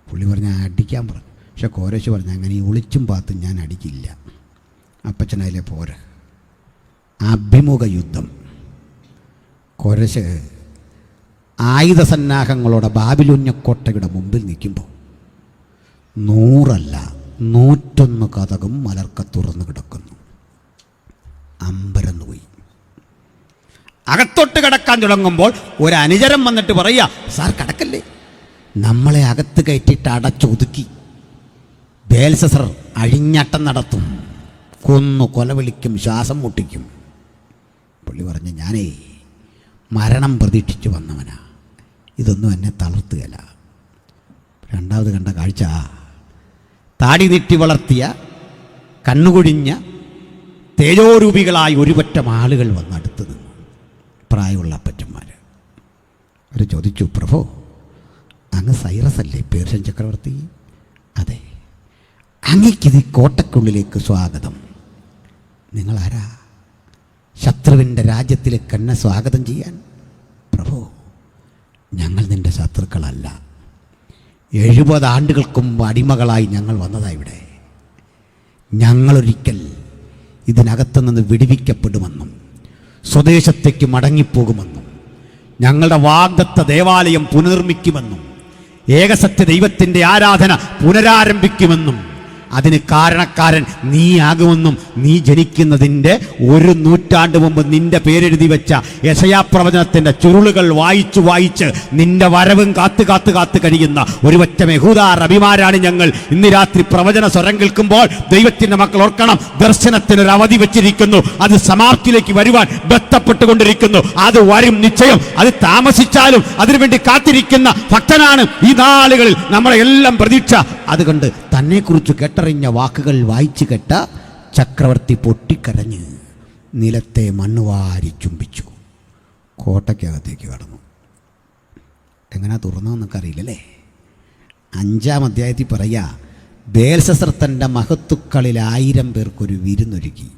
പുള്ളി പറഞ്ഞാൽ അടിക്കാൻ പറഞ്ഞു. പക്ഷെ കോരേശ് പറഞ്ഞു, അങ്ങനെ ഈ ഒളിച്ചും പാത്തും ഞാൻ അടിക്കില്ല. അപ്പച്ചനതിലെ പോര. അഭിമുഖ യുദ്ധം. കോരേശ് ആയുധ സന്നാഹങ്ങളോടെ ബാബിലോന്യക്കോട്ടയുടെ മുമ്പിൽ നിൽക്കുമ്പോൾ 100 അല്ല 101 കതകും മലർക്ക തുറന്നു കിടക്കുന്നു. അമ്പരന്ന് പോയി. അകത്തോട്ട് കിടക്കാൻ തുടങ്ങുമ്പോൾ ഒരു അനുചരം വന്നിട്ട് പറയുക, സാർ കിടക്കല്ലേ, നമ്മളെ അകത്ത് കയറ്റിയിട്ട് അടച്ചൊതുക്കി ബേൽസസർ അഴിഞ്ഞാട്ടം നടത്തും, കൊന്നു കൊലവിളിക്കും, ശ്വാസം മുട്ടിക്കും. പുള്ളി പറഞ്ഞു, ഞാനേ മരണം പ്രതീക്ഷിച്ച് വന്നവനാ, ഇതൊന്നും എന്നെ തളർത്തുകയില്ല. രണ്ടാമത് കണ്ട കാഴ്ച, താടി നീട്ടി വളർത്തിയ കണ്ണുകൊഴിഞ്ഞ തേജോരൂപികളായി ഒരുപറ്റം ആളുകൾ വന്നടുത്ത് നിന്നു. പ്രായമുള്ള അപ്പച്ചന്മാർ. അവർ ചോദിച്ചു, പ്രഭു, അങ്ങ് സൈറസ് അല്ലേ, പേർഷ്യൻ ചക്രവർത്തി? അതെ. അങ്ങയ്ക്കിത് കോട്ടയ്ക്കുള്ളിലേക്ക് സ്വാഗതം. നിങ്ങളാരാ? ശത്രുവിൻ്റെ രാജ്യത്തിലേക്ക് എന്നെ സ്വാഗതം ചെയ്യാൻ? പ്രഭു, ഞങ്ങൾ നിൻ്റെ ശത്രുക്കളല്ല. 70 ആണ്ടുകൾക്ക് മുമ്പ് അടിമകളായി ഞങ്ങൾ വന്നതാ ഇവിടെ. ഞങ്ങളൊരിക്കൽ ഇതിനകത്തു നിന്ന് വിടുവിക്കപ്പെടുമെന്നും സ്വദേശത്തേക്ക് മടങ്ങിപ്പോകുമെന്നും ഞങ്ങളുടെ വാഗ്ദത്ത ദേവാലയം പുനർനിർമ്മിക്കുമെന്നും ഏകസത്യ ദൈവത്തിൻ്റെ ആരാധന പുനരാരംഭിക്കുമെന്നും അതിന് കാരണക്കാരൻ നീയാകുമെന്നും നീ ജനിക്കുന്നതിൻ്റെ 1 നൂറ്റാണ്ട് മുമ്പ് നിന്റെ പേരെഴുതി വെച്ച യെശയ്യാ പ്രവചനത്തിന്റെ ചുരുളുകൾ വായിച്ചു വായിച്ച് നിന്റെ വരവും കാത്ത് കഴിയുന്ന ഒരു പറ്റം യഹൂദ റബിമാരാണ് ഞങ്ങൾ. ഇന്ന് രാത്രി പ്രവചന സ്വരം കേൾക്കുമ്പോൾ ദൈവത്തിന്റെ മക്കൾ ഓർക്കണം, ദർശനത്തിനൊരു അവധി വെച്ചിരിക്കുന്നു. അത് സമാപ്തിയിലേക്ക് വരുവാൻ ബന്ധപ്പെട്ടുകൊണ്ടിരിക്കുന്നു. അത് വരും നിശ്ചയം. അത് താമസിച്ചാലും അതിനുവേണ്ടി കാത്തിരിക്കുന്ന ഭക്തനാണ് ഈ നാളുകളിൽ നമ്മളെ എല്ലാം പ്രതീക്ഷ. അതുകൊണ്ട് തന്നെക്കുറിച്ച് കേട്ടറിഞ്ഞ വാക്കുകൾ വായിച്ചു കേട്ട ചക്രവർത്തി പൊട്ടിക്കരഞ്ഞ് നിലത്തെ മണ്ണുവാരി ചുംബിച്ചു. കോട്ടയ്ക്കകത്തേക്ക് കടന്നു. എങ്ങനെ തുറന്നതെന്നൊക്കെ അറിയില്ലല്ലേ. 5-ാം അധ്യായത്തിൽ പറയാ, ബേൽശസ്സർ തൻ്റെ മഹത്തുക്കളിൽ 1000 പേർക്കൊരു വിരുന്നൊരുക്കി.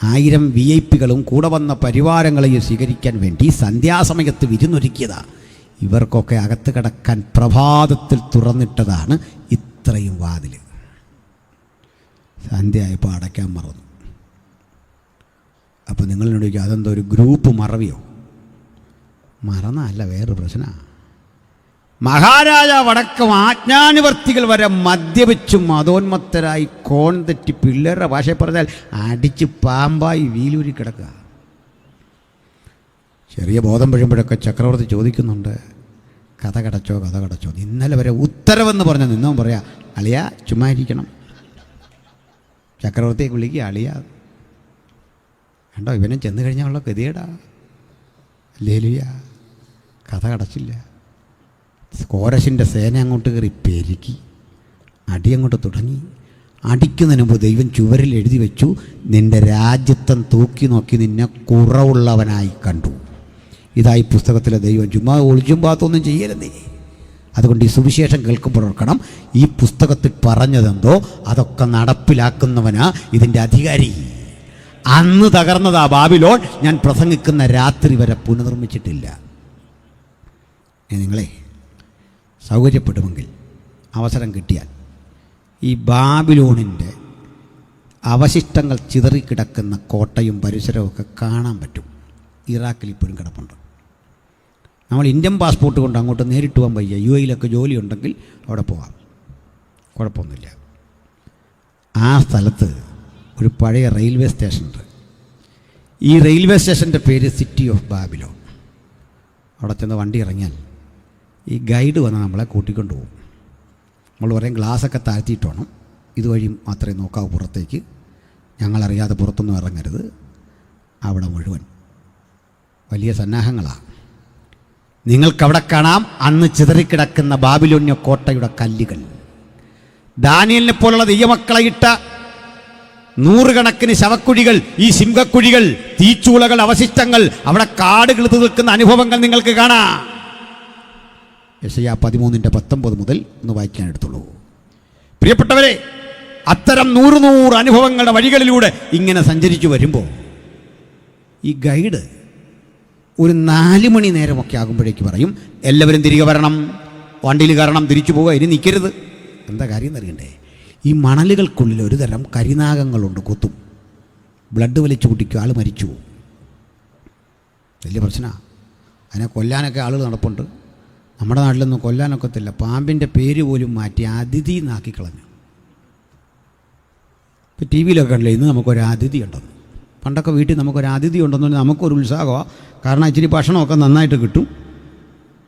1000 VIP-കളും കൂടെ വന്ന പരിവാരങ്ങളെയും സ്വീകരിക്കാൻ വേണ്ടി സന്ധ്യാസമയത്ത് വിരുന്നൊരുക്കിയതാ. ഇവർക്കൊക്കെ അകത്ത് കിടക്കാൻ പ്രഭാതത്തിൽ തുറന്നിട്ടതാണ് ഇത്രയും വാതിൽ. സന്ധ്യയായപ്പോൾ അടയ്ക്കാൻ മറന്നു. അപ്പോൾ നിങ്ങളോട് ചോദിക്കുക, അതെന്തോ ഒരു ഗ്രൂപ്പ് മറവിയോ? മറന്നല്ല, വേറൊരു പ്രശ്നമാണ്. മഹാരാജാവ് അടക്കം ആജ്ഞാനുവർത്തികൾ വരെ മദ്യപിച്ചും മതോന്മത്തരായി കോൺ തെറ്റി പിള്ളേരുടെ ഭാഷയിൽ പറഞ്ഞാൽ അടിച്ച് പാമ്പായി വീലൂരി കിടക്കുക. ചെറിയ ബോധം വീഴുമ്പോഴൊക്കെ ചക്രവർത്തി ചോദിക്കുന്നുണ്ട്, കഥ കടച്ചോ. ഇന്നലെ വരെ ഉത്തരവെന്ന് പറഞ്ഞ നിന്നവൻ പറയാ, അളിയ ചുമ്മാ ഇരിക്കണം. ചക്രവർത്തിയെ വിളിക്കുക അളിയ. കണ്ടോ, ഇവനും ചെന്ന് കഴിഞ്ഞാലുള്ള ഗതികേടാ. ലേലുയ, കഥ കടച്ചില്ല. കോരശിൻ്റെ സേന അങ്ങോട്ട് കയറി പെരുക്കി അടിയങ്ങോട്ട് തുടങ്ങി. അടിക്കുന്നതിന് മുമ്പ് ദൈവം ചുവരിൽ എഴുതി വെച്ചു, നിന്റെ രാജ്യത്വം തൂക്കി നോക്കി നിന്നെ കുറവുള്ളവനായി കണ്ടു. ഇതായി പുസ്തകത്തിലെ ദൈവം. ചുമ്മാ ഒളിച്ചും പാത്തൊന്നും ചെയ്യരുതേ. അതുകൊണ്ട് ഈ സുവിശേഷം കേൾക്കുമ്പോഴോർക്കണം, ഈ പുസ്തകത്തിൽ പറഞ്ഞതെന്തോ അതൊക്കെ നടപ്പിലാക്കുന്നവനാ ഇതിൻ്റെ അധികാരി. അന്ന് തകർന്നതാ ബാബിലോൺ. ഞാൻ പ്രസംഗിക്കുന്ന രാത്രി വരെ പുനർനിർമ്മിച്ചിട്ടില്ല. നിങ്ങളെ സൗകര്യപ്പെടുമെങ്കിൽ അവസരം കിട്ടിയാൽ ഈ ബാബിലോണിൻ്റെ അവശിഷ്ടങ്ങൾ ചിതറിക്കിടക്കുന്ന കോട്ടയും പരിസരവും ഒക്കെ കാണാൻ പറ്റും. ഇറാഖിൽ ഇപ്പോഴും കിടപ്പുണ്ട്. നമ്മൾ ഇന്ത്യൻ പാസ്പോർട്ട് കൊണ്ട് അങ്ങോട്ട് നേരിട്ട് പോകാൻ വയ്യ. UAE-ലൊക്കെ ജോലി ഉണ്ടെങ്കിൽ അവിടെ പോകാം, കുഴപ്പമൊന്നുമില്ല. ആ സ്ഥലത്ത് ഒരു പഴയ റെയിൽവേ സ്റ്റേഷനുണ്ട്. ഈ റെയിൽവേ സ്റ്റേഷൻ്റെ പേര് സിറ്റി ഓഫ് ബാബിലോൺ. അവിടെ ചെന്ന് വണ്ടി ഇറങ്ങിയാൽ ഈ ഗൈഡ് വന്ന് നമ്മളെ കൂട്ടിക്കൊണ്ട് പോകും. നമ്മൾ പറയും ഗ്ലാസ്സൊക്കെ താഴ്ത്തിയിട്ട് വേണം, ഇതുവഴി മാത്രമേ നോക്കാവൂ പുറത്തേക്ക്, ഞങ്ങളറിയാതെ പുറത്തൊന്നും ഇറങ്ങരുത്. അവിടെ മുഴുവൻ വലിയ സന്നാഹങ്ങളാണ്. നിങ്ങൾക്കവിടെ കാണാം അന്ന് ചിതറിക്കിടക്കുന്ന ബാബിലോന്യ കോട്ടയുടെ കല്ലുകൾ. ദാനിയേലിനെ പോലുള്ള ദൈവമക്കളെ ഇട്ട 100 കണക്കിന് ശവക്കുഴികൾ, ഈ സിംഹക്കുഴികൾ, തീച്ചൂളകൾ, അവശിഷ്ടങ്ങൾ, അവിടെ കാട് കിളുത്തു നിൽക്കുന്ന അനുഭവങ്ങൾ നിങ്ങൾക്ക് കാണാം. യെശയ്യാ 13:19 മുതൽ ഒന്ന് വായിക്കാൻ എടുത്തുള്ളൂ. പ്രിയപ്പെട്ടവരെ, അത്തരം 100 അനുഭവങ്ങളുടെ വഴികളിലൂടെ ഇങ്ങനെ സഞ്ചരിച്ചു വരുമ്പോൾ ഈ ഗൈഡ് ഒരു 4 മണി നേരമൊക്കെ ആകുമ്പോഴേക്ക് പറയും, എല്ലാവരും തിരികെ വരണം, വണ്ടിയിൽ കയറണം, തിരിച്ചു പോവുക, ഇനി നിൽക്കരുത്. എന്താ കാര്യം എന്നറിയണ്ടേ? ഈ മണലുകൾക്കുള്ളിൽ ഒരു തരം കരിനാഗങ്ങളുണ്ട്, കൊത്തും. ബ്ലഡ് വലിച്ചു കുട്ടിക്കും, ആൾ മരിച്ചു പോകും. വലിയ പ്രശ്നമാണ്. അതിനെ കൊല്ലാനൊക്കെ ആളുകൾ നടപ്പുണ്ട്. നമ്മുടെ നാട്ടിലൊന്നും കൊല്ലാനൊക്കത്തില്ല. പാമ്പിൻ്റെ പേര് പോലും മാറ്റി അതിഥി എന്നാക്കി കളഞ്ഞു. ഇപ്പോൾ TV-ലൊക്കെ കണ്ടില്ലേ, ഇന്ന് നമുക്കൊരു അതിഥി ഉണ്ടെന്ന്. പണ്ടൊക്കെ വീട്ടിൽ നമുക്കൊരു അതിഥി ഉണ്ടെന്ന് പറഞ്ഞാൽ നമുക്കൊരു ഉത്സാഹമാണ്. കാരണം ഇച്ചിരി ഭക്ഷണമൊക്കെ നന്നായിട്ട് കിട്ടും,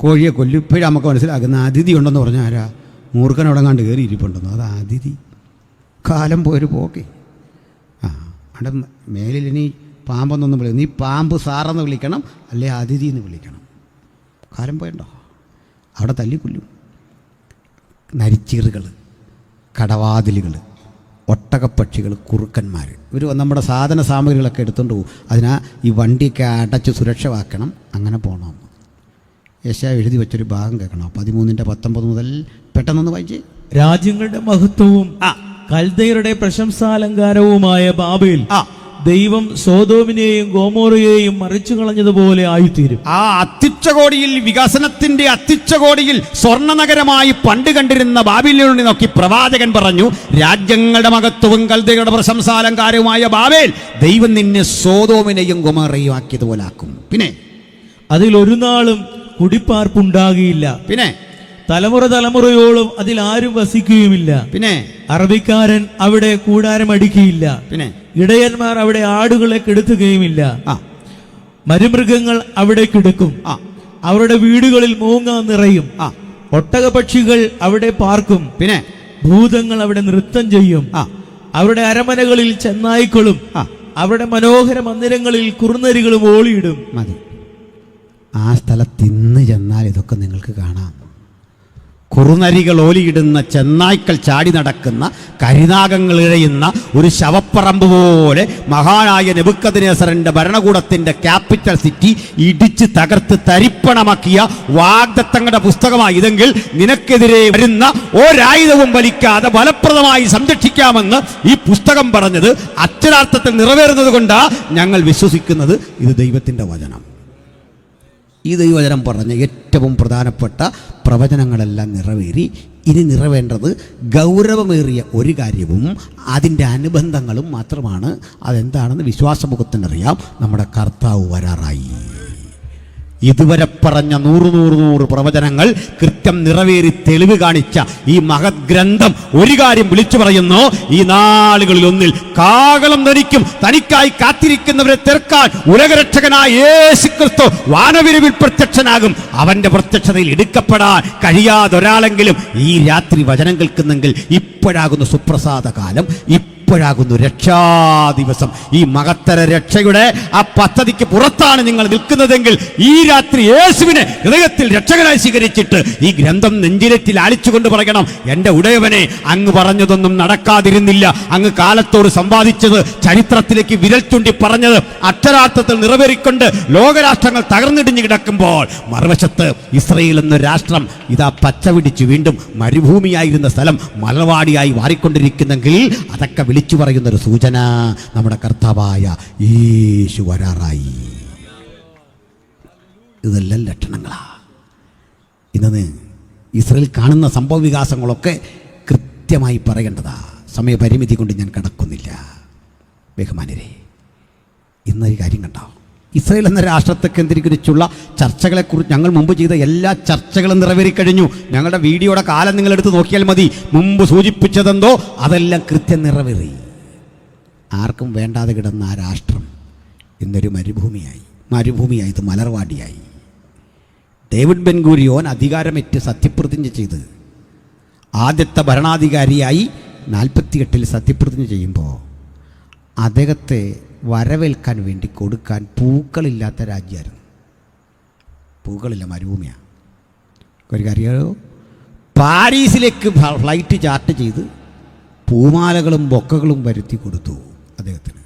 കോഴിയെ കൊല്ലും. ഇപ്പോഴും നമുക്ക് മനസ്സിലാക്കുന്ന അതിഥി ഉണ്ടെന്ന് പറഞ്ഞാൽ ആരാ? മൂർഖനോടങ്ങാണ്ട് കയറി ഇരിപ്പുണ്ടെന്ന്. അത് അതിഥി. കാലം പോയൊരു പോക്കെ. അവിടെ മേലിൽ ഇനി പാമ്പെന്നൊന്നും വിളിക്കും. നീ പാമ്പ് സാറെന്ന് വിളിക്കണം, അല്ലെ അതിഥി എന്ന് വിളിക്കണം. കാലം പോയണ്ടോ? അവിടെ തല്ലിക്കൊല്ലും. നരിച്ചീറുകൾ, കടവാതിലുകൾ, ഒട്ടകപ്പക്ഷികൾ, കുറുക്കന്മാർ, ഇവർ നമ്മുടെ സാധന സാമഗ്രികളൊക്കെ എടുത്തുകൊണ്ട് പോകും. അതിനാ ഈ വണ്ടിയൊക്കെ അടച്ച് സുരക്ഷമാക്കണം. അങ്ങനെ പോകണമെന്ന് യെശയ്യാ എഴുതി വെച്ചൊരു ഭാഗം കേൾക്കണം. 13:19 മുതൽ പെട്ടെന്നൊന്ന് വായിച്ച്. രാജ്യങ്ങളുടെ മഹത്വവും കൽദയരുടെ പ്രശംസാലങ്കാരവുമായ ബാബേൽ ദൈവം സോദോമിനെയും ഗോമോറയെയും മറിച്ചു കളഞ്ഞതുപോലെ ആയിത്തീരും. ആ അത്യുച്ചകോടിയിൽ, വികസനത്തിന്റെ അത്യുച്ചകോടിയിൽ സ്വർണ്ണ നഗരമായി പണ്ട് കണ്ടിരുന്ന ബാബിലോണിനെ നോക്കി പ്രവാചകൻ പറഞ്ഞു, രാജ്യങ്ങളുടെ മഹത്വവും കൽദയരുടെ പ്രശംസാലങ്കാരവുമായ ബാബേൽ ദൈവം നിന്നെ സോദോമിനെയും ഗൊമോറയെയും ആക്കിയതുപോലെ ആക്കും. പിന്നെ അതിൽ ഒരു നാളും കുടിപ്പാർപ്പുണ്ടാകിയില്ല. പിന്നെ തലമുറ തലമുറയോളം അതിൽ ആരും വസിക്കുകയുമില്ല. പിന്നെ അറബിക്കാരൻ അവിടെ കൂടാരം അടിക്കുകയില്ല. പിന്നെ ഇടയന്മാർ അവിടെ ആടുകളെ കെടുത്തുകയുമില്ല. മരുമൃഗങ്ങൾ അവിടെ കിടക്കും. അവരുടെ വീടുകളിൽ മൂങ്ങ നിറയും. ഒട്ടകപക്ഷികൾ അവിടെ പാർക്കും. പിന്നെ ഭൂതങ്ങൾ അവിടെ നൃത്തം ചെയ്യും. അവരുടെ അരമനകളിൽ ചെന്നായ്ക്കളും അവരുടെ മനോഹര മന്ദിരങ്ങളിൽ കുറുനരികളും ഓളിയിടും. മതി. ആ സ്ഥലത്ത് ഇന്ന് ചെന്നാൽ ഇതൊക്കെ നിങ്ങൾക്ക് കാണാം. കുറുനരികൾ ഓലിയിടുന്ന, ചെന്നായ്ക്കൾ ചാടി നടക്കുന്ന, കരിനാഗങ്ങൾ ഇഴയുന്ന ഒരു ശവപ്പറമ്പ് പോലെ മഹാനായ നെബൂഖദ്നേസറിന്റെ ഭരണകൂടത്തിന്റെ ക്യാപിറ്റൽ സിറ്റി ഇടിച്ച് തകർത്ത് തരിപ്പണമാക്കിയ വാഗ്ദത്തങ്ങളുടെ പുസ്തകമായി ഇതെങ്കിൽ നിനക്കെതിരെ വരുന്ന ഒരായുധവും വലിക്കാതെ ഫലപ്രദമായി സംരക്ഷിക്കാമെന്ന് ഈ പുസ്തകം പറഞ്ഞത് അക്ഷരാർത്ഥത്തിൽ നിറവേറുന്നത് കൊണ്ടാണ് ഞങ്ങൾ വിശ്വസിക്കുന്നത്. ഇത് ദൈവത്തിന്റെ വചനം. ഈ ദൈവവചനം പറഞ്ഞ ഏറ്റവും പ്രധാനപ്പെട്ട പ്രവചനങ്ങളെല്ലാം നിറവേറി. ഇനി നിറവേണ്ടത് ഗൗരവമേറിയ ഒരു കാര്യവും അതിൻ്റെ അനുബന്ധങ്ങളും മാത്രമാണ്. അതെന്താണെന്ന് വിശ്വാസമുഖത്തിനറിയാം. നമ്മുടെ കർത്താവ് വരാറായി. ഇതുവരെ പറഞ്ഞ 100 പ്രവചനങ്ങൾ കൃത്യം നിറവേറി തെളിവ് കാണിച്ച ഈ മഹത് ഗ്രന്ഥം ഒരു കാര്യം വിളിച്ചു പറയുന്നു: ഈ നാളുകളിൽ ഒന്നിൽ കാഹളം ധനിക്കും, തനിക്കായി കാത്തിരിക്കുന്നവരെ തീർക്കാൻ ഉലകരക്ഷകനായ യേശുക്രിസ്തു വാനവിരുവിൽ പ്രത്യക്ഷനാകും. അവന്റെ പ്രത്യക്ഷതയിൽ എടുക്കപ്പെടാൻ കഴിയാതൊരാളെങ്കിലും ഈ രാത്രി വചനം കേൾക്കുന്നെങ്കിൽ ഇപ്പോഴാകുന്നു സുപ്രസാദ കാലം, ഇപ്പോഴാകുന്നു രക്ഷാദിവസം. ഈ മഹത്തര രക്ഷയുടെ ആ പദ്ധതിക്ക് പുറത്താണ് നിങ്ങൾ നിൽക്കുന്നതെങ്കിൽ ഈ രാത്രി യേശുവിനെ ഹൃദയത്തിൽ രക്ഷകനായി സ്വീകരിച്ചിട്ട് ഈ ഗ്രന്ഥം നെഞ്ചിലെറ്റിൽ ആലിച്ചുകൊണ്ട് പറയണം: എൻ്റെ ഉടയവനെ, അങ്ങ് പറഞ്ഞതൊന്നും നടക്കാതിരുന്നില്ല. അങ്ങ് കാലത്തോട് സമ്പാദിച്ചത്, ചരിത്രത്തിലേക്ക് വിരൽ ചൂണ്ടി പറഞ്ഞത് അക്ഷരാർത്ഥത്തിൽ നിറവേറിക്കൊണ്ട് ലോകരാഷ്ട്രങ്ങൾ തകർന്നിടിഞ്ഞു കിടക്കുമ്പോൾ മറുവശത്ത് ഇസ്രയേൽ എന്ന രാഷ്ട്രം ഇതാ പച്ചപിടിച്ച് വീണ്ടും മരുഭൂമിയായിരുന്ന സ്ഥലം മലവാടിയായി മാറിക്കൊണ്ടിരിക്കുന്നെങ്കിൽ അതൊക്കെ വിളിച്ചു പറയുന്നൊരു സൂചന നമ്മുടെ കർത്താവായ യേശു വരാറായി. ഇതെല്ലാം ലക്ഷണങ്ങളാ. ഇന്ന് ഇസ്രയേൽ കാണുന്ന സംഭവ വികാസങ്ങളൊക്കെ കൃത്യമായി പറയേണ്ടതാ. സമയപരിമിതി കൊണ്ട് ഞാൻ കടക്കുന്നില്ല. ബഹുമാനരെ, ഇന്നൊരു കാര്യം കണ്ടോ? ഇസ്രയേൽ എന്ന രാഷ്ട്രത്തെ കേന്ദ്രീകരിച്ചുള്ള ചർച്ചകളെക്കുറിച്ച് ഞങ്ങൾ മുമ്പ് ചെയ്ത എല്ലാ ചർച്ചകളും നിറവേറിക്കഴിഞ്ഞു. ഞങ്ങളുടെ വീഡിയോയുടെ കാലം നിങ്ങളെടുത്ത് നോക്കിയാൽ മതി. മുമ്പ് സൂചിപ്പിച്ചതെന്തോ അതെല്ലാം കൃത്യം നിറവേറി. ആർക്കും വേണ്ടാതെ കിടന്ന ആ രാഷ്ട്രം ഇന്നൊരു മരുഭൂമിയായി, ഇത് മലർവാടിയായി. ഡേവിഡ് ബെൻ ഗൂരിയോൻ അധികാരമേറ്റ് സത്യപ്രതിജ്ഞ ചെയ്ത് ആദ്യത്തെ ഭരണാധികാരിയായി 48-ൽ സത്യപ്രതിജ്ഞ ചെയ്യുമ്പോൾ അദ്ദേഹത്തെ വരവേൽക്കാൻ വേണ്ടി കൊടുക്കാൻ പൂക്കളില്ലാത്ത രാജ്യമായിരുന്നു. പൂക്കളില്ല, മരുഭൂമിയാണ്. ഒരു കാര്യമോ, പാരീസിലേക്ക് ഫ്ലൈറ്റ് ചാർട്ട് ചെയ്ത് പൂമാലകളും ബൊക്കകളും വരുത്തി കൊടുത്തു അദ്ദേഹത്തിന്.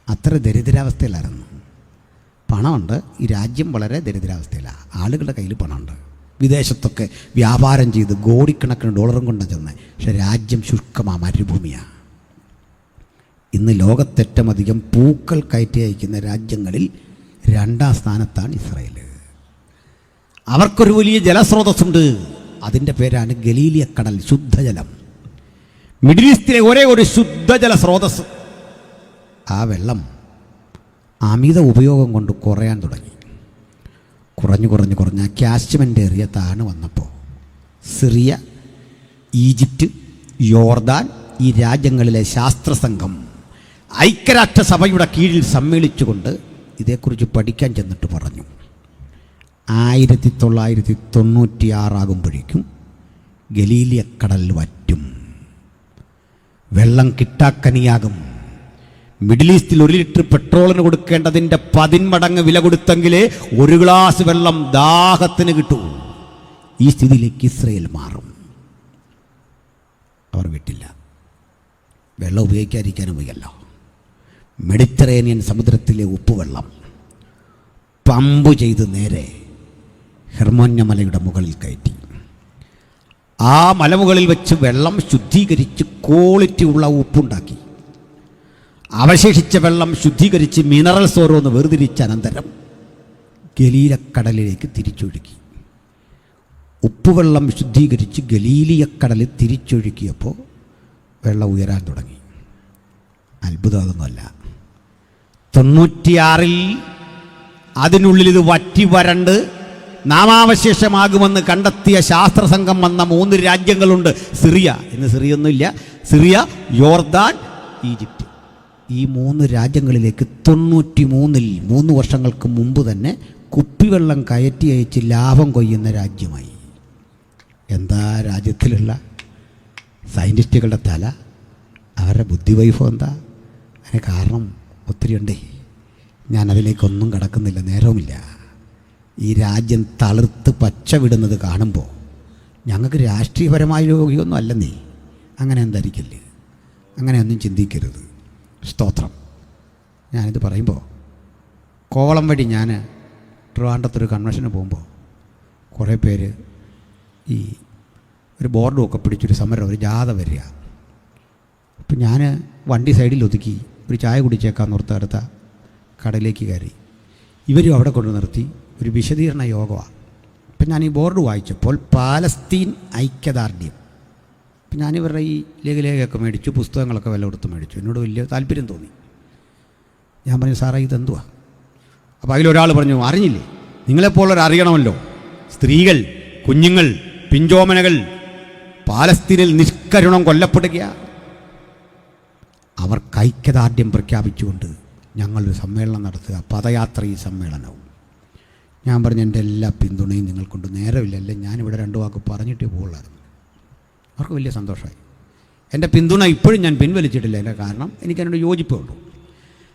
അത്ര ദരിദ്രാവസ്ഥയിലായിരുന്നു. പണമുണ്ട്, ഈ രാജ്യം വളരെ ദരിദ്രാവസ്ഥയിലാണ്. ആളുകളുടെ കയ്യിൽ പണമുണ്ട്. വിദേശത്തൊക്കെ വ്യാപാരം ചെയ്ത് കോടിക്കണക്കിന് ഡോളറും കൊണ്ടാണ് ചെന്നത്. പക്ഷെ രാജ്യം ശുഷ്കമാണ്, മരുഭൂമിയാണ്. ഇന്ന് ലോകത്തേറ്റവും അധികം പൂക്കൾ കയറ്റി അയക്കുന്ന രാജ്യങ്ങളിൽ 2ാം സ്ഥാനത്താണ് ഇസ്രായേൽ. അവർക്കൊരു വലിയ ജലസ്രോതസ്സുണ്ട്. അതിൻ്റെ പേരാണ് ഗലീലിയക്കടൽ, ശുദ്ധജലം. മിഡിൽ ഈസ്റ്റിലെ ഒരേ ഒരു ശുദ്ധജല സ്രോതസ്. ആ വെള്ളം അമിത ഉപയോഗം കൊണ്ട് കുറയാൻ തുടങ്ങി. കുറഞ്ഞ് കാശ്മീരിൻ്റെ ഏറിയ താണ് വന്നപ്പോൾ സിറിയ, ഈജിപ്റ്റ്, യോർദാൻ ഈ രാജ്യങ്ങളിലെ ശാസ്ത്രസംഘം ഐക്യരാഷ്ട്രസഭയുടെ കീഴിൽ സമ്മേളിച്ചുകൊണ്ട് ഇതേക്കുറിച്ച് പഠിക്കാൻ ചെന്നിട്ട് പറഞ്ഞു, 1996 ആകുമ്പോഴേക്കും ഗലീലിയക്കടൽ വറ്റും, വെള്ളം കിട്ടാക്കനിയാകും. മിഡിൽ ഈസ്റ്റിൽ 1 ലിറ്റർ പെട്രോളിന് കൊടുക്കേണ്ടതിൻ്റെ 10 മടങ്ങ് വില കൊടുത്തെങ്കിലേ 1 ഗ്ലാസ് വെള്ളം ദാഹത്തിന് കിട്ടൂ. ഈ സ്ഥിതിയിലേക്ക് ഇസ്രയേൽ മാറും. അവർ വിട്ടില്ല. വെള്ളം ഉപയോഗിക്കാതിരിക്കാനും വയ്യല്ലോ. മെഡിറ്ററേനിയൻ സമുദ്രത്തിലെ ഉപ്പുവെള്ളം പമ്പ് ചെയ്ത് നേരെ ഹെർമോന്യ മലയുടെ മുകളിൽ കയറ്റി. ആ മലമുകളിൽ വെച്ച് വെള്ളം ശുദ്ധീകരിച്ച് ക്വാളിറ്റി ഉള്ള ഉപ്പുണ്ടാക്കി. അവശേഷിച്ച വെള്ളം ശുദ്ധീകരിച്ച് മിനറൽസ് ഓരോന്ന് വേർതിരിച്ച അനന്തരം ഗലീലക്കടലിലേക്ക് തിരിച്ചൊഴുക്കി. ഉപ്പുവെള്ളം ശുദ്ധീകരിച്ച് ഗലീലിയക്കടലിൽ തിരിച്ചൊഴുക്കിയപ്പോൾ വെള്ളം ഉയരാൻ തുടങ്ങി. അത്ഭുതമൊന്നുമല്ല. 96 അതിനുള്ളിൽ ഇത് വറ്റി വരണ്ട് നാമാവശേഷമാകുമെന്ന് കണ്ടെത്തിയ ശാസ്ത്രസംഘം വന്ന 3 രാജ്യങ്ങളുണ്ട്. സിറിയ, ഇന്ന് സിറിയൊന്നുമില്ല, സിറിയ, യോർദാൻ, ഈജിപ്റ്റ്. ഈ 3 രാജ്യങ്ങളിലേക്ക് 93-ൽ 3 വർഷങ്ങൾക്ക് മുമ്പ് തന്നെ കുപ്പിവെള്ളം കയറ്റി അയച്ച് ലാഭം കൊയ്യുന്ന രാജ്യമായി. എന്താ രാജ്യത്തിലുള്ള സയൻറ്റിസ്റ്റുകളുടെ തല, അവരുടെ ബുദ്ധിവൈഭവം എന്താ? അതിന് കാരണം ഒത്തിരി ഉണ്ടേ. ഞാനതിലേക്കൊന്നും കടക്കുന്നില്ല, നേരവുമില്ല. ഈ രാജ്യം തളിർത്ത് പച്ച വിടുന്നത് കാണുമ്പോൾ ഞങ്ങൾക്ക് രാഷ്ട്രീയപരമായ യോഗ്യമൊന്നും അല്ലെന്നേ. അങ്ങനെ എന്തായിരിക്കില്ലേ, അങ്ങനെയൊന്നും ചിന്തിക്കരുത്. സ്തോത്രം. ഞാനിത് പറയുമ്പോൾ കോവളം വഴി ഞാൻ ട്രിവാൻഡ്രത്തൊരു കൺവെൻഷന് പോകുമ്പോൾ കുറേ പേര് ഈ ഒരു ബോർഡും ഒക്കെ പിടിച്ചൊരു സമരം, ഒരു ജാഥ വരിക. അപ്പം ഞാൻ വണ്ടി സൈഡിൽ ഒതുക്കി ഒരു ചായ കുടിച്ചേക്കാൻ നിർത്തടുത്ത കടയിലേക്ക് കയറി. ഇവരും അവിടെ കൊണ്ട് നിർത്തി ഒരു വിശദീകരണ യോഗമാണ്. ഇപ്പം ഞാൻ ഈ ബോർഡ് വായിച്ചപ്പോൾ പാലസ്തീൻ ഐക്യദാർഢ്യം. അപ്പം ഞാനിവരുടെ ഈ ലേഖയൊക്കെ മേടിച്ചു, പുസ്തകങ്ങളൊക്കെ വില കൊടുത്ത് മേടിച്ചു. എന്നോട് വലിയ താല്പര്യം തോന്നി. ഞാൻ പറഞ്ഞു, സാറേ ഇതെന്തുവാ? അപ്പോൾ അതിലൊരാൾ പറഞ്ഞു, അറിഞ്ഞില്ലേ, നിങ്ങളെപ്പോലുള്ളവർ അറിയണമല്ലോ, സ്ത്രീകൾ, കുഞ്ഞുങ്ങൾ, പിഞ്ചോമനകൾ പാലസ്തീനിൽ നിഷ്കരുണം കൊല്ലപ്പെടുകയാണ്. അവർക്ക് ഐക്യദാർഢ്യം പ്രഖ്യാപിച്ചുകൊണ്ട് ഞങ്ങളൊരു സമ്മേളനം നടത്തുക, പദയാത്ര ഈ സമ്മേളനവും. ഞാൻ പറഞ്ഞു, എൻ്റെ എല്ലാ പിന്തുണയും നിങ്ങൾക്കൊണ്ട്. നേരമില്ലല്ലേ, ഞാനിവിടെ 2 വാക്ക് പറഞ്ഞിട്ടേ പോകുള്ളായിരുന്നു. അവർക്ക് വലിയ സന്തോഷമായി. എൻ്റെ പിന്തുണ ഇപ്പോഴും ഞാൻ പിൻവലിച്ചിട്ടില്ല. എൻ്റെ കാരണം എനിക്കതിനോട് യോജിപ്പേ ഉള്ളൂ.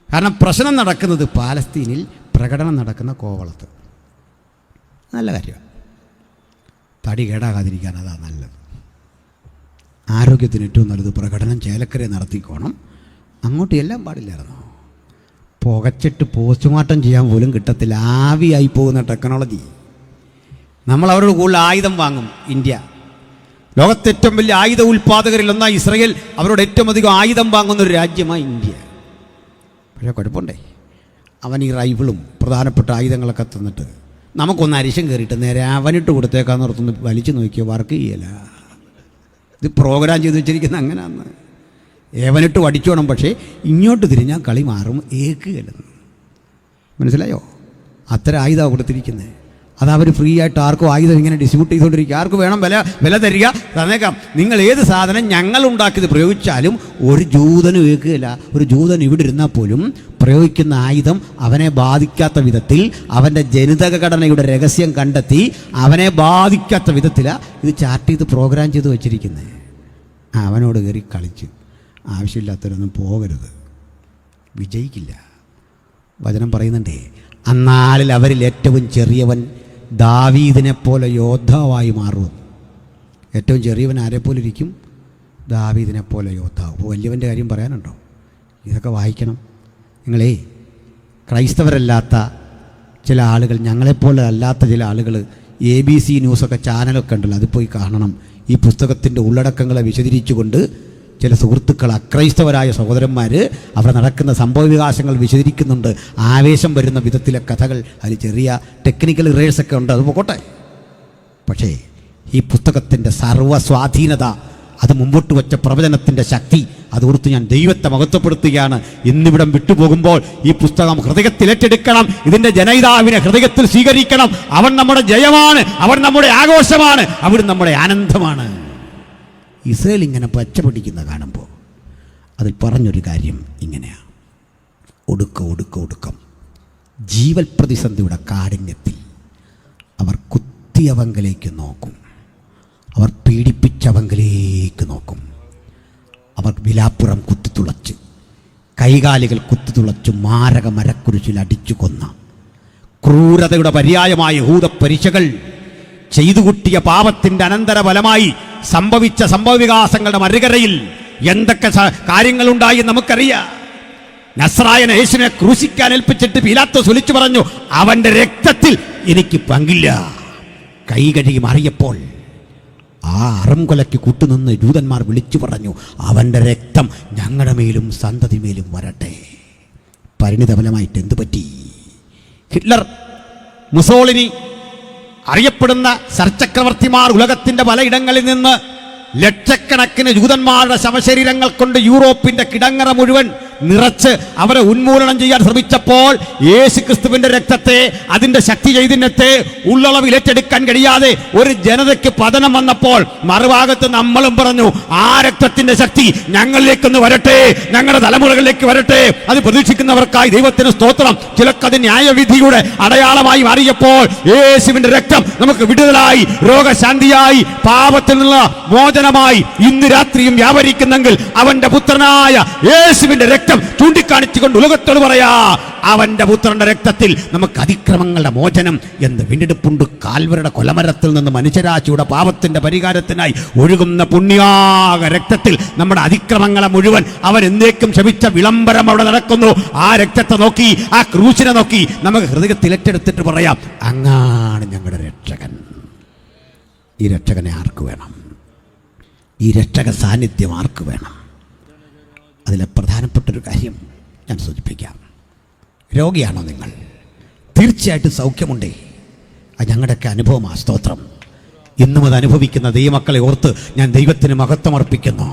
കാരണം പ്രശ്നം നടക്കുന്നത് പാലസ്തീനിൽ, പ്രകടനം നടക്കുന്ന കോവളത്ത്. നല്ല കാര്യമാണ്. തടി കേടാകാതിരിക്കാൻ അതാ നല്ലത്. ആരോഗ്യത്തിന് ഏറ്റവും നല്ലത് പ്രകടനം ചേലക്കരെ നടത്തിക്കോണം. അങ്ങോട്ട് എല്ലാം പാടില്ലായിരുന്നോ? പുകച്ചിട്ട് പോസ്റ്റ്മോർട്ടം ചെയ്യാൻ പോലും കിട്ടത്തില്ല. ആവിയായി പോകുന്ന ടെക്നോളജി. നമ്മൾ അവരോട് കൂടുതൽ ആയുധം വാങ്ങും. ഇന്ത്യ ലോകത്തെ ഏറ്റവും വലിയ ആയുധ ഉൽപ്പാദകരിൽ ഇസ്രയേൽ അവരോട് ഏറ്റവും അധികം ആയുധം വാങ്ങുന്നൊരു രാജ്യമാണ് ഇന്ത്യ. പക്ഷേ കുഴപ്പമുണ്ടേ, അവൻ ഈ റൈഫിളും പ്രധാനപ്പെട്ട ആയുധങ്ങളൊക്കെ തന്നിട്ട് നമുക്കൊന്ന് അരിശം കയറിയിട്ട് നേരെ അവനിട്ട് കൊടുത്തേക്കാന്ന് ഓർത്തൊന്ന് വലിച്ചു നോക്കിയോ, വർക്ക് ചെയ്യല. ഇത് പ്രോഗ്രാം ചെയ്ത് വെച്ചിരിക്കുന്ന അങ്ങനെയാന്ന്. ഏവനിട്ട് വടിച്ചോണം, പക്ഷേ ഇങ്ങോട്ട് തിരിഞ്ഞാൽ കളി മാറും, ഏക്കുകയല്ലെന്ന്. മനസ്സിലായോ? അത്ര ആയുധമാണ് കൊടുത്തിരിക്കുന്നത്. അതവർ ഫ്രീ ആയിട്ട് ആർക്കും ആയുധം ഇങ്ങനെ ഡിസ്ട്രിബ്യൂട്ട് ചെയ്തുകൊണ്ടിരിക്കുക. ആർക്ക് വേണം വില തരിക, തന്നേക്കാം. നിങ്ങൾ ഏത് സാധനം ഞങ്ങൾ ഉണ്ടാക്കിയത് പ്രയോഗിച്ചാലും ഒരു ജൂതനും ഏക്കുകയില്ല. ഒരു ജൂതൻ ഇവിടെ ഇരുന്നാൽ പോലും പ്രയോഗിക്കുന്ന ആയുധം അവനെ ബാധിക്കാത്ത വിധത്തിൽ, അവൻ്റെ ജനിതക ഘടനയുടെ രഹസ്യം കണ്ടെത്തി അവനെ ബാധിക്കാത്ത വിധത്തിലാണ് ഇത് ചാർട്ട് ചെയ്ത് പ്രോഗ്രാം ചെയ്ത് വെച്ചിരിക്കുന്നത്. അവനോട് കയറി കളിച്ച് ആവശ്യമില്ലാത്തവരൊന്നും പോകരുത്, വിജയിക്കില്ല. വചനം പറയുന്നുണ്ടേ, അന്നാളിൽ അവരിൽ ഏറ്റവും ചെറിയവൻ ദാവീദിനെ പോലെ യോദ്ധാവായി മാറും. ഏറ്റവും ചെറിയവൻ ആരെപ്പോലെ ഇരിക്കും? ദാവീദിനെ പോലെ യോദ്ധാവ്. അപ്പോൾ വലിയവൻ്റെ കാര്യം പറയാനുണ്ടോ? ഇതൊക്കെ വായിക്കണം. നിങ്ങളേ, ക്രൈസ്തവരല്ലാത്ത ചില ആളുകൾ, ഞങ്ങളെപ്പോലെ അല്ലാത്ത ചില ആളുകൾ ABC ന്യൂസൊക്കെ ചാനലൊക്കെ ഉണ്ടല്ലോ, അത് പോയി കാണണം. ഈ പുസ്തകത്തിൻ്റെ ഉള്ളടക്കങ്ങളെ വിശദീകരിച്ചുകൊണ്ട് ചില സുഹൃത്തുക്കൾ, അക്രൈസ്തവരായ സഹോദരന്മാർ അവിടെ നടക്കുന്ന സംഭവവികാസങ്ങൾ വിശദീകരിക്കുന്നുണ്ട്. ആവേശം വരുന്ന വിധത്തിലെ കഥകൾ. അതിൽ ചെറിയ ടെക്നിക്കൽ ഇറേഴ്സൊക്കെ ഉണ്ട്, അത് പോകട്ടെ. പക്ഷേ ഈ പുസ്തകത്തിൻ്റെ സർവ്വസ്വാധീനത, അത് മുമ്പോട്ട് വച്ച പ്രവചനത്തിൻ്റെ ശക്തി, അതോർത്ത് ഞാൻ ദൈവത്തെ മഹത്വപ്പെടുത്തുകയാണ്. ഇന്നിവിടം വിട്ടുപോകുമ്പോൾ ഈ പുസ്തകം ഹൃദയത്തിൽ ഏറ്റെടുക്കണം. ഇതിൻ്റെ ജനയിതാവിനെ ഹൃദയത്തിൽ സ്വീകരിക്കണം. അവൻ നമ്മുടെ ജയമാണ്, അവൻ നമ്മുടെ ആഘോഷമാണ്, അവൻ നമ്മുടെ ആനന്ദമാണ്. ഇസ്രയേൽ ഇങ്ങനെ പച്ച പിടിക്കുന്ന കാണുമ്പോൾ അതിൽ പറഞ്ഞൊരു കാര്യം ഇങ്ങനെയാണ്: ഒടുക്കം ജീവൽ പ്രതിസന്ധിയുടെ കാഠിന്യത്തിൽ അവർ കുത്തിയവങ്കലേക്ക് നോക്കും, അവർ പീഡിപ്പിച്ചവങ്കലേക്ക് നോക്കും. അവർ വിലാപ്പുറം കുത്തിത്തുളച്ച്, കൈകാലുകൾ കുത്തിത്തുളച്ച് മാരക മരക്കുരിശിൽ അടിച്ചു കൊന്ന ക്രൂരതയുടെ പര്യായമായ യഹൂദപ്പരിശകൾ ചെയ്തുകൂട്ടിയ പാപത്തിൻ്റെ അനന്തരഫലമായി സംഭവിച്ച സംഭവവികാസങ്ങളുടെ മറുകരയിൽ എന്തൊക്കെ കാര്യങ്ങളുണ്ടായി നമുക്കറിയാം. നസ്രായൻ യേശുവിനെ ക്രൂശിക്കാൻ ഏൽപ്പിച്ചിട്ട് പീലാത്തോസ് വിളിച്ചു പറഞ്ഞു, അവൻ്റെ രക്തത്തിൽ എനിക്ക് പങ്കില്ല. കൈ കഴുകി മാറിയപ്പോൾ ആ അറംകൊലയ്ക്ക് കൂട്ടുനിന്ന് ജൂതന്മാർ വിളിച്ചു പറഞ്ഞു, അവൻ്റെ രക്തം ഞങ്ങളുടെ മേലും സന്തതി മേലും വരട്ടെ. പരിണിതഫലമായിട്ട് എന്തു പറ്റി? ഹിറ്റ്ലർ, മുസോളിനി, അറിയപ്പെടുന്ന സർചക്രവർത്തിമാർ ഉലകത്തിൻ്റെ പലയിടങ്ങളിൽ നിന്ന് ലക്ഷക്കണക്കിന് ജൂതന്മാരുടെ ശവശരീരങ്ങൾ കൊണ്ട് യൂറോപ്പിൻ്റെ കിടങ്ങറ മുഴുവൻ നിറച്ച് അവരെ ഉന്മൂലനം ചെയ്യാൻ ശ്രമിച്ചപ്പോൾ യേശുക്രിസ്തുവിന്റെ രക്തത്തെ, അതിന്റെ ശക്തി ചൈതന്യത്തെ ഉള്ളളവിൽ ഏറ്റെടുക്കാൻ കഴിയാതെ ഒരു ജനതയ്ക്ക് പതനം വന്നപ്പോൾ മറുഭാഗത്ത് നമ്മളും പറഞ്ഞു, ആ രക്തത്തിന്റെ ശക്തി ഞങ്ങളിലേക്കൊന്ന് വരട്ടെ, ഞങ്ങളുടെ തലമുറകളിലേക്ക് വരട്ടെ. അത് പ്രതീക്ഷിക്കുന്നവർക്കായി ദൈവത്തിന് സ്തോത്രം. ചിലക്കത് ന്യായവിധിയുടെ അടയാളമായി മാറിയപ്പോൾ യേശുവിന്റെ രക്തം നമുക്ക് വിടുതലായി, രോഗശാന്തിയായി, പാപത്തിൽ നിന്നുള്ള മോചനമായി ഇന്ന് രാത്രിയും വ്യാപരിക്കുന്നെങ്കിൽ അവന്റെ പുത്രനായ യേശുവിന്റെ രക്തം ചൂണ്ടിക്കാണിച്ചുകൊണ്ട് ഉലകത്തോട് പറയാ, അവന്റെ പുത്രന്റെ രക്തത്തിൽ നമുക്ക് അതിക്രമങ്ങളുടെ മോചനം എന്ന് വീണ്ടെടുപ്പുണ്ട്. കാൽവരുടെ കൊലമരത്തിൽ നിന്ന് മനുഷ്യരാശിയുടെ പാപത്തിന്റെ പരിഹാരത്തിനായി ഒഴുകുന്ന പുണ്യാക രക്തത്തിൽ നമ്മുടെ അതിക്രമങ്ങളെ മുഴുവൻ അവൻ എന്നേക്കും ക്ഷമിച്ച വിളംബരം അവിടെ നടക്കുന്നു. ആ രക്തത്തെ നോക്കി, ആ ക്രൂശിനെ നോക്കി നമുക്ക് ഹൃദയത്തിൽ ഏറ്റെടുത്തിട്ട് പറയാം, അങ്ങാണ് ഞങ്ങളുടെ രക്ഷകൻ. ഈ രക്ഷകനെ ആർക്ക് വേണം? ഈ രക്ഷക സാന്നിധ്യം ആർക്ക് വേണം? അതിലെ പ്രധാനപ്പെട്ടൊരു കാര്യം ഞാൻ സൂചിപ്പിക്കാം. രോഗിയാണോ നിങ്ങൾ? തീർച്ചയായിട്ടും സൗഖ്യമുണ്ടേ. അത് ഞങ്ങളുടെയൊക്കെ അനുഭവമാണ്. സ്തോത്രം. ഇന്നും അത് അനുഭവിക്കുന്ന ദൈവമക്കളെ ഓർത്ത് ഞാൻ ദൈവത്തിന് മഹത്വം അർപ്പിക്കുന്നു.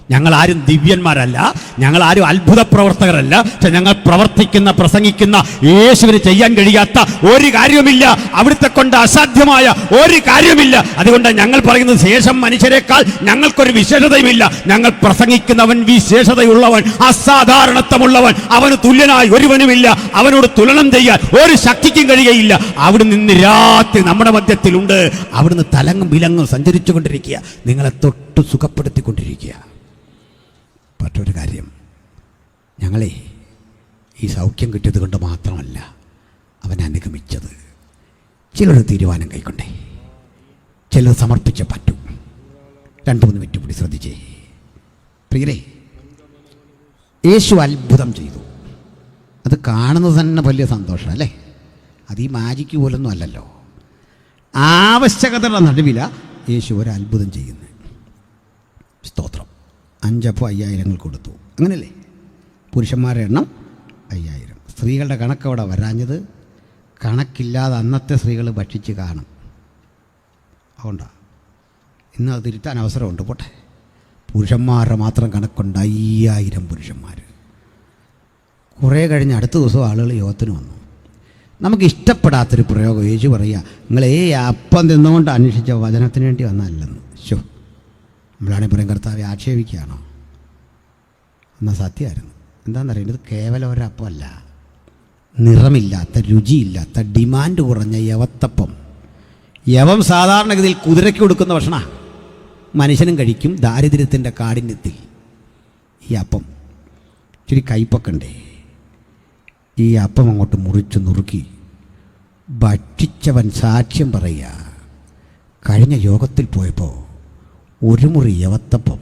ഞങ്ങളാരും ദിവ്യന്മാരല്ല, ഞങ്ങളാരും അത്ഭുത പ്രവർത്തകരല്ല. പക്ഷെ ഞങ്ങൾ പ്രവർത്തിക്കുന്ന, പ്രസംഗിക്കുന്ന യേശുവിന് ചെയ്യാൻ കഴിയാത്ത ഒരു കാര്യവുമില്ല. അവിടുത്തെ കൊണ്ട് അസാധ്യമായ ഒരു കാര്യവുമില്ല. അതുകൊണ്ട് ഞങ്ങൾ പറയുന്നത്, ശേഷം മനുഷ്യരെക്കാൾ ഞങ്ങൾക്കൊരു വിശേഷതയുമില്ല. ഞങ്ങൾ പ്രസംഗിക്കുന്നവൻ വിശേഷതയുള്ളവൻ, അസാധാരണത്വമുള്ളവൻ, അവന് തുല്യനായി ഒരുവനുമില്ല. അവനോട് തുലനം ചെയ്യാൻ ഒരു ശക്തിക്കും കഴിയുകയില്ല. അവിടുന്ന് ഇന്ന് രാത്രി നമ്മുടെ മധ്യത്തിലുണ്ട്. അവിടുന്ന് തലങ്ങും വിലങ്ങും സഞ്ചരിച്ചു കൊണ്ടിരിക്കുക, നിങ്ങളെ തൊട്ട് സുഖപ്പെടുത്തിക്കൊണ്ടിരിക്കുക. മറ്റൊരു കാര്യം, ഞങ്ങളെ ഈ സൗഖ്യം കിട്ടിയത് കൊണ്ട് മാത്രമല്ല അവൻ അനുഗമിച്ചത്. ചിലർ തീരുമാനം കൈക്കൊണ്ടേ, ചിലർ സമർപ്പിച്ചേ പറ്റൂ. 2-3 മിനിറ്റ് കൂടി ശ്രദ്ധിച്ചേ പ്രിയരേ. യേശു അത്ഭുതം ചെയ്തു. അത് കാണുന്നത് തന്നെ വലിയ സന്തോഷം അല്ലേ? അത് ഈ മാജിക്ക് പോലൊന്നും അല്ലല്ലോ. ആവശ്യകതയുടെ നടുവില യേശു ഒരു അത്ഭുതം ചെയ്യുന്നത്. സ്തോത്രം. 5 അപ്പം 5000 കൊടുത്തു, അങ്ങനെയല്ലേ? പുരുഷന്മാരുടെ എണ്ണം 5000. സ്ത്രീകളുടെ കണക്ക് അവിടെ വരാഞ്ഞത്, കണക്കില്ലാതെ അന്നത്തെ സ്ത്രീകൾ ഭക്ഷിച്ച് കാണും. അതുകൊണ്ടാണ് ഇന്ന് അത് തിരുത്താൻ അവസരമുണ്ട്. പോട്ടെ, പുരുഷന്മാരുടെ മാത്രം കണക്കുണ്ട് 5000 പുരുഷന്മാർ. കുറേ കഴിഞ്ഞ് അടുത്ത ദിവസം ആളുകൾ യോഗത്തിന് വന്നു. നമുക്ക് ഇഷ്ടപ്പെടാത്തൊരു പ്രയോഗം യേശു പറയുക, നിങ്ങളേ അപ്പം തിന്നുകൊണ്ട് അന്വേഷിച്ച വചനത്തിന് വേണ്ടി വന്നതല്ലെന്ന്. ശോ, നമ്മളാണെങ്കിൽ പറയും, കർത്താവെ ആക്ഷേപിക്കുകയാണോ? എന്നാൽ സത്യമായിരുന്നു. എന്താണെന്നറിയാം, ഇത് കേവലം ഒരപ്പമല്ല, നിറമില്ലാത്ത, രുചിയില്ലാത്ത, ഡിമാൻഡ് കുറഞ്ഞ യവത്തപ്പം. യവം സാധാരണഗതിയിൽ കുതിരയ്ക്ക് കൊടുക്കുന്ന ഭക്ഷണമാണ്, മനുഷ്യനും കഴിക്കും ദാരിദ്ര്യത്തിൻ്റെ കാഠിന്യത്തിൽ. ഈ അപ്പം ഇച്ചിരി കയ്പൊക്കെ ഉണ്ടേ. ഈ അപ്പം അങ്ങോട്ട് മുറിച്ച് നുറുക്കി ഭക്ഷിച്ചവൻ സാക്ഷ്യം പറയുക, കഴിഞ്ഞ യോഗത്തിൽ പോയപ്പോൾ ഒരു മുറി യവത്തപ്പം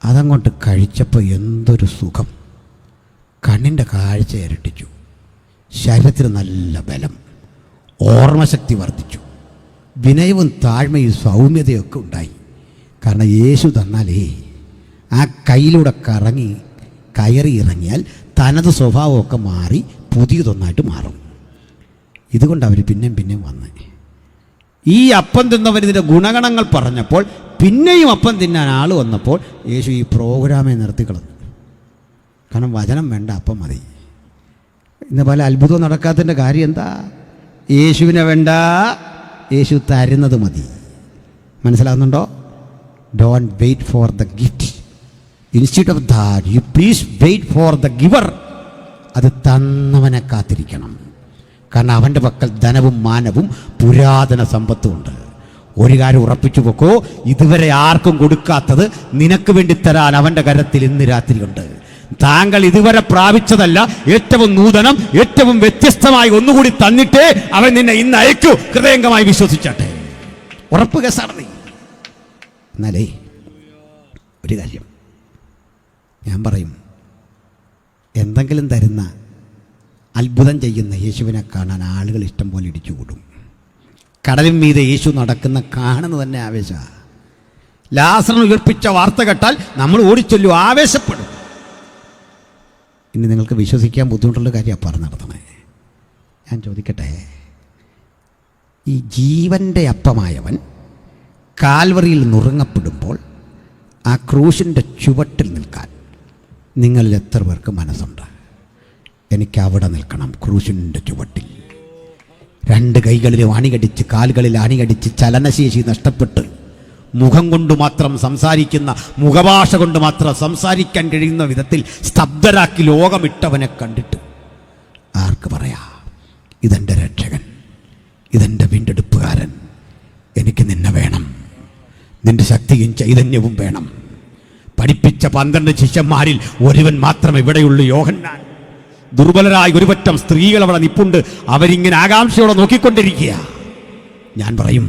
അതങ്ങോട്ട് കഴിച്ചപ്പോൾ എന്തൊരു സുഖം. കണ്ണിൻ്റെ കാഴ്ച ഇരട്ടിച്ചു, ശരീരത്തിന് നല്ല ബലം, ഓർമ്മശക്തി വർദ്ധിച്ചു, വിനയവും താഴ്മയും സൗമ്യതയൊക്കെ ഉണ്ടായി. കാരണം യേശു തന്നാലേ ആ കയ്യിലൂടെ കയറി ഇറങ്ങിയാൽ തനത് സ്വഭാവമൊക്കെ മാറി പുതിയതൊന്നായിട്ട് മാറും. ഇതുകൊണ്ട് അവർ പിന്നെയും വന്നേ. ഈ അപ്പം തിന്നവൻ ഇതിൻ്റെ ഗുണഗണങ്ങൾ പറഞ്ഞപ്പോൾ പിന്നെയും അപ്പം തിന്നാൻ ആൾ വന്നപ്പോൾ യേശു ഈ പ്രോഗ്രാമെ നിർത്തിക്കളഞ്ഞു. കാരണം വചനം വേണ്ട, അപ്പം മതി. ഇന്ന് പല അത്ഭുതവും നടക്കാത്തതിൻ്റെ കാര്യം എന്താ? യേശുവിനെ വേണ്ട, യേശു തരുന്നത് മതി. മനസ്സിലാകുന്നുണ്ടോ? Don't wait for the gift, instead of that you please wait for the giver. അത് തന്നവനെ കാത്തിരിക്കണം. കാരണം അവൻ്റെ പക്കൽ ധനവും മാനവും പുരാതന സമ്പത്തും ഉണ്ട്. ഒരു കാര്യം ഉറപ്പിച്ചു വെക്കോ, ഇതുവരെ ആർക്കും കൊടുക്കാത്തത് നിനക്ക് വേണ്ടി തരാൻ അവൻ്റെ കരത്തിൽ ഇന്ന് രാത്രിയുണ്ട്. താങ്കൾ ഇതുവരെ പ്രാപിച്ചതല്ല, ഏറ്റവും നൂതനം, ഏറ്റവും വ്യത്യസ്തമായി ഒന്നുകൂടി തന്നിട്ടേ അവൻ നിന്നെ ഇന്ന് അയക്കൂ. ഹൃദയംഗമായി വിശ്വസിച്ചട്ടെ, ഉറപ്പ് കേസാണ് നീ. എന്നാലേ ഒരു കാര്യം ഞാൻ പറയും, എന്തെങ്കിലും തരുന്ന, അത്ഭുതം ചെയ്യുന്ന യേശുവിനെ കാണാൻ ആളുകൾ ഇഷ്ടം പോലെ ഇടിച്ചുകൂടും. കടലിൻ മീതെ യേശു നടക്കുന്ന കാണുന്നത് തന്നെ ആവേശമാണ്. ലാസറിനെ ഉയർപ്പിച്ച വാർത്ത കേട്ടാൽ നമ്മൾ ഓടിച്ചൊല്ലും, ആവേശപ്പെടും. ഇനി നിങ്ങൾക്ക് വിശ്വസിക്കാൻ ബുദ്ധിമുട്ടുള്ള കാര്യമാണ് പറഞ്ഞു നടത്തണേ. ഞാൻ ചോദിക്കട്ടെ, ഈ ജീവൻ്റെ അപ്പമായവൻ കാൽവറിയിൽ നുറുങ്ങപ്പെടുമ്പോൾ ആ ക്രൂശിൻ്റെ ചുവട്ടിൽ നിൽക്കാൻ നിങ്ങളിൽ എത്ര പേർക്ക് മനസ്സുണ്ട് എനിക്ക് അവിടെ നിൽക്കണം, ക്രൂശിൻ്റെ ചുവട്ടിൽ, രണ്ട് കൈകളിലും അണികടിച്ച്, കാലുകളിൽ അണികടിച്ച്, ചലനശേഷി നഷ്ടപ്പെട്ട്, മുഖം കൊണ്ട് മാത്രം സംസാരിക്കുന്ന, മുഖഭാഷ കൊണ്ട് മാത്രം സംസാരിക്കാൻ കഴിയുന്ന വിധത്തിൽ സ്തബ്ധരാക്കി ലോകമിട്ടവനെ കണ്ടിട്ട് ആർക്ക് പറയാ ഇതെൻ്റെ രക്ഷകൻ, ഇതെൻ്റെ വീണ്ടെടുപ്പുകാരൻ, എനിക്ക് നിന്നെ വേണം, നിന്റെ ശക്തിയും ചൈതന്യവും വേണം. പഠിപ്പിച്ച 12 ശിഷ്യന്മാരിൽ ഒരുവൻ മാത്രമേ ഇവിടെയുള്ളൂ, യോഹന്നാൻ. ദുർബലരായ ഒരുപറ്റം സ്ത്രീകൾ അവിടെ നിപ്പുണ്ട്, അവരിങ്ങനെ ആകാംക്ഷയോടെ നോക്കിക്കൊണ്ടിരിക്കുക. ഞാൻ പറയും,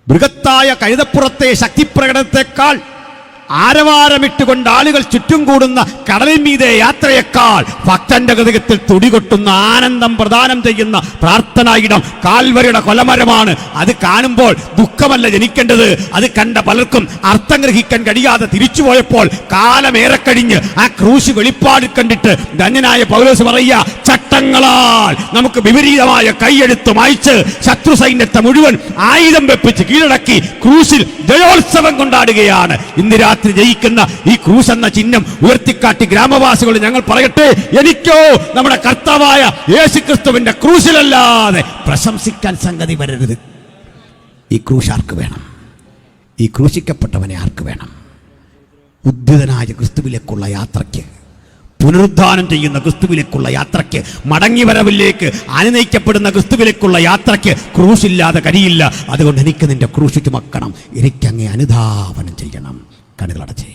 ബൃഹത്തായ കഴുതപ്പുറത്തെ ശക്തിപ്രകടനത്തെക്കാൾ ആരവാരമിട്ടുകൊണ്ട് ആളുകൾ ചുറ്റും കൂടുന്ന കടലിൻ മീതെ യാത്രയേക്കാൾ ഭക്തന്റെ ഹൃദയത്തിൽ തുടികൊട്ടുന്ന ആനന്ദം പ്രദാനം ചെയ്യുന്ന പ്രാർത്ഥനായിടം കാൽവരിയുടെ കൊലമരമാണ്. അത് കാണുമ്പോൾ ദുഃഖമല്ല ജനിക്കേണ്ടത്. അത് കണ്ട പലർക്കും അർത്ഥം ഗ്രഹിക്കാൻ കഴിയാതെ തിരിച്ചുപോയപ്പോൾ കാലമേറെ കഴിഞ്ഞ് ആ ക്രൂശ് വെളിപ്പാട് കണ്ടിട്ട് ധന്യനായ പൗലോസ് പറയുക, ചട്ടങ്ങളാൽ നമുക്ക് വിപരീതമായ കൈയെഴുത്ത് മായ്ച്ച് ശത്രു സൈന്യത്തെ മുഴുവൻ ആയുധം വെപ്പിച്ച് കീഴടക്കി ക്രൂശിൽ ജയോത്സവം കൊണ്ടാടുകയാണ്. ഇന്ന് രാത്രി ജയിക്കുന്ന ഈ ക്രൂശ് എന്ന ചിഹ്നം ഉയർത്തിക്കാട്ടി ഗ്രാമവാസികൾ ഞങ്ങൾ പറയട്ടെ, എനിക്കോ നമ്മുടെ കർത്താവായ യേശുക്രിസ്തുവിന്റെ ക്രൂശിലല്ലാതെ പ്രശംസിക്കാൻ സംഗതി വരരുത്. ഈ ക്രൂശ് ആർക്ക് വേണം? ഈ ക്രൂശിക്കപ്പെട്ടവനെ ആർക്ക് വേണം? ഉദ്ധിതനായ ക്രിസ്തുവിലേക്കുള്ള യാത്രയ്ക്ക്, പുനരുദ്ധാനം ചെയ്യുന്ന ക്രിസ്തുവിലേക്കുള്ള യാത്രയ്ക്ക്, മടങ്ങിവരവിലേക്ക് അനുനയിക്കപ്പെടുന്ന ക്രിസ്തുവിലേക്കുള്ള യാത്രയ്ക്ക് ക്രൂശില്ലാതെ കഴിയില്ല. അതുകൊണ്ട് എനിക്ക് നിന്റെ ക്രൂശ് ചുമക്കണം, എനിക്കങ്ങേ അനുധാവനം ചെയ്യണം. കണ്ണുകളടച്ചേ,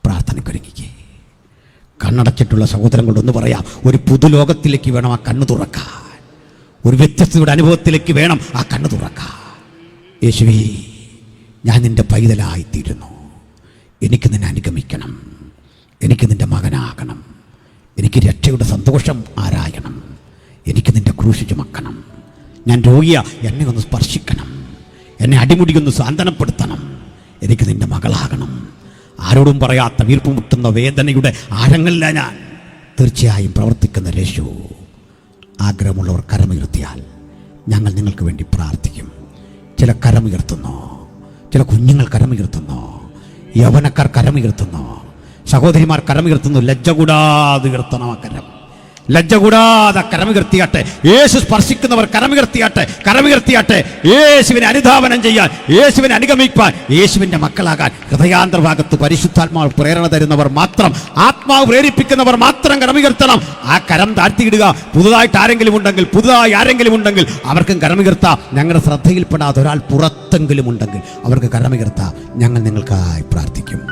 പ്രാർത്ഥനയ്ക്കൊരുങ്ങിക്കേ. കണ്ണടച്ചിട്ടുള്ള സഹോദരങ്ങളോടൊന്ന് പറയാം, ഒരു പുതുലോകത്തിലേക്ക് വേണം ആ കണ്ണ് തുറക്കാൻ, ഒരു വ്യത്യസ്തയുടെ അനുഭവത്തിലേക്ക് വേണം ആ കണ്ണ് തുറക്കാൻ. യേശുവേ, ഞാൻ നിന്റെ പൈതലായിത്തീരുന്നു, എനിക്ക് നിന്നെ അനുഗമിക്കണം, എനിക്ക് നിന്റെ മകനാകണം, എനിക്ക് രക്ഷയുടെ സന്തോഷം ആരായണം, എനിക്ക് നിന്റെ ക്രൂശ് ചുമക്കണം. ഞാൻ രോഗിയ, എന്നെ ഒന്ന് സ്പർശിക്കണം, എന്നെ അടിമുടിയൊന്ന് സാന്ത്വനപ്പെടുത്തണം, എനിക്ക് നിന്റെ മകളാകണം. ആരോടും പറയാത്ത വീർപ്പുമുട്ടുന്ന വേദനയുടെ ആഴങ്ങളില്ല ഞാൻ. തീർച്ചയായും പ്രവർത്തിക്കുന്ന യേശു. ആഗ്രഹമുള്ളവർ കരമുയർത്തിയാൽ ഞങ്ങൾ നിങ്ങൾക്ക് വേണ്ടി പ്രാർത്ഥിക്കും. ചില കരമുയർത്തുന്നു, ചില കുഞ്ഞുങ്ങൾ കരമുയർത്തുന്നു, യൗവനക്കാർ കരമുയർത്തുന്നു, സഹോദരിമാർ കരമുയർത്തുന്നു. ലജ്ജ കൂടാതെ ഉയർത്തണം ആ കരം, ലജ്ജ കൂടാതെ കരമുയർത്തിയാട്ടെ. യേശു സ്പർശിക്കുന്നവർ കരമുയർത്തിയാട്ടെ, കരമുയർത്തിയാട്ടെ. യേശുവിനെ അനുധാവനം ചെയ്യാൻ, യേശുവിനെ അനുഗമിക്കാൻ, യേശുവിൻ്റെ മക്കളാകാൻ ഹൃദയാന്തർഭാഗത്ത് പരിശുദ്ധാത്മാവ് പ്രേരണ തരുന്നവർ മാത്രം, ആത്മാവ് പ്രേരിപ്പിക്കുന്നവർ മാത്രം കരമുയർത്തണം. ആ കരം താഴ്ത്തിയിടുക. പുതുതായിട്ട് ആരെങ്കിലും ഉണ്ടെങ്കിൽ, പുതുതായി ആരെങ്കിലും ഉണ്ടെങ്കിൽ അവർക്കും കരമുയർത്താം. ഞങ്ങളുടെ ശ്രദ്ധയിൽപ്പെടാതെ ഒരാൾ പുറത്തെങ്കിലും ഉണ്ടെങ്കിൽ അവർക്ക് കരമുയർത്താം. ഞങ്ങൾ നിങ്ങൾക്കായി പ്രാർത്ഥിക്കും.